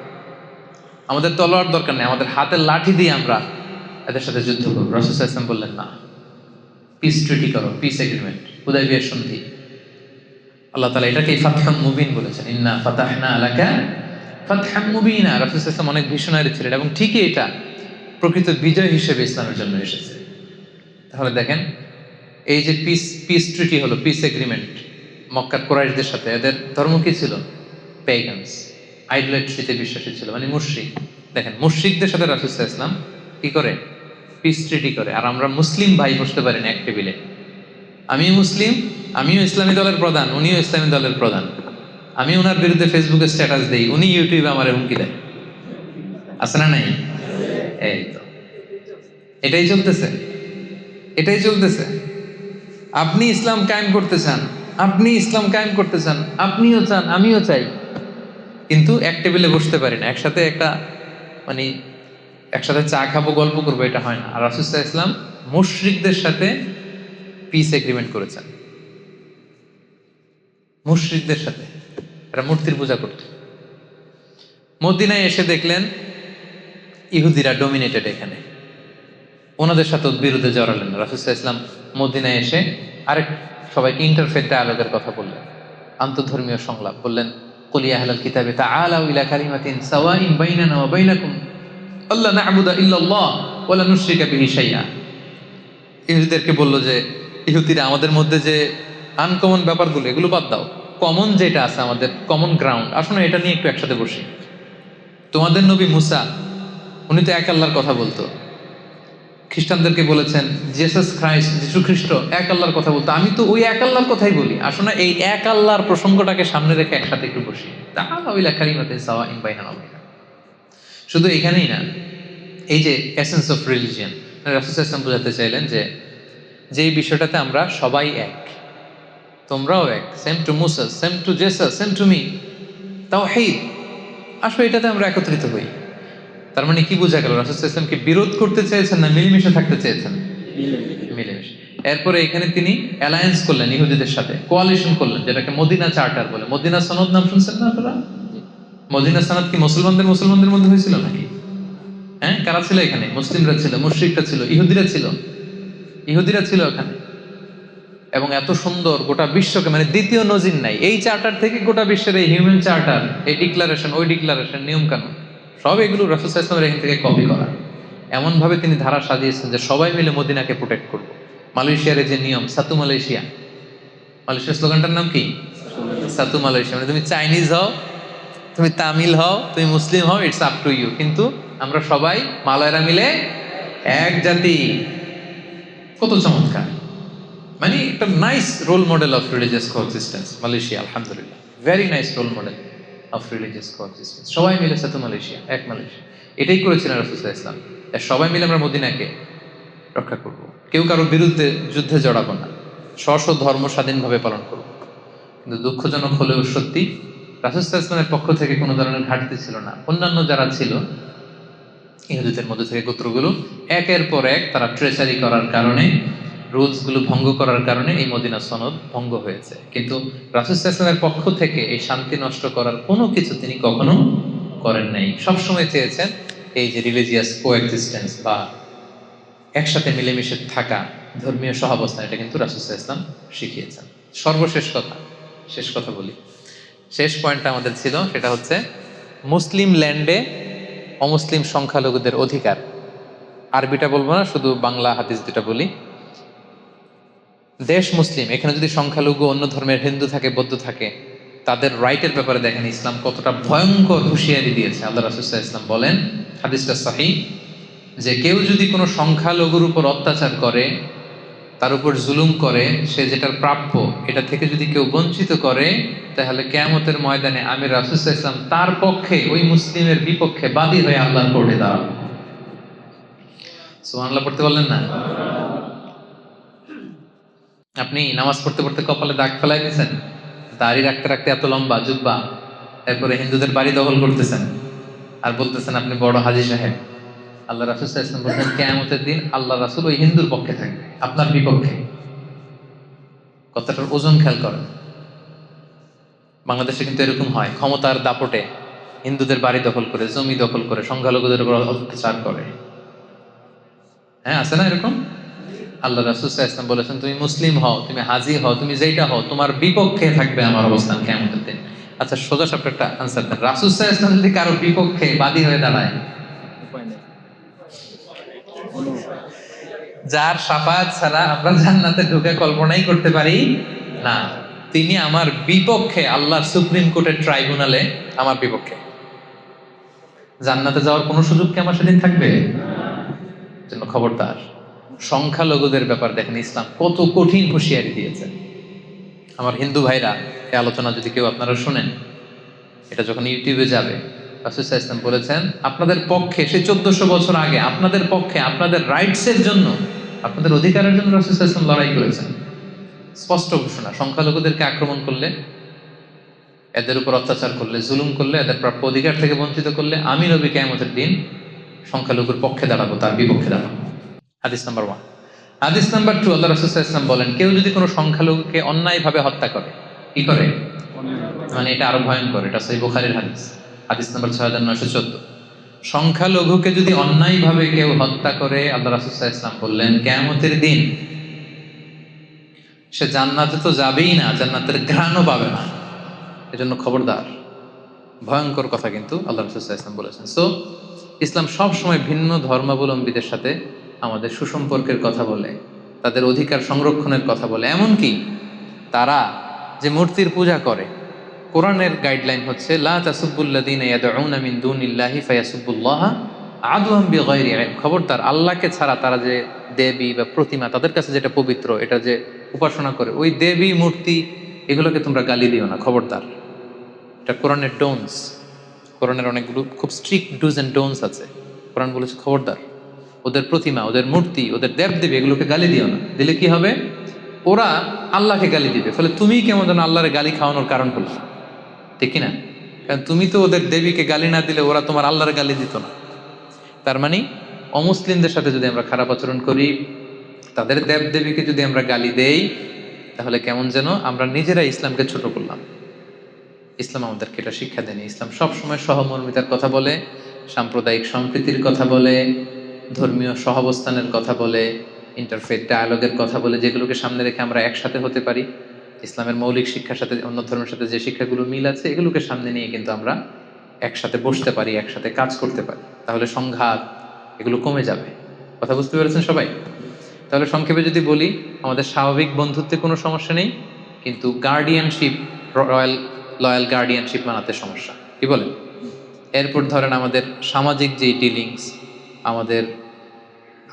A: আমাদের তলোয়ার দরকার নেই, আমাদের হাতের লাঠি দিয়ে আমরা এদের সাথে যুদ্ধ করবো। রাসূল সাল্লাল্লাহু আলাইহি ওয়াসাল্লাম বললেন, না, পিস ট্রিটি করো, পিস এগ্রিমেন্ট, হুদায়বিয়ার সন্ধি। আল্লাহ তাআলা এটাকেই ফাতহুম মুবিন বলেছেন, ইন্না ফাতাহনা লাকা ফাতহাম মুবিনা। রাসূল সাল্লাল্লাহু আলাইহি ওয়াসাল্লাম অনেক ভিশনারি ছিলেন, এবং ঠিকই এটা প্রকৃত বিজয় হিসেবে ইসলামের জন্য এসেছে। তাহলে দেখেন, এই যে পিস ট্রিটি হলো, পিস এগ্রিমেন্ট মক্কার কুরাইশদের সাথে, এদের ধর্ম কি ছিল? পেগানস, আইডোলেট্রিতে বিশ্বাসী ছিল, মানে মুশরিক। দেখেন, মুশরিকদের সাথে রাসূল সাল্লাল্লাহু আলাইহি ওয়াসাল্লাম কি করে? পিস ট্রিটি করে। আর আমরা মুসলিম ভাই বসতে পারি না এক টেবিলে। আমি মুসলিম, আমিও ইসলামী দলের প্রধান, উনিও ইসলামী দলের প্রধান। আমি ওনার বিরুদ্ধে ফেসবুকে স্ট্যাটাস দেই, উনি ইউটিউবে আমার হুমকি দেয়, আছে না নাই? এই তো এটাই চলতেছে, এটাই চলতেছে। আপনি ইসলাম কায়েম করতে চান, আপনি ইসলাম কায়েম করতে চান, আপনিও চান, আমিও চাই, কিন্তু এক টেবিলে বসতে পারি না, একসাথে মানে একসাথে চা খাবো, গল্প করবো, এটা হয় না। আর রাসূল সাল্লাল্লাহু আলাইহি ওয়াসাল্লাম মুশরিকদের সাথে পিস এগ্রিমেন্ট করেছেন, মুশরিকদের সাথে। এরা মূর্তির পূজা করত। মদিনায় এসে দেখলেন ইহুদিরা ডমিনেটেড এখানে, ওনাদের সাথে বিরুদ্ধে জড়ালেন না। রাসূল সাল্লাল্লাহু আলাইহি ওয়াসাল্লাম মদিনায় এসে আরেক সবাইকে ইন্টারফেথ ডায়ালগের কথা বললেন, আন্তঃধর্মীয় সংলাপ বললেন, কুল ইয়া আহলাল কিতাবি তাআলাউ ইলা কালিমাতিন সাওয়াইন বাইনানা ওয়া বাইনাকুম আল্লা না'বুদা ইল্লাল্লাহ ওয়া লা নুশরিকা বিহি শাইআ। ইহুদিদেরকে বলল যে, ইহুদিরা, আমাদের মধ্যে যে আনকমন ব্যাপারগুলো, এগুলো বাদ দাও, কমন যেটা আছে, আমাদের কমন গ্রাউন্ড, আসলে এটা নিয়ে একটু একসাথে বসি। তোমাদের নবী মুসা, উনি তো এক আল্লাহর কথা বলতো, খ্রিস্টানদেরকে বলেছেন জেসাস ক্রাইস্ট, যিশু খ্রিস্ট এক আল্লাহর কথা বলতো, আমি তো ওই এক আল্লাহর কথাই বলি। আসলে এই এক আল্লাহর প্রসঙ্গটাকে সামনে রেখে একসাথে একটু বসি। তাআলাউ ইলা কালিমাতিন সাওয়াইন বাইনানা ওয়া বাইনাকুম। শুধু এখানেই না, এই যে এসেন্স অফ রিলিজিয়ন, রাসূল সাল্লাল্লাহু আলাইহি ওয়াসাল্লাম বোঝাতে চাইলেন যে যেই বিষয়টাতে আমরা সবাই এক, তোমরাও এক, same to Musa, same to Jesus, same to me, তাওহীদ, আসো এটাতে আমরা একত্রিত হই। তার মানে কি বোঝা গেল? রাসূল সাল্লাল্লাহু আলাইহি ওয়াসাল্লাম কি বিরোধ করতে চেয়েছেন না মিলেমিশে থাকতে চেয়েছেন? মিলেমিশে। এরপরে এখানে তিনি অ্যালায়েন্স করলেন ইহুদিদের সাথে, কোয়ালিশন করলেন, যেটাকে মদিনা চার্টার বলে। মদিনা সনদ নাম শুনছেন না আপনারা? মদিনা সনদ কি মুসলমানদের মধ্যে হয়েছিল নাকি? হ্যাঁ, কারা ছিল এখানে? মুসলিমরা ছিল, মুশরিকরা ছিল, ইহুদিরা ছিল এখানে। এবং এত সুন্দর, গোটা বিশ্বকে, মানে দ্বিতীয় নজির নাই এই চার্টার থেকে গোটা বিশ্বের এই হিউম্যান চার্টার, এই ডিক্লারেশন, ওই ডিক্লারেশন, নিয়ম কানুন, সব এগুলো রাসূল সাল্লাল্লাহু আলাইহি ওয়াসাল্লামের এখান থেকে কপি করা। এমন ভাবে তিনি ধারা সাজিয়েছেন যে সবাই মিলে মদিনাকে প্রোটেক্ট করবো। মালয়েশিয়ার যে নিয়ম, সাতু মালয়েশিয়া, মালয়েশিয়ার স্লোগানটার নাম কি? সাতু মালয়েশিয়া। মানে তুমি চাইনিজ হও, তুমি তামিল হও, তুমি মুসলিম হও, ইটস আপ টু ইউ, কিন্তু আমরা সবাই মালয়েরা মিলে এক জাতি। কত চমৎকার! মানে একটা nice role model of religious coexistence Malaysia, আলহামদুলিল্লাহ, very nice role model of religious coexistence. সবাই মিলে সাথে মালয়েশিয়া, এক মালয়েশিয়া, এটাই করেছিলেন রাসূল সাল্লাল্লাহু আলাইহি ওয়াসাল্লাম। সবাই মিলে আমরা মদিনাকে রক্ষা করব, কেউ কারোর বিরুদ্ধে যুদ্ধে জড়াবো না, স্ব ধর্ম স্বাধীনভাবে পালন করব। কিন্তু দুঃখজনক হলেও সত্যি, রাসূল সাল্লাল্লাহু আলাইহি ওয়াসাল্লামের পক্ষ থেকে কোনো ধরনের ঘাটতি ছিল না। অন্যান্য যারা ছিল ইহুদিদের মধ্যে থেকে গোত্রগুলো, একের পর এক তারা ট্রেচারি করার কারণে, রুলসগুলো ভঙ্গ করার কারণে এই মদিনা সনদ ভঙ্গ হয়েছে। কিন্তু রাসূল সাল্লাল্লাহু আলাইহি ওয়াসাল্লামের পক্ষ থেকে এই শান্তি নষ্ট করার কোনো কিছু তিনি কখনো করেন নাই। সবসময় চেয়েছেন এই যে রিলিজিয়াস কোএক্সিস্টেন্স বা একসাথে মিলেমিশে থাকা, ধর্মীয় সহাবস্থান, এটা কিন্তু রাসূল সাল্লাল্লাহু আলাইহি ওয়াসাল্লাম শিখিয়েছেন। সর্বশেষ কথা, শেষ কথা বলি, শেষ পয়েন্টটা আমাদের ছিল, সেটা হচ্ছে মুসলিম ল্যান্ডে অমুসলিম সংখ্যালঘুদের অধিকার। আরবিটা বলবো না, শুধু বাংলা হাদিস দুটা বলি। দেশ মুসলিম, এখানে যদি সংখ্যালঘু অন্য ধর্মের হিন্দু থাকে, বৌদ্ধ থাকে, তাদের রাইটের ব্যাপারে দেখেন ইসলাম কতটা ভয়ঙ্কর হুঁশিয়ারি দিয়েছে। আল্লাহ রাসূল সাল্লাল্লাহু আলাইহি ওয়াসাল্লাম বলেন, হাদিসটা সহিহ, যে কেউ যদি কোনো সংখ্যালঘুর উপর অত্যাচার করে, তার উপর জুলুম করে, সে যেটার প্রাপ্য এটা থেকে যদি কেউ বঞ্চিত করে, তাহলে কিয়ামতের ময়দানে আমি রাসূল সাল্লাল্লাহু আলাইহি ওয়াসাল্লাম তার পক্ষে, ওই মুসলিমের বিপক্ষে বাদী হয়ে আল্লাহর কোর্টে দাঁড়াবো। সুবহানাল্লাহ পড়তে বললেন না? আপনি নামাজ পড়তে পড়তে কপালে দাগ ফেলাই দিয়েছেন, দাড়ি রাখতে রাখতে এত লম্বা জুব্বা, এরপরে হিন্দুদের বাড়ি দখল করতেছেন আর বলতেছেন আপনি বড় হাজী সাহেব। আল্লাহ রাসূল সাল্লাল্লাহু আলাইহি ওয়াসাল্লাম বলছেন কিয়ামতের দিন আল্লাহ রাসূল ওই হিন্দুর পক্ষে থাকবে, আপনার বিপক্ষে। কথাটার ওজন খেয়াল করেন। বাংলাদেশে কিন্তু এরকম হয়, ক্ষমতার দাপটে হিন্দুদের বাড়ি দখল করে, জমি দখল করে, সংখ্যালঘুদের উপর অত্যাচার করে। হ্যাঁ, আছে না এরকম? আল্লাহ রাসূল সাল্লাল্লাহু আলাইহি ওয়াসাল্লাম বলেছেন, তুমি মুসলিম হও, তুমি হাজী হও, তুমি যেটা হও, তোমার বিপক্ষে থাকবে আমার অবস্থান কিয়ামতের দিন। আচ্ছা, সোজা সাপটা একটা আনসার দেন, রাসূল সাল্লাল্লাহু আলাইহি ওয়াসাল্লাম যদি কারো বিপক্ষে বাদী হয়ে দাঁড়ায়,
C: উপায় নেই।
A: যার শাফাআত ছাড়া আমরা জান্নাতে ঢুকে কল্পনাই করতে পারি না, তিনি আমার বিপক্ষে, আল্লাহর সুপ্রিম কোর্টের ট্রাইব্যুনালে আমার বিপক্ষে, জান্নাতে যাওয়ার কোনো সুযোগ কি আমার সেদিন থাকবে? জন্য খবরদার। সংখ্যালঘুদের ব্যাপার দেখেন ইসলাম কত কঠিন হুঁশিয়ারি দিয়েছে। আমার হিন্দু ভাইরা, এই আলোচনা যদি কেউ আপনারা শুনেন, এটা যখন ইউটিউবে যাবে, রাসূল সাল্লাল্লাহু আলাইহি ওয়াসাল্লাম বলেছেন আপনাদের পক্ষে, সে 1400 বছর আগে আপনাদের পক্ষে, আপনাদের রাইটসের জন্য, আপনাদের অধিকারের জন্য রাসূল সাল্লাল্লাহু আলাইহি ওয়াসাল্লাম লড়াই করেছেন। স্পষ্ট ঘোষণা, সংখ্যালঘুদেরকে আক্রমণ করলে, এদের উপর অত্যাচার করলে, জুলুম করলে, এদের প্রাপ্য অধিকার থেকে বঞ্চিত করলে, আমি নবী কিয়ামতের দিন সংখ্যালঘুর পক্ষে দাঁড়াবো, তার বিপক্ষে দাঁড়াবো। হাদিস নাম্বার 1। হাদিস নাম্বার 2, আল্লাহ রাসূল সাল্লাল্লাহু আলাইহি ওয়াসাল্লাম বলেন, কেউ যদি কোনো সংখ্যালঘুকে অন্যায়ভাবে হত্যা করে, কি করে? মানে এটা আরো ভয়ঙ্কর, এটা সহিহ বুখারীর হাদিস, হাদিস নাম্বার 6914। সংখ্যালঘুকে যদি অন্যায়ভাবে কেউ হত্যা করে, আল্লাহ রাসূল সাল্লাল্লাহু আলাইহি ওয়াসাল্লাম বললেন, কিয়ামতের দিন সে জান্নাতে তো যাবেই না, জান্নাতের ঘ্রাণও পাবে না। এজন্য খবরদার, ভয়ঙ্কর কথা কিন্তু আল্লাহ রাসূল সাল্লাল্লাহু আলাইহি ওয়াসাল্লাম বলেছেন। সো ইসলাম সব সময় ভিন্ন ধর্মাবলম্বীদের সাথে আমাদের সুসম্পর্কের কথা বলে, তাদের অধিকার সংরক্ষণের কথা বলে। এমনকি তারা যে মূর্তির পূজা করে, কোরআনের গাইডলাইন হচ্ছে লা তাসুব্বুল্লাযীনা ইয়াদউনা মিন দুনিল্লাহি ফায়াসুব্বুল্লাহা আদওয়াম বিগাইরি ইলম। খবরদার, আল্লাহকে ছাড়া তারা যে দেবী বা প্রতিমা, তাদের কাছে যেটা পবিত্র, এটা যে উপাসনা করে, ওই দেবী মূর্তি, এগুলোকে তোমরা গালি দিও না, খবরদার। এটা কোরআনের ডোনস, কোরআনের অনেকগুলো খুব স্ট্রিক্ট ডুজ অ্যান্ড ডোনস আছে। কোরআন বলেছে খবরদার, ওদের প্রতিমা, ওদের মূর্তি, ওদের দেবদেবী এগুলোকে গালি দিও না। দিলে কি হবে? ওরা আল্লাহকে গালি দিবে, ফলে তুমি কেমন যেন আল্লাহরে গালি খাওয়ানোর কারণ হলো, ঠিক কিনা? কারণ তুমি তো ওদের দেবীকে গালি না দিলে ওরা তোমার আল্লাহর গালি দিত না। তার মানে অমুসলিমদের সাথে যদি আমরা খারাপ আচরণ করি, তাদের দেবদেবীকে যদি আমরা গালি দেই, তাহলে কেমন যেন আমরা নিজেরা ইসলামকে ছোট করলাম। ইসলাম আমাদেরকে এটা শিক্ষা দেয়নি। ইসলাম সবসময় সহমর্মিতার কথা বলে, সাম্প্রদায়িক সম্প্রীতির কথা বলে, ধর্মীয় সহাবস্থানের কথা বলে, ইন্টারফেথ ডায়ালগের কথা বলে, যেগুলোকে সামনে রেখে আমরা একসাথে হতে পারি। ইসলামের মৌলিক শিক্ষার সাথে অন্য ধর্মের সাথে যে শিক্ষাগুলো মিল আছে, এগুলোকে সামনে নিয়ে কিন্তু আমরা একসাথে বসতে পারি, একসাথে কাজ করতে পারি। তাহলে সংঘাত এগুলো কমে যাবে। কথা বুঝতে পেরেছেন সবাই? তাহলে সংক্ষেপে যদি বলি, আমাদের স্বাভাবিক বন্ধুত্বে কোনো সমস্যা নেই, কিন্তু গার্ডিয়ানশিপ, লয়াল গার্ডিয়ানশিপ বানাতে সমস্যা। কি বলেন? এরপর ধরেন আমাদের সামাজিক যে ডিলিংস, আমাদের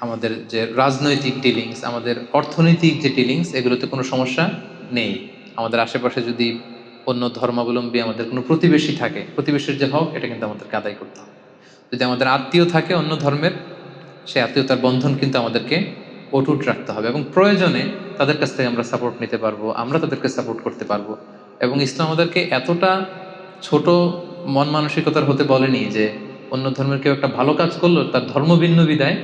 A: আমাদের যে রাজনৈতিক ডিলিংস, আমাদের অর্থনৈতিক যে ডিলিংস, এগুলোতে কোনো সমস্যা নেই। আমাদের আশেপাশে যদি অন্য ধর্মাবলম্বী আমাদের কোনো প্রতিবেশী থাকে, প্রতিবেশীর যে হক এটা কিন্তু আমাদেরকে আদায় করতে হবে। যদি আমাদের আত্মীয় থাকে অন্য ধর্মের, সে আত্মীয়তার বন্ধন কিন্তু আমাদেরকে অটুট রাখতে হবে, এবং প্রয়োজনে তাদের কাছ থেকে আমরা সাপোর্ট নিতে পারবো, আমরা তাদেরকে সাপোর্ট করতে পারবো। এবং ইসলাম আমাদেরকে এতটা ছোট মন মানসিকতার হতে বলেনি যে অন্য ধর্মের কেউ একটা ভালো কাজ করলো, তার ধর্ম ভিন্ন বিদায়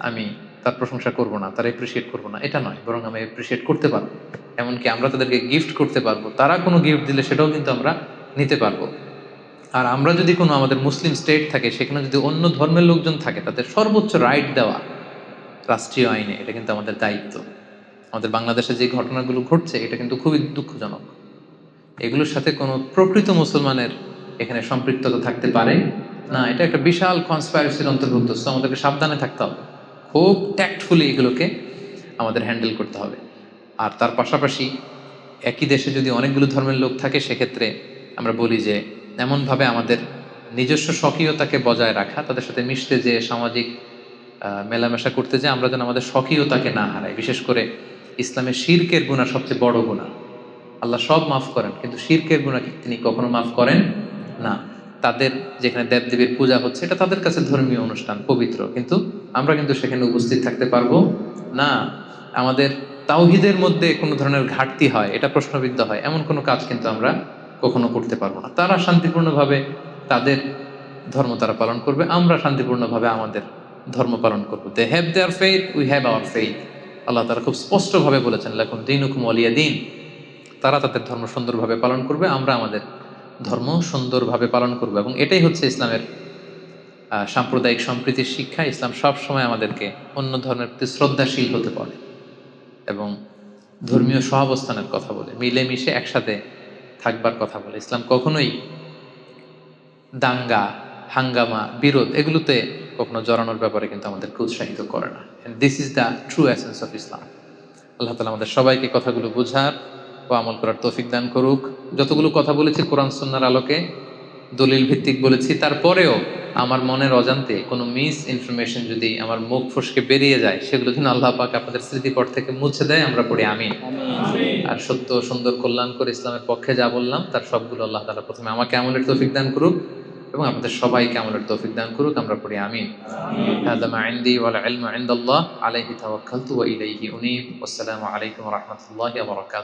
A: আমি তার প্রশংসা করব না, তার এপ্রিসিয়েট করব না, এটা নয়, বরং আমি এপ্রিসিয়েট করতে পারবো। এমনকি আমরা তাদেরকে গিফট করতে পারবো, তারা কোনো গিফট দিলে সেটাও কিন্তু আমরা নিতে পারবো। আর আমরা যদি কোনো আমাদের মুসলিম স্টেট থাকে, সেখানে যদি অন্য ধর্মের লোকজন থাকে, তাদের সর্বোচ্চ রাইট দেওয়া রাষ্ট্রীয় আইনে, এটা কিন্তু আমাদের দায়িত্ব। আমাদের বাংলাদেশে যে ঘটনাগুলো ঘটছে, এটা কিন্তু খুবই দুঃখজনক। এগুলোর সাথে কোনো প্রকৃত মুসলমানের এখানে সম্পৃক্ততা থাকতে পারে না। এটা একটা বিশাল কনস্পাইরেসির অন্তর্ভুক্ত। সো আমাদেরকে সাবধানে থাকতে হবে, খুব ট্যাক্টফুলি এগুলোকে আমাদের হ্যান্ডেল করতে হবে। আর তার পাশাপাশি একই দেশে যদি অনেকগুলো ধর্মের লোক থাকে, সেক্ষেত্রে আমরা বলি যে এমনভাবে আমাদের নিজস্ব স্বকীয়তাকে বজায় রাখা, তাদের সাথে মিশতে যে সামাজিক মেলামেশা করতে যে আমরা যেন আমাদের স্বকীয়তাকে না হারাই। বিশেষ করে ইসলামের শিরকের গুনাহ সবচেয়ে বড় গুনাহ। আল্লাহ সব মাফ করেন, কিন্তু শিরকের গুনাহকে তিনি কখনো মাফ করেন না। তাদের যেখানে দেবদেবীর পূজা হচ্ছে, এটা তাদের কাছে ধর্মীয় অনুষ্ঠান, পবিত্র, কিন্তু আমরা কিন্তু সেখানে উপস্থিত থাকতে পারবো না। আমাদের তাওহীদের মধ্যে কোনো ধরনের ঘাটতি হয়, এটা প্রশ্নবিদ্ধ হয়, এমন কোনো কাজ কিন্তু আমরা কখনো করতে পারবো না। তারা শান্তিপূর্ণভাবে তাদের ধর্ম তারা পালন করবে, আমরা শান্তিপূর্ণভাবে আমাদের ধর্ম পালন করবো। They have their faith, we have our faith. আল্লাহ তাআলা খুব স্পষ্টভাবে বলেছেন, লাকুম দীনুকুম ওয়ালিয়া দীন। তারা তাদের ধর্ম সুন্দরভাবে পালন করবে, আমরা আমাদের ধর্ম সুন্দরভাবে পালন করবো। এবং এটাই হচ্ছে ইসলামের সাম্প্রদায়িক সম্প্রীতির শিক্ষা। ইসলাম সব সময় আমাদেরকে অন্য ধর্মের প্রতি শ্রদ্ধাশীল হতে বলে এবং ধর্মীয় সহাবস্থানের কথা বলে, মিলেমিশে একসাথে থাকবার কথা বলে। ইসলাম কখনোই দাঙ্গা, হাঙ্গামা, বিরোধ এগুলোতে কখনো জড়ানোর ব্যাপারে কিন্তু আমাদেরকে উৎসাহিত করে না। And this is the true essence of Islam. আল্লাহ তাআলা আমাদের সবাইকে কথাগুলো বোঝার ও আমল করার তৌফিক দান করুক। যতগুলো কথা বলেছি কোরআন সুন্নাহর আলোকে, দলিল ভিত্তিক বলেছি, তারপরেও আমার মনের অজান্তে কোনো মিস ইনফরমেশন যদি আমার মুখ ফসকে বেরিয়ে যায়, সেগুলো যেন আল্লাহ পাক আপনাদের স্মৃতিপট থেকে মুছে দেয়, আমরা পড়ি আমিন। আর সত্য, সুন্দর, কল্যাণ করে ইসলামের পক্ষে যা বললাম, তার সবগুলো আল্লাহ তাআলা প্রথমে আমাকে আমলের তৌফিক দান করুক এবং আপনাদের সবাইকে আমলের তৌফিক দান করুক, আমরা পড়ি আমিন। হাযা মা ইনদি ওয়াল ইলমু ইনদাল্লাহ আলাইহি তাওয়াক্কালতু ওয়া ইলাইহি উনীব। আসসালামু আলাইকুম ওয়া রাহমাতুল্লাহি ওয়া বারাকাতুহু।